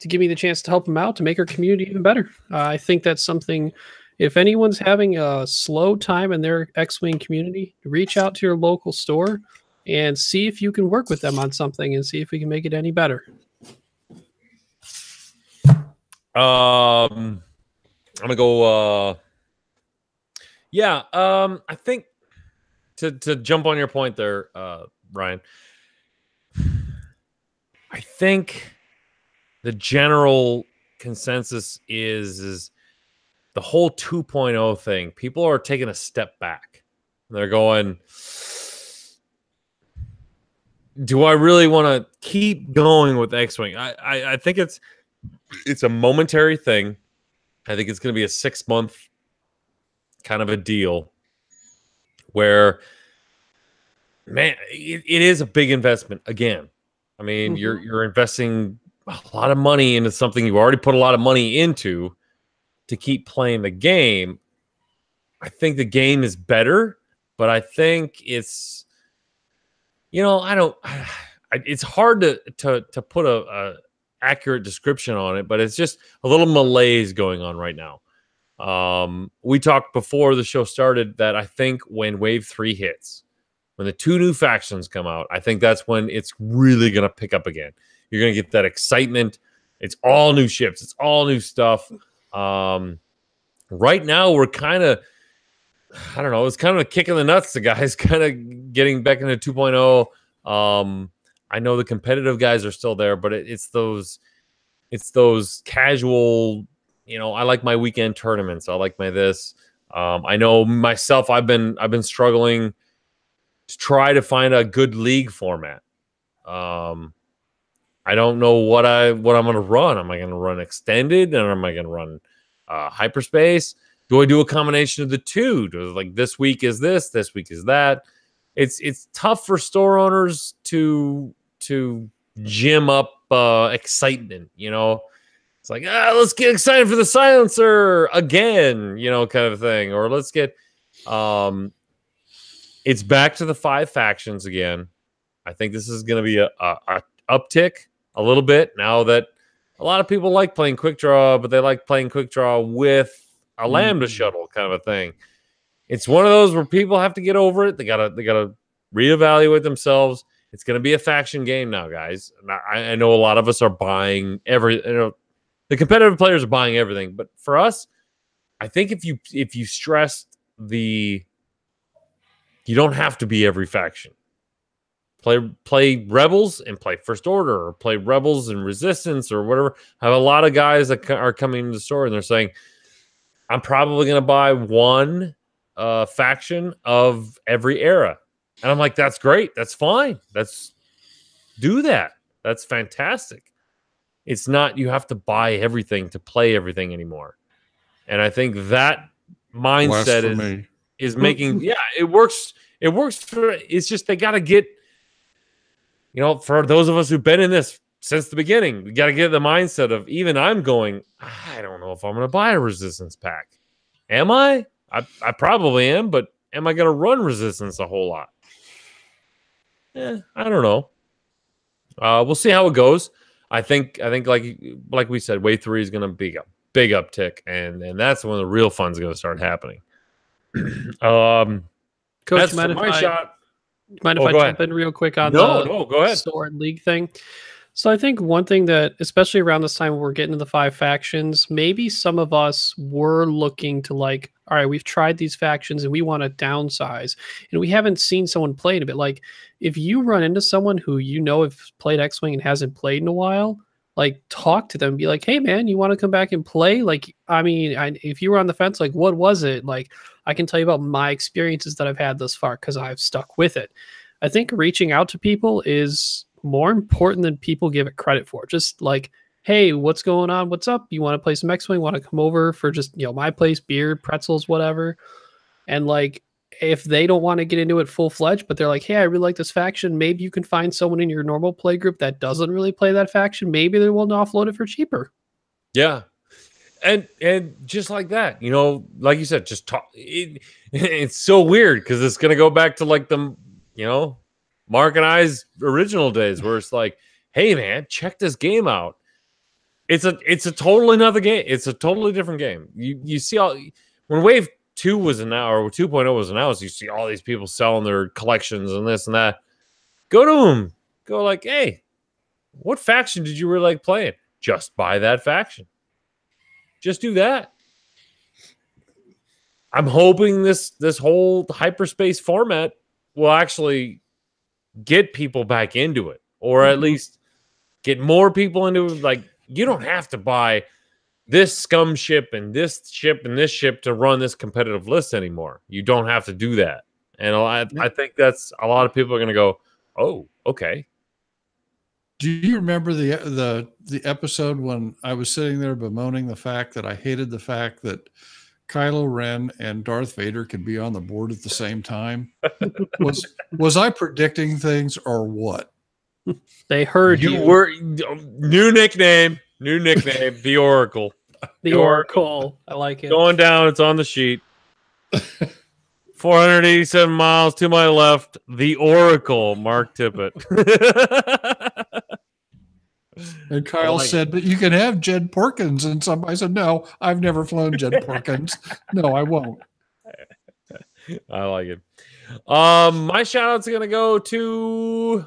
to give me the chance to help them out to make our community even better. I think that's something, if anyone's having a slow time in their X-Wing community, reach out to your local store and see if you can work with them on something and see if we can make it any better. I'm gonna go. I think to jump on your point there, Ryan. I think the general consensus is the whole 2.0 thing. People are taking a step back. They're going, do I really want to keep going with X-Wing? I think it's a momentary thing. I think it's going to be a 6-month kind of a deal where, man, it is a big investment again. I mean, you're investing a lot of money into something you already put a lot of money into to keep playing the game. I think the game is better, but I think it's, it's hard to put a accurate description on it, but it's just a little malaise going on right now. We talked before the show started that I think when Wave 3 hits, when the 2 new factions come out, I think that's when it's really going to pick up again. You're going to get that excitement. It's all new ships. It's all new stuff. Right now, we're kind of, I don't know, it's kind of a kick in the nuts. The guys kind of getting back into 2.0. I know the competitive guys are still there, but it's those casual, I like my weekend tournaments. I like my this. I know myself, I've been struggling to try to find a good league format. I don't know what I'm going to run. Am I going to run extended, or am I going to run hyperspace? Do I do a combination of the two? Like this week is this week is that? It's tough for store owners to gym up excitement. It's like, let's get excited for the silencer again, kind of thing, or let's get. It's back to the 5 factions again. I think this is going to be a uptick a little bit now that a lot of people like playing quick draw, but they like playing quick draw with a lambda shuttle kind of a thing. It's one of those where people have to get over it. They gotta reevaluate themselves. It's going to be a faction game now, guys. I know a lot of us are buying the competitive players are buying everything, but for us, I think if you stressed you don't have to be every faction. Play Rebels and play First Order, or play Rebels and Resistance, or whatever. I have a lot of guys that are coming to the store and they're saying, I'm probably going to buy one faction of every era. And I'm like, that's great. That's fine. Do that. That's fantastic. It's not you have to buy everything to play everything anymore. And I think that mindset is making, it works. It works it's just they got to get, for those of us who've been in this since the beginning, we got to get the mindset of, even I'm going, I don't know if I'm going to buy a resistance pack. Am I? I probably am, but am I going to run resistance a whole lot? I don't know. We'll see how it goes. I think like we said, wave 3 is going to be a big uptick, and that's when the real fun's going to start happening. Coach, as for my shot, mind if I jump in real quick on no, go ahead. Sword League thing? So I think one thing that, especially around this time when we're getting to the 5 factions, maybe some of us were looking to like, all right, we've tried these factions and we want to downsize, and we haven't seen someone play in a bit. Like, if you run into someone who you know has played X-Wing and hasn't played in a while, like, talk to them, be like, hey man, you want to come back and play? Like, I mean, if you were on the fence, like, what was it? Like, I can tell you about my experiences that I've had thus far because I've stuck with it. I think reaching out to people is more important than people give it credit for. Just like, hey, what's going on? What's up? You want to play some X-Wing? Want to come over for just, my place, beer, pretzels, whatever. And like, if they don't want to get into it full-fledged, but they're like, hey, I really like this faction, maybe you can find someone in your normal play group that doesn't really play that faction. Maybe they're willing to offload it for cheaper. Yeah. And just like that, like you said, just talk. It's so weird because it's going to go back to like the, Mark and I's original days where it's like, hey man, check this game out. It's a totally another game. It's a totally different game. You see when Wave 2 was announced, or 2.0 was announced, you see all these people selling their collections and this and that. Go to them. Go like, hey, what faction did you really like playing? Just buy that faction. Just do that. I'm hoping this whole hyperspace format will actually get people back into it, or at least get more people into it. Like, you don't have to buy this scum ship and this ship and this ship to run this competitive list anymore. You don't have to do that. And I think that's a lot of people are going to go, oh, okay. Do you remember the episode when I was sitting there bemoaning the fact that I hated the fact that Kylo Ren and Darth Vader could be on the board at the same time? Was I predicting things or what? They heard you. Were new nickname, the Oracle. The Oracle. I like it. Going down, it's on the sheet. 487 miles to my left, the Oracle, Mark Tippett. And Kyle said, but you can have Jed Porkins. And somebody said, no, I've never flown Jed Porkins. No, I won't. I like it. My shout out's going to go to...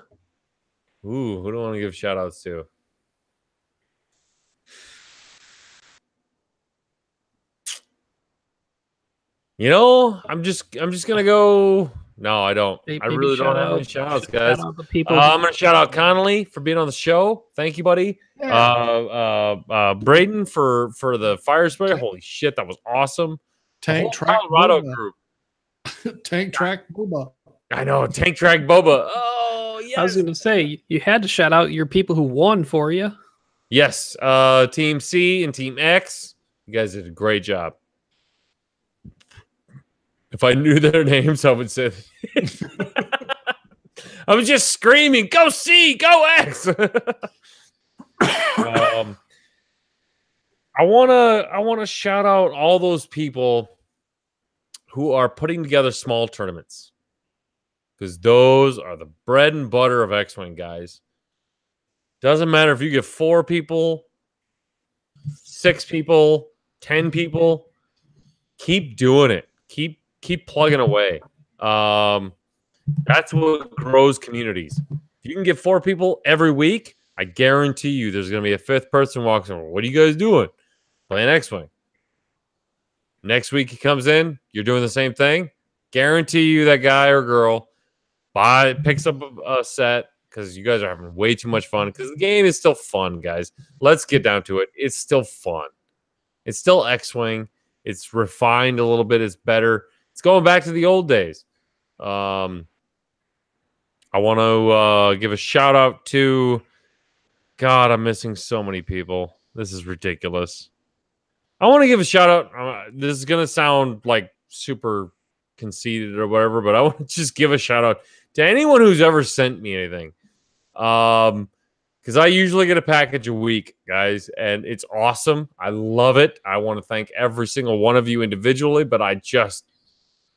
Ooh, who do I want to give shout outs to? I'm just going to go... No, I don't. I really don't have any shout outs, guys. I'm going to shout out Connolly for being on the show. Thank you, buddy. Yeah. Braden for the fire spray. Holy shit, that was awesome. Tank Track Colorado group. Tank Track Boba. I know, Tank Track Boba. Oh, yes. I was going to say, you had to shout out your people who won for you. Yes. Team C and Team X. You guys did a great job. If I knew their names, I would say I was just screaming, go C, go X. I wanna shout out all those people who are putting together small tournaments. Because those are the bread and butter of X-Wing, guys. Doesn't matter if you get 4 people, 6 people, 10 people. Keep doing it. Keep plugging away. That's what grows communities. If you can get 4 people every week, I guarantee you there's going to be a 5th person walks in. What are you guys doing? Playing X-Wing. Next week he comes in, you're doing the same thing. Guarantee you that guy or girl picks up a set because you guys are having way too much fun. Because the game is still fun, guys. Let's get down to it. It's still fun. It's still X-Wing. It's refined a little bit. It's better. It's going back to the old days. I want to give a shout out to... God, I'm missing so many people. This is ridiculous. I want to give a shout out. This is going to sound like super conceited or whatever, but I want to just give a shout out to anyone who's ever sent me anything. Because because I usually get a package a week, guys, and it's awesome. I love it. I want to thank every single one of you individually, but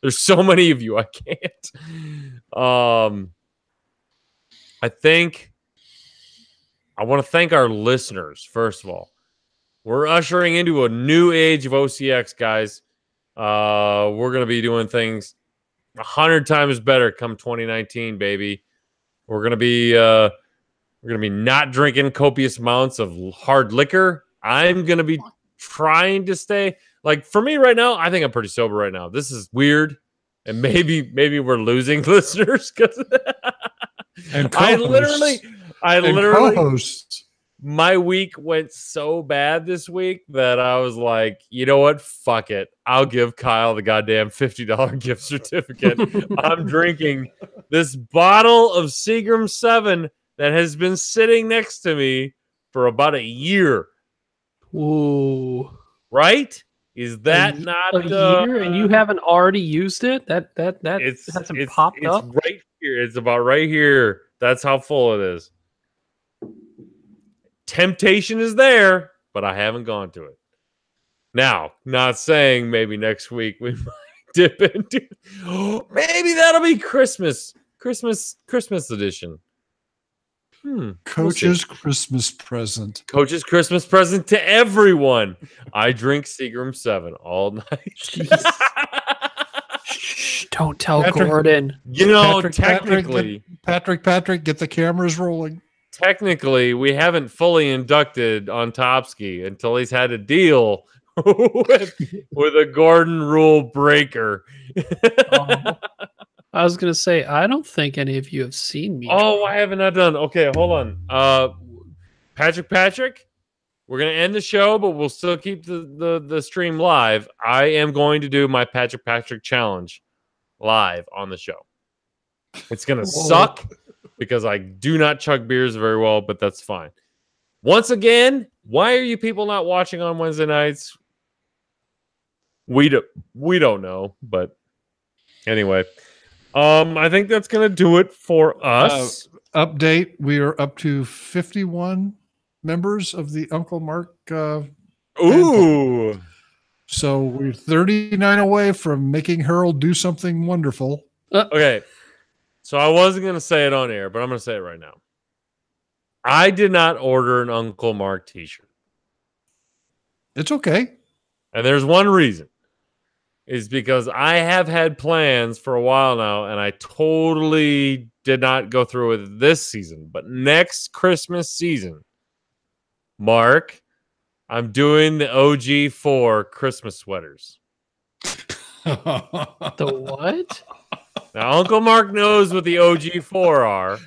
there's so many of you, I can't. I think I want to thank our listeners, first of all. We're ushering into a new age of OCX, guys. We're going to be doing things 100 times better come 2019, baby. We're going to be not drinking copious amounts of hard liquor. I'm going to be trying to stay, like, for me right now, I think I'm pretty sober right now. This is weird, and maybe we're losing listeners because I literally co-hosts. My week went so bad this week that I was like, you know what? Fuck it. I'll give Kyle the goddamn $50 gift certificate. I'm drinking this bottle of Seagram 7 that has been sitting next to me for about a year. Ooh. Right? Is that not a year and you haven't already used it? That hasn't popped up? It's right here. It's about right here. That's how full it is. Temptation is there, but I haven't gone to it. Now, not saying maybe next week we might dip into maybe that'll be Christmas edition. Coach's Christmas present. Coach's Christmas present to everyone. I drink Seagram 7 all night. Shh, don't tell Gordon. You know, Patrick, get the cameras rolling. Technically, we haven't fully inducted on Topsky until he's had a deal with a Gordon rule breaker. I was going to say, I don't think any of you have seen me. Oh, I haven't done. Okay, hold on. Patrick, we're going to end the show, but we'll still keep the stream live. I am going to do my Patrick challenge live on the show. It's going to suck because I do not chug beers very well, but that's fine. Once again, why are you people not watching on Wednesday nights? We don't know, but anyway. I think that's going to do it for us. Update. We are up to 51 members of the Uncle Mark. Ooh. So we're 39 away from making Harold do something wonderful. Okay. So I wasn't going to say it on air, but I'm going to say it right now. I did not order an Uncle Mark t-shirt. It's okay. And there's one reason. Is because I have had plans for a while now, and I totally did not go through with this season. But next Christmas season, Mark, I'm doing the OG4 Christmas sweaters. The what? Now, Uncle Mark knows what the OG4 are.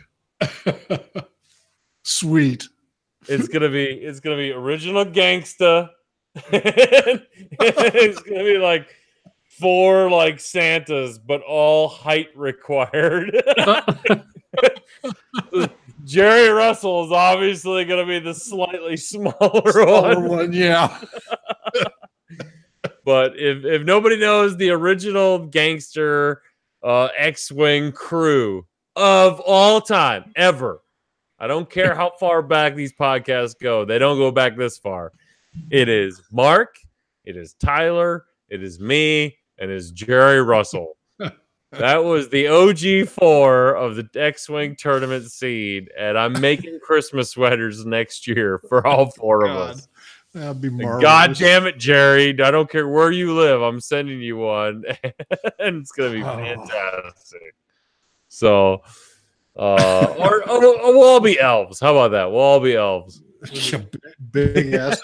Sweet. It's gonna be original gangsta. It's gonna be like 4 like Santas, but all height required. Jerry Russell is obviously going to be the slightly smaller one. Yeah. But if nobody knows the original gangster X-Wing crew of all time, ever, I don't care how far back these podcasts go. They don't go back this far. It is Mark, it is Tyler, it is me, and it is Jerry Russell. That was the OG4 of the X-Wing tournament seed, and I'm making Christmas sweaters next year for all 4 of us. That'd be marvelous. God damn it, Jerry. I don't care where you live. I'm sending you one, and it's going to be fantastic. So, we'll all be elves. How about that? We'll all be elves. Big ass.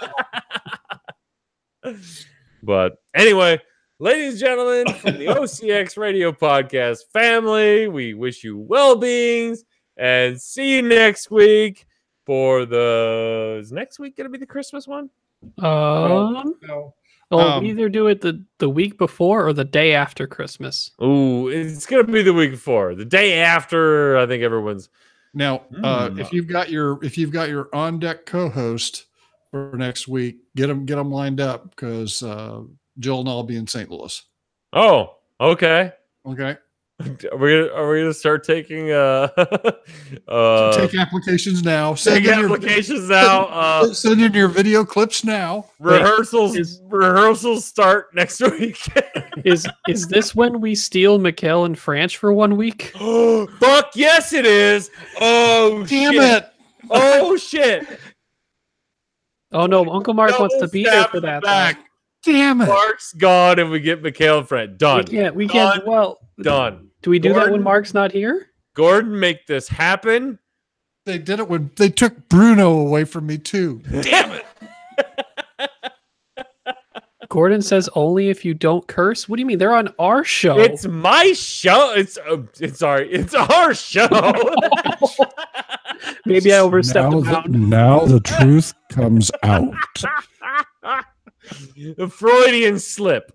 But anyway, ladies and gentlemen, from the OCX Radio Podcast family, we wish you well-beings and see you next week for is next week going to be the Christmas one? No. We'll either do it the week before or the day after Christmas. Ooh, it's going to be the week before. The day after, I think everyone's... Now, if you've got your on-deck co-host for next week, get them lined up because Jill and I'll be in St. Louis. Oh, okay. Okay. Are we gonna start taking Take applications now. take applications now? Send in your video clips now. Rehearsals start next week. Is this when we steal Mikhail and Franch for 1 week? Fuck yes, it is. Oh Damn shit. it! Oh shit. Oh no, Uncle Mark wants to be there for that. Back. Damn it! Mark's gone, and we get Mikhail and Fred. Done. We can't. Well, Done. do we do that when Gordon? Mark's not here? Gordon, make this happen. They did it when they took Bruno away from me too. Damn it. Gordon says only if you don't curse. What do you mean? They're on our show. It's my show. It's our show. Maybe I overstepped the now, bound. now the truth comes out. The Freudian slip.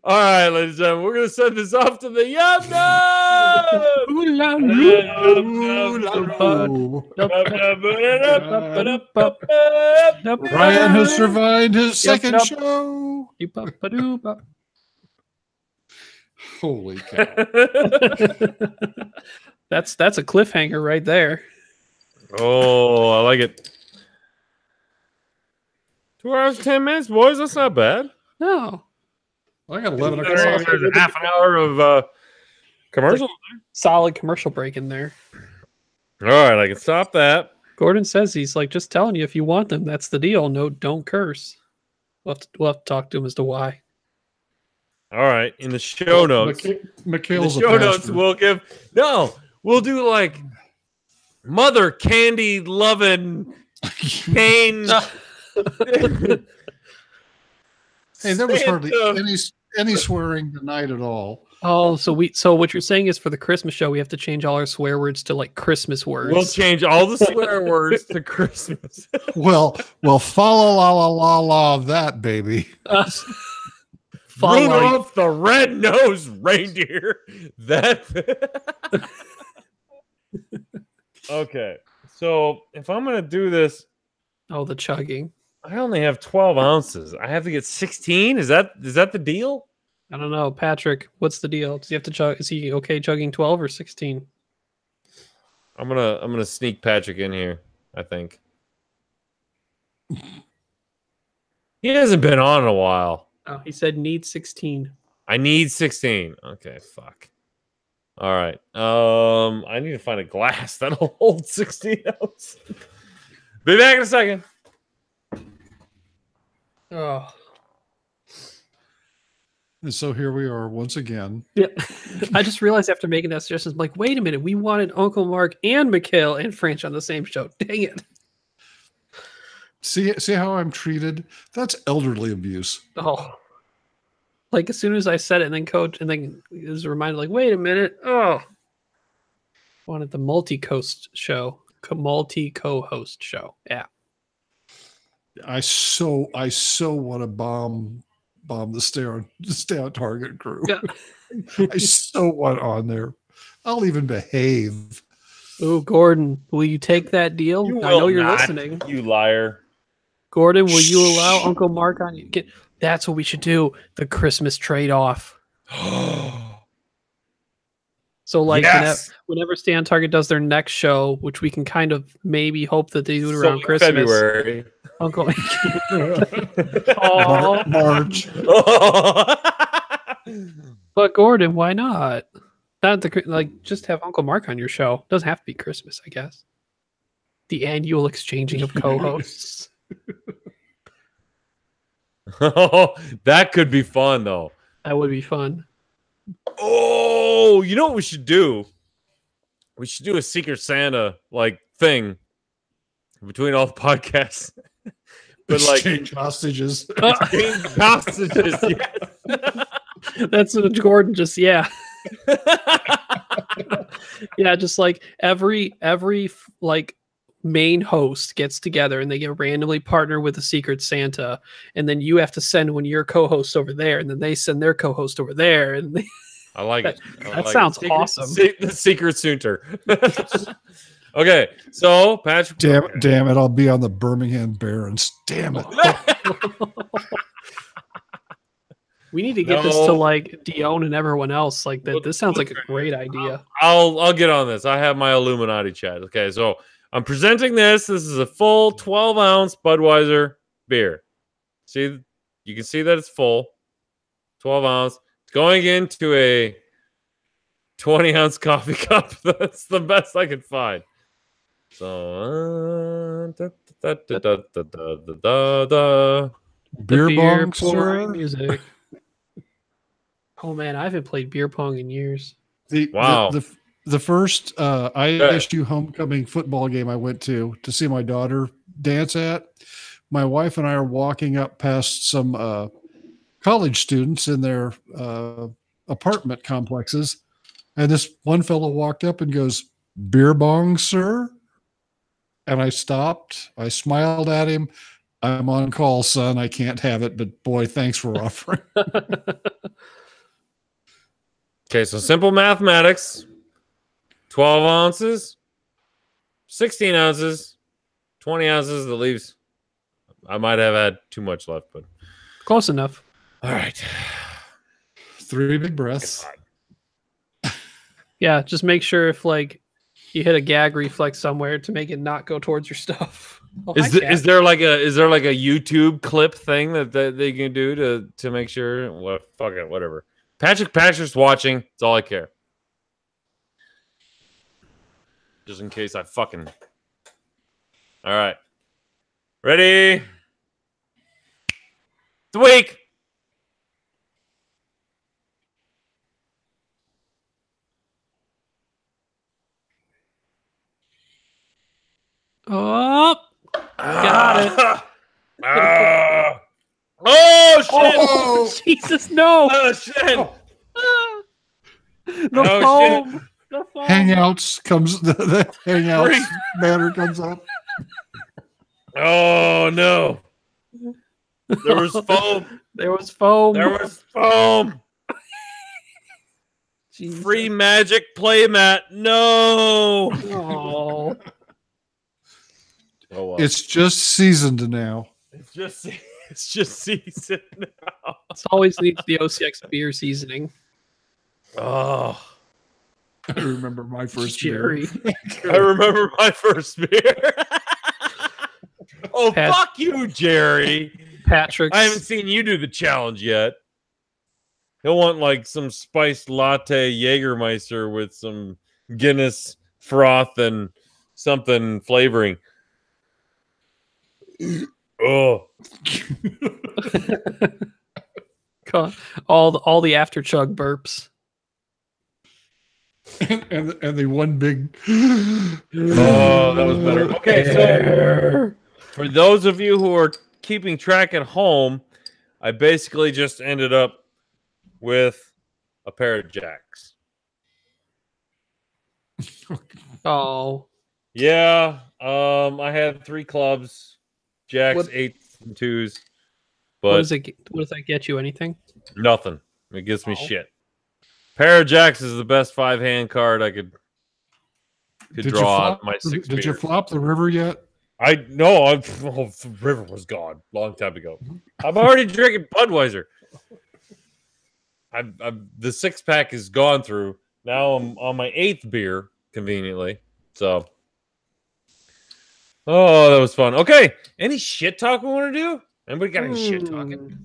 All right, ladies and gentlemen, we're gonna send this off to the Yum Ryan has survived his second Yep. show. Holy cow! That's a cliffhanger right there. Oh, I like it. 2 hours, 10 minutes, boys. That's not bad. No. I got 11 There's o'clock. half an hour of commercial. Solid commercial break in there. All right, I can stop that. Gordon says he's like just telling you if you want them, that's the deal. No, don't curse. We'll have to talk to him as to why. All right, in the show notes. Mikhail's In the show a notes, pastor. we'll do like mother candy loving cane. Hey, there was hardly Santa. any swearing tonight at all. Oh, so what you're saying is for the Christmas show we have to change all our swear words to like Christmas words. We'll change all the swear words to Christmas. Well, follow la la la la that baby. Rudolph the red-nosed reindeer. That. Okay, so if I'm gonna do this, Oh, the chugging. I only have 12 ounces. I have to get 16. Is that the deal? I don't know, Patrick. What's the deal? Does he have to chug? Is he okay chugging 12 or 16? I'm gonna sneak Patrick in here. I think he hasn't been on in a while. Oh, he said need 16. I need 16. Okay, fuck. All right. I need to find a glass that'll hold 16 ounces. Be back in a second. Oh, And so here we are once again. yeah. I just realized after making that suggestion, I'm like, wait a minute, we wanted Uncle Mark and Mikhail and French on the same show. Dang it. See how I'm treated? That's elderly abuse. Oh, like as soon as I said it, and then coach, and then it was reminded, like, wait a minute. Oh, wanted the multi-coast show, multi-co-host show. Yeah. I so want to bomb the stay on target crew. Yeah. I so want on there. I'll even behave. Oh, Gordon, will you take that deal? You I know will you're not, listening. you liar. Gordon, will you allow Uncle Mark on you? That's what we should do. The Christmas trade-off. So, like, Yes! whenever Stay on Target does their next show, which we can kind of maybe hope that they do it So around in Christmas. February. Uncle. Aw. March. But Gordon, why not? Just have Uncle Mark on your show. Doesn't have to be Christmas, I guess. The annual exchanging of co-hosts. That could be fun, though. That would be fun. Oh, you know what we should do? We should do a Secret Santa like thing between all the podcasts. But like Exchange hostages. exchange hostages. Yes. That's what Gordon just yeah. Yeah, just like every like main host gets together and they get randomly partner with a Secret Santa, and then you have to send one of your co-hosts over there, and then they send their co-host over there, and I like it. that sounds awesome. The Secret Suitor. Okay, so Patrick. Damn it! I'll be on the Birmingham Barons. Damn it! We need to get this to No. like Dion and everyone else. Like that. This sounds like a great idea. I'll get on this. I have my Illuminati chat. Okay, so I'm presenting this. This is a full 12-ounce Budweiser beer. See, you can see that it's full. 12 ounce. It's going into a 20-ounce coffee cup. That's the best I could find. So Beer bong, pouring sir. music. Oh man, I haven't played beer pong in years. Wow. The first ISU homecoming football game I went to see my daughter dance at, my wife and I are walking up past some college students in their apartment complexes, and this one fellow walked up and goes, "Beer bong, sir?" And I stopped. I smiled at him. "I'm on call, son. I can't have it, but boy, thanks for offering." Okay, so simple mathematics. 12 ounces, 16 ounces, 20 ounces. That leaves. I might have had too much left, but Close enough. all right. 3 big breaths. Yeah, just make sure if like you hit a gag reflex somewhere to make it not go towards your stuff. Oh, hi, Kat. Is there like a YouTube clip thing that they can do to make sure? What fuck it, whatever. Patrick's watching. That's all I care. Just in case I fucking. All right. Ready? The week. Oh, got it. Oh shit! Oh, Jesus, no. Oh shit! The Oh, foam. The foam. Hangouts comes the Hangouts Freak. banner comes up. Oh no! There was foam. There was foam. There was foam. Jesus. Free magic playmat. No. Oh. Oh well. It's just seasoned now. It's just season now. This always needs the OCX beer seasoning. Oh, I remember my first beer. Jerry. I remember my first beer. Oh, Pat- fuck you, Jerry. Patrick's. I haven't seen you do the challenge yet. He'll want like some spiced latte Jägermeister with some Guinness froth and something flavoring. Oh, all the after chug burps. and the one big. oh, that was better. Okay, so for those of you who are keeping track at home, I basically just ended up with a pair of jacks. Oh, Yeah, I had 3 clubs, jacks, What- 8s, and 2s, what but does it? What does that get you? Anything? nothing. It gives me Oh. shit. Pair of jacks is the best 5-hand card I could draw out my 6 Did you beers. flop the river yet? The river was gone long time ago. I'm already drinking Budweiser. The 6-pack is gone through. Now I'm on my 8th beer, conveniently. So, oh, that was fun. Okay, any shit talk we want to do? Anybody got any shit talking?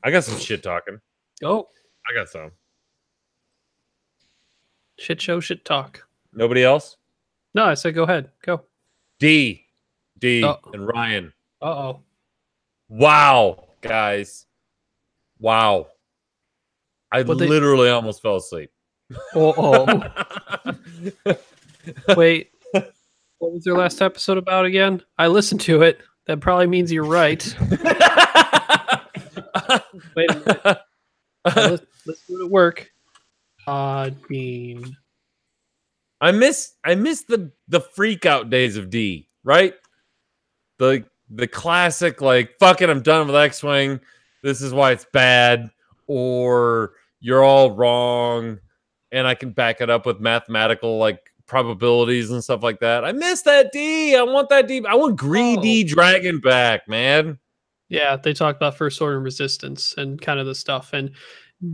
I got some shit talking. Oh, I got some. shit show, shit talk. Nobody else? No, I said go ahead, go. D, Oh. and Ryan. Oh, Wow, guys. Wow. I What they- literally almost fell asleep. oh. Wait, what was your last episode about again? I listened to it. That probably means you're right. Wait a minute. Let's do it at work. Podbean. I miss the freak out days of D, right? The classic, like, fuck it, I'm done with X-Wing. This is why it's bad, or you're all wrong, and I can back it up with mathematical like probabilities and stuff like that. I miss that D. I want that D. I want greedy dragon back, man. Yeah, they talked about first order resistance and kind of the stuff, and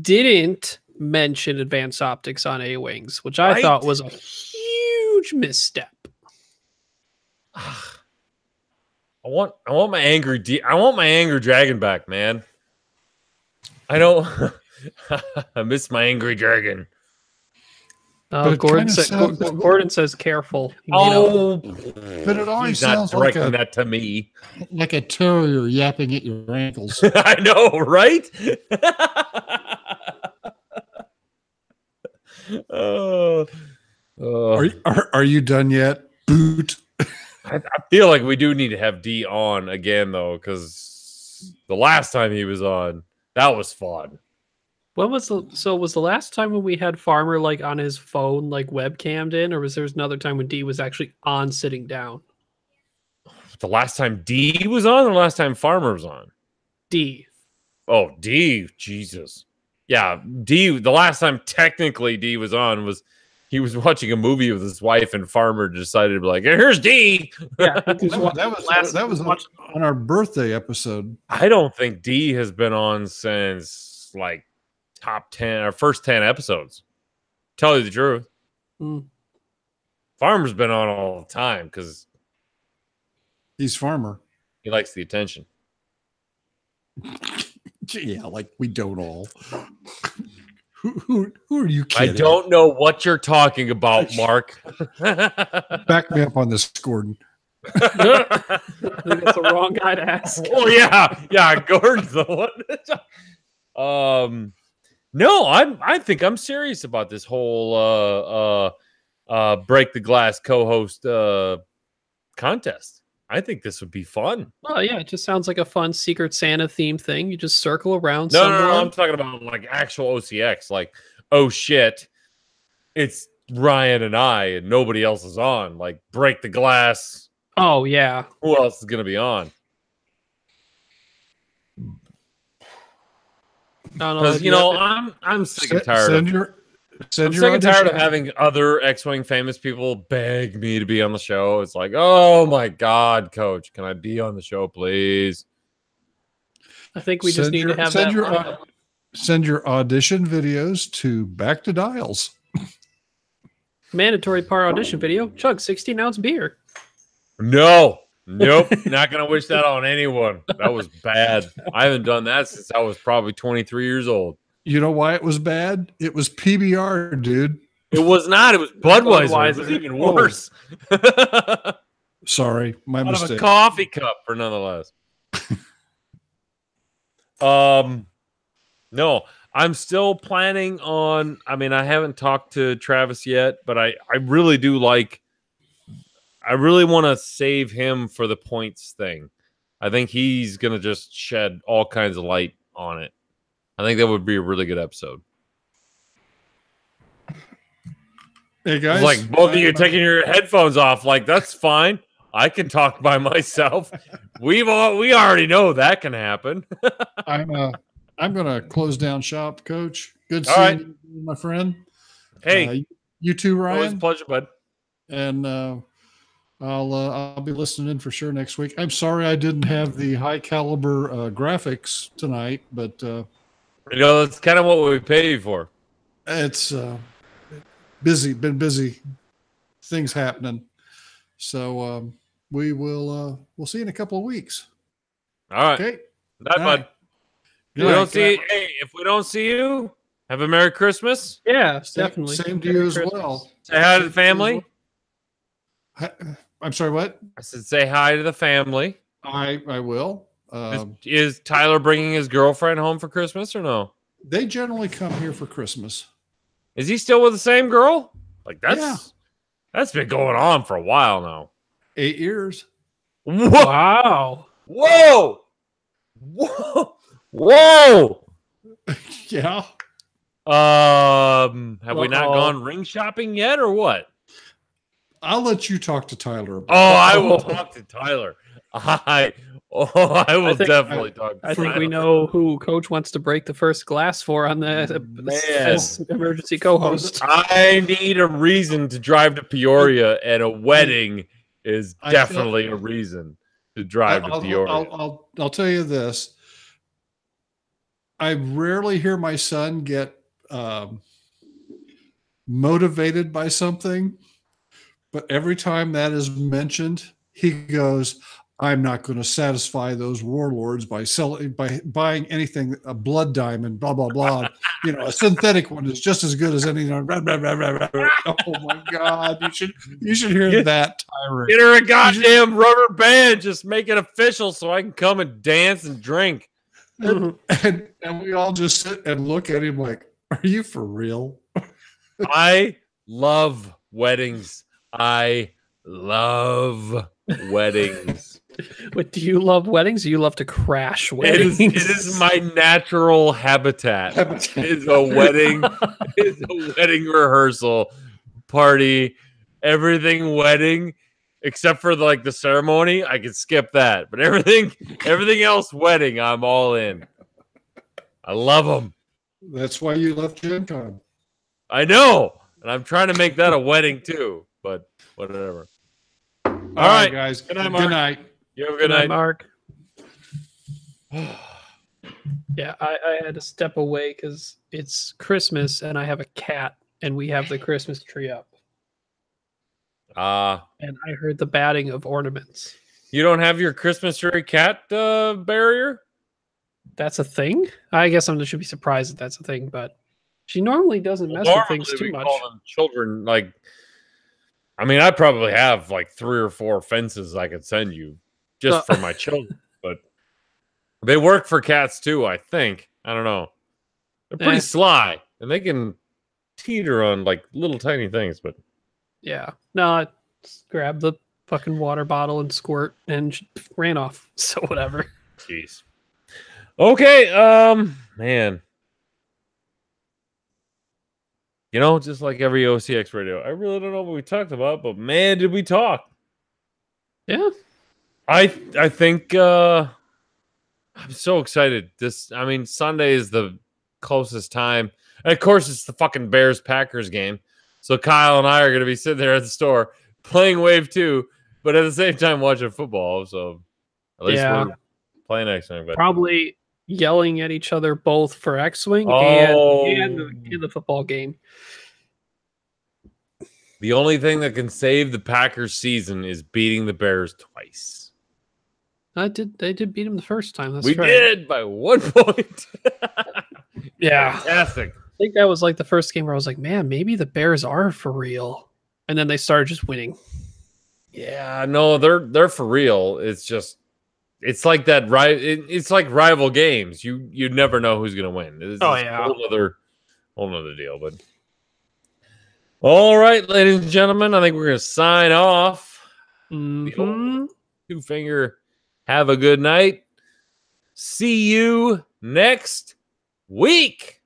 didn't mention advanced optics on A-wings, which I thought was a huge misstep. I want my angry dragon back, man. I don't. I miss my angry dragon. Gordon says careful. Oh, but it always he's not sounds like directing that to me. Like a terrier yapping at your ankles. I know, right? Are you done yet? Boot. I feel like we do need to have D on again, though, because the last time he was on, that was fun. When was the last time when we had Farmer like on his phone, like webcammed in, or was there another time when D was actually on sitting down? The last time D was on, or the last time Farmer was on? D. Oh, D. Jesus. Yeah, D. The last time technically D was on was he was watching a movie with his wife, and Farmer decided to be like, "Here's D." Yeah, that was on our birthday episode. I don't think D has been on since like top 10 or first 10 episodes. Tell you the truth. Farmer's been on all the time because he's Farmer. He likes the attention. Yeah, like we don't all. Who are you kidding? I don't know what you're talking about, Mark. Back me up on this, Gordon. I think that's the wrong guy to ask. Oh yeah, Gordon's the one. No, I think I'm serious about this whole break the glass co-host contest. I think this would be fun. Oh yeah, it just sounds like a fun Secret Santa theme thing. You just circle around. No, I'm talking about like actual OCX. Like, oh shit, it's Ryan and I, and nobody else is on. Like, break the glass. Oh yeah. Who else is gonna be on? Because I'm sick and tired. I'm sick and tired of having other X-Wing famous people beg me to be on the show. It's like, oh my god, Coach, can I be on the show, please? I think we just need to have send your audition videos to Back to Dials. Mandatory part audition video. Chug 16-ounce beer. Nope, not gonna wish that on anyone. That was bad. I haven't done that since I was probably 23 years old. You know why it was bad? It was PBR, dude. It was not. It was Budweiser. It was even worse. Sorry, my mistake. Out of a coffee cup, for nonetheless. No, I'm still planning on. I mean, I haven't talked to Travis yet, but I really do like. I really want to save him for the points thing. I think he's going to just shed all kinds of light on it. I think that would be a really good episode. Hey, guys. Like, both of you taking your headphones off. Like, that's fine. I can talk by myself. We already know that can happen. I'm going to close down shop, Coach. Good seeing you, my friend. Hey. You too, Ryan. Always a pleasure, bud. And I'll be listening in for sure next week. I'm sorry I didn't have the high caliber graphics tonight, but that's kind of what we pay you for. It's busy, been busy, things happening. So we'll see you in a couple of weeks. All right. Okay. Bye, bud. If we don't see you, have a Merry Christmas. Yeah, definitely. Same to you as well. Say hi to the family. I'm sorry, what? I said say hi to the family. I will. Is Tyler bringing his girlfriend home for Christmas or no? They generally come here for Christmas. Is he still with the same girl? Like that's been going on for a while now. 8 years. Wow. Whoa. Yeah. Have we not gone ring shopping yet or what? I'll let you talk to Tyler about I will talk to Tyler. I will definitely talk to Tyler. I think we know who Coach wants to break the first glass for on the emergency co-host. I need a reason to drive to Peoria, and a wedding is definitely a reason. to drive to Peoria. I'll tell you this. I rarely hear my son get motivated by something, but every time that is mentioned, he goes, I'm not going to satisfy those warlords by buying anything, a blood diamond, blah, blah, blah. You know, a synthetic one is just as good as any. Oh my God. You should hear that tirade. Get her a goddamn rubber band. Just make it official so I can come and dance and drink. And we all just sit and look at him like, are you for real? I love weddings. I love weddings. But do you love weddings? Or you love to crash weddings? It is my natural habitat. It's a wedding. It's a wedding rehearsal party. Everything wedding, except for the ceremony. I can skip that, but everything else wedding. I'm all in. I love them. That's why you left Gen Con. I know, and I'm trying to make that a wedding too. But whatever. All right, guys. Good night, Mark. Good night. You have a good night, Mark. Yeah, I had to step away because it's Christmas and I have a cat and we have the Christmas tree up. And I heard the batting of ornaments. You don't have your Christmas tree cat barrier? That's a thing? I guess I should be surprised that that's a thing, but she normally doesn't mess with things too much. Call them children, I mean, I probably have 3 or 4 fences I could send you just for my children, but they work for cats too, I think. I don't know. They're pretty sly, and they can teeter on little tiny things, but yeah. No, I just grabbed the fucking water bottle and squirt and ran off. So whatever. Jeez. Okay, man. You know, just like every OCX radio, I really don't know what we talked about, but man, did we talk. Yeah. I think I'm so excited. Sunday is the closest time. And of course, it's the fucking Bears-Packers game. So Kyle and I are going to be sitting there at the store playing Wave 2, but at the same time watching football. So at least we're playing X-Wing. But probably yelling at each other both for X-Wing and the football game. The only thing that can save the Packers season is beating the Bears twice. They did beat them the first time. That's we right. did by 1 point. Yeah. Fantastic. I think that was the first game where I was like, man, maybe the Bears are for real. And then they started just winning. Yeah, no, they're for real. It's just it's like that it's like rival games. You never know who's gonna win. It's whole other deal. But all right, ladies and gentlemen, I think we're gonna sign off. The old 2-finger. Have a good night. See you next week.